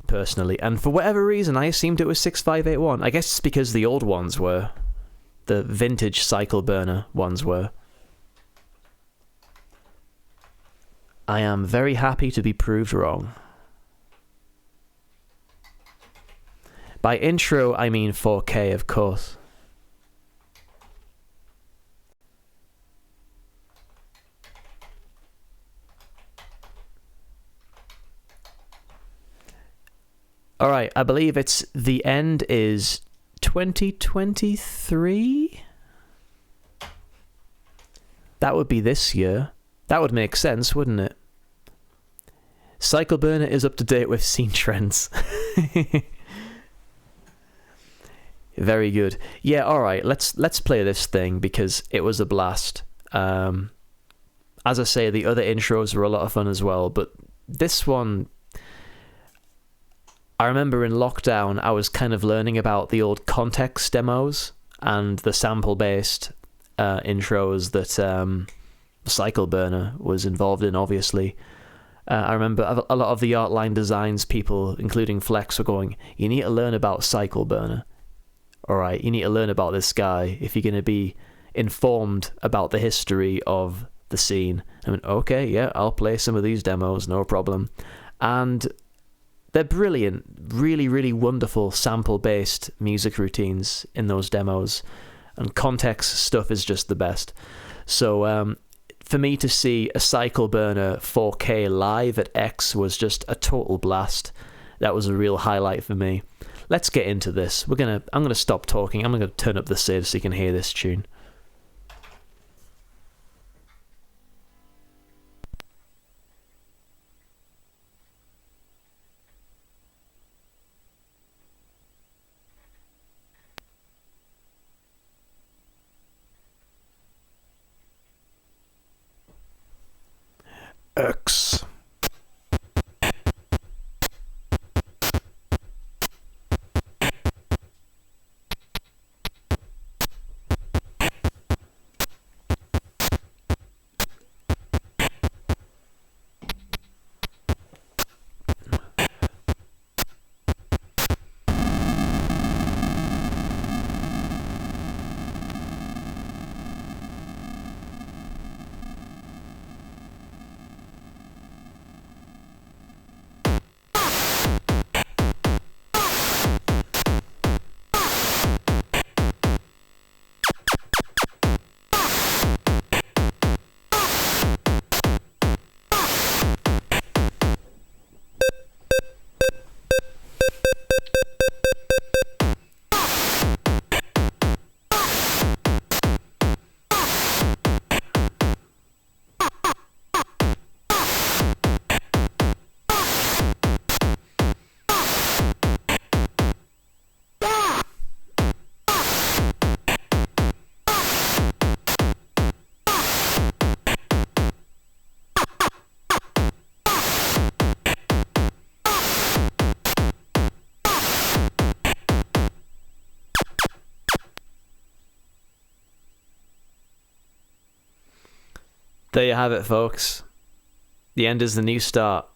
personally. And for whatever reason, I assumed it was 6581. I guess it's because the old ones were. The vintage Cycle Burner ones were. I am very happy to be proved wrong. By intro, I mean 4K, of course. Alright, I believe it's the end is 2023? That would be this year. That would make sense, wouldn't it? Cycle Burner is up to date with scene trends. Very good. Yeah, alright, let's play this thing because it was a blast. As I say, the other intros were a lot of fun as well, but this one, I remember in lockdown, I was kind of learning about the old context demos and the sample-based intros that Cycle Burner was involved in, obviously. I remember a lot of the Artline Designs people, including Flex, were going, you need to learn about Cycle Burner. Alright, you need to learn about this guy if you're going to be informed about the history of the scene. I mean, okay, yeah, I'll play some of these demos, no problem. And they're brilliant, really, really wonderful sample-based music routines in those demos. And context stuff is just the best. So, for me to see a Cycle Burner 4K live at X was just a total blast. That was a real highlight for me. Let's get into this. I'm gonna stop talking. I'm gonna turn up the SID so you can hear this tune. X. There you have it, folks. The end is the new start.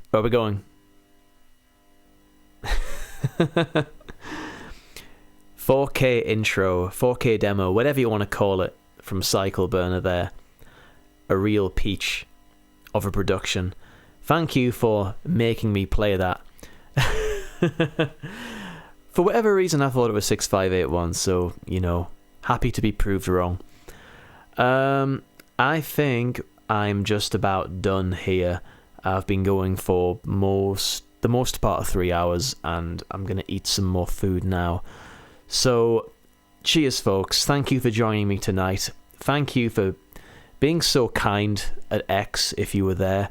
Where are we going? 4K intro, 4K demo, whatever you want to call it, from Cycle Burner there. A real peach of a production. Thank you for making me play that. For whatever reason, I thought it was 6581, so, you know, happy to be proved wrong. I think I'm just about done here. I've been going for the most part of 3 hours, and I'm going to eat some more food now. So, cheers, folks. Thank you for joining me tonight. Thank you for being so kind at X, if you were there.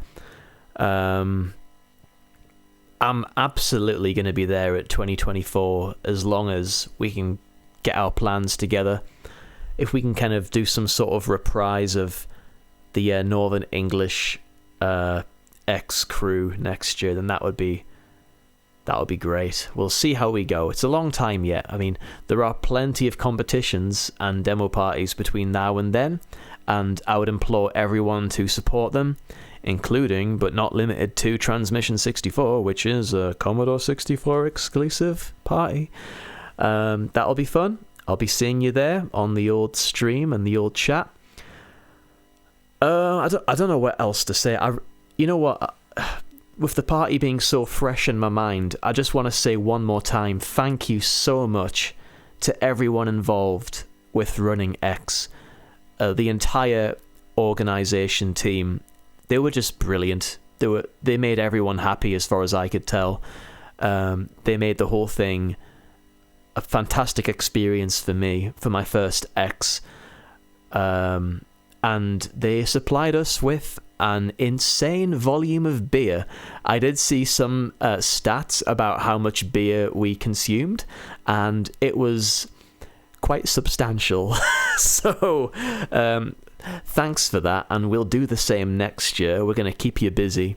I'm absolutely going to be there at 2024 as long as we can get our plans together. If we can kind of do some sort of reprise of the Northern English X crew next year, then that would be great. We'll see how we go. It's a long time yet. I mean, there are plenty of competitions and demo parties between now and then, and I would implore everyone to support them. including but not limited to Transmission 64, which is a Commodore 64 exclusive party. That'll be fun. I'll be seeing you there on the old stream and the old chat. I don't know what else to say. You know what? With the party being so fresh in my mind, I just want to say one more time, thank you so much to everyone involved with running X. The entire organization team, they were just brilliant. They made everyone happy as far as I could tell. They made the whole thing a fantastic experience for me, for my first X. And they supplied us with an insane volume of beer. I did see some stats about how much beer we consumed, and it was quite substantial. So thanks for that, and we'll do the same next year. We're going to keep you busy.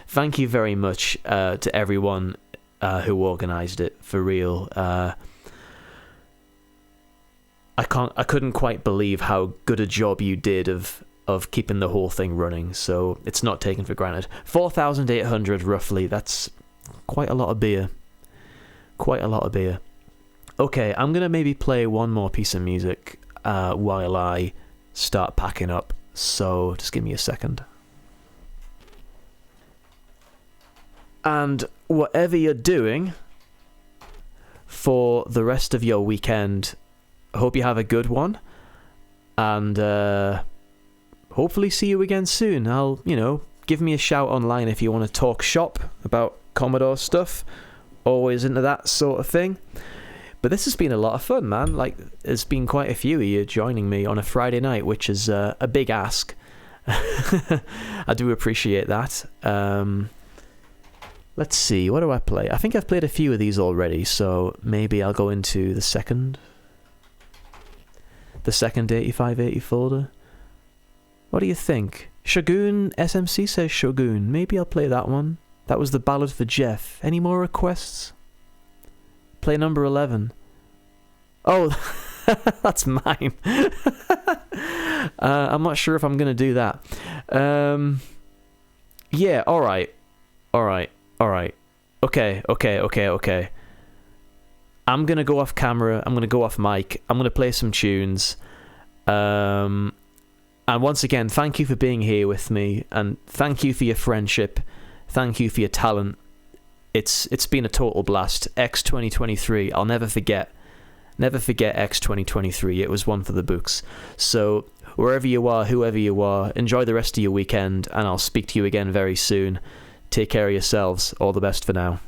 Thank you very much to everyone who organised it, for real. I couldn't quite believe how good a job you did of keeping the whole thing running, so it's not taken for granted. 4,800 roughly, that's quite a lot of beer. Quite a lot of beer. Okay, I'm going to maybe play one more piece of music while I start packing up, so just give me a second. And whatever you're doing for the rest of your weekend, I hope you have a good one, and hopefully see you again soon. Give me a shout online if you want to talk shop about Commodore stuff. Always into that sort of thing. But this has been a lot of fun, man. Like, there's been quite a few of you joining me on a Friday night, which is a big ask. I do appreciate that. Let's see, what do I play? I think I've played a few of these already, so maybe I'll go into the second 8580 folder. What do you think? Shogun SMC says Shogun. Maybe I'll play that one. That was the Ballad for Jeff. Any more requests? Play number 11. Oh, that's mine. I'm not sure if I'm going to do that. Yeah, alright. Okay. I'm going to go off camera. I'm going to go off mic. I'm going to play some tunes. And once again, thank you for being here with me. And thank you for your friendship. Thank you for your talent. It's been a total blast. X'23. I'll never forget. Never forget X'23. It was one for the books. So wherever you are, whoever you are, enjoy the rest of your weekend. And I'll speak to you again very soon. Take care of yourselves. All the best for now.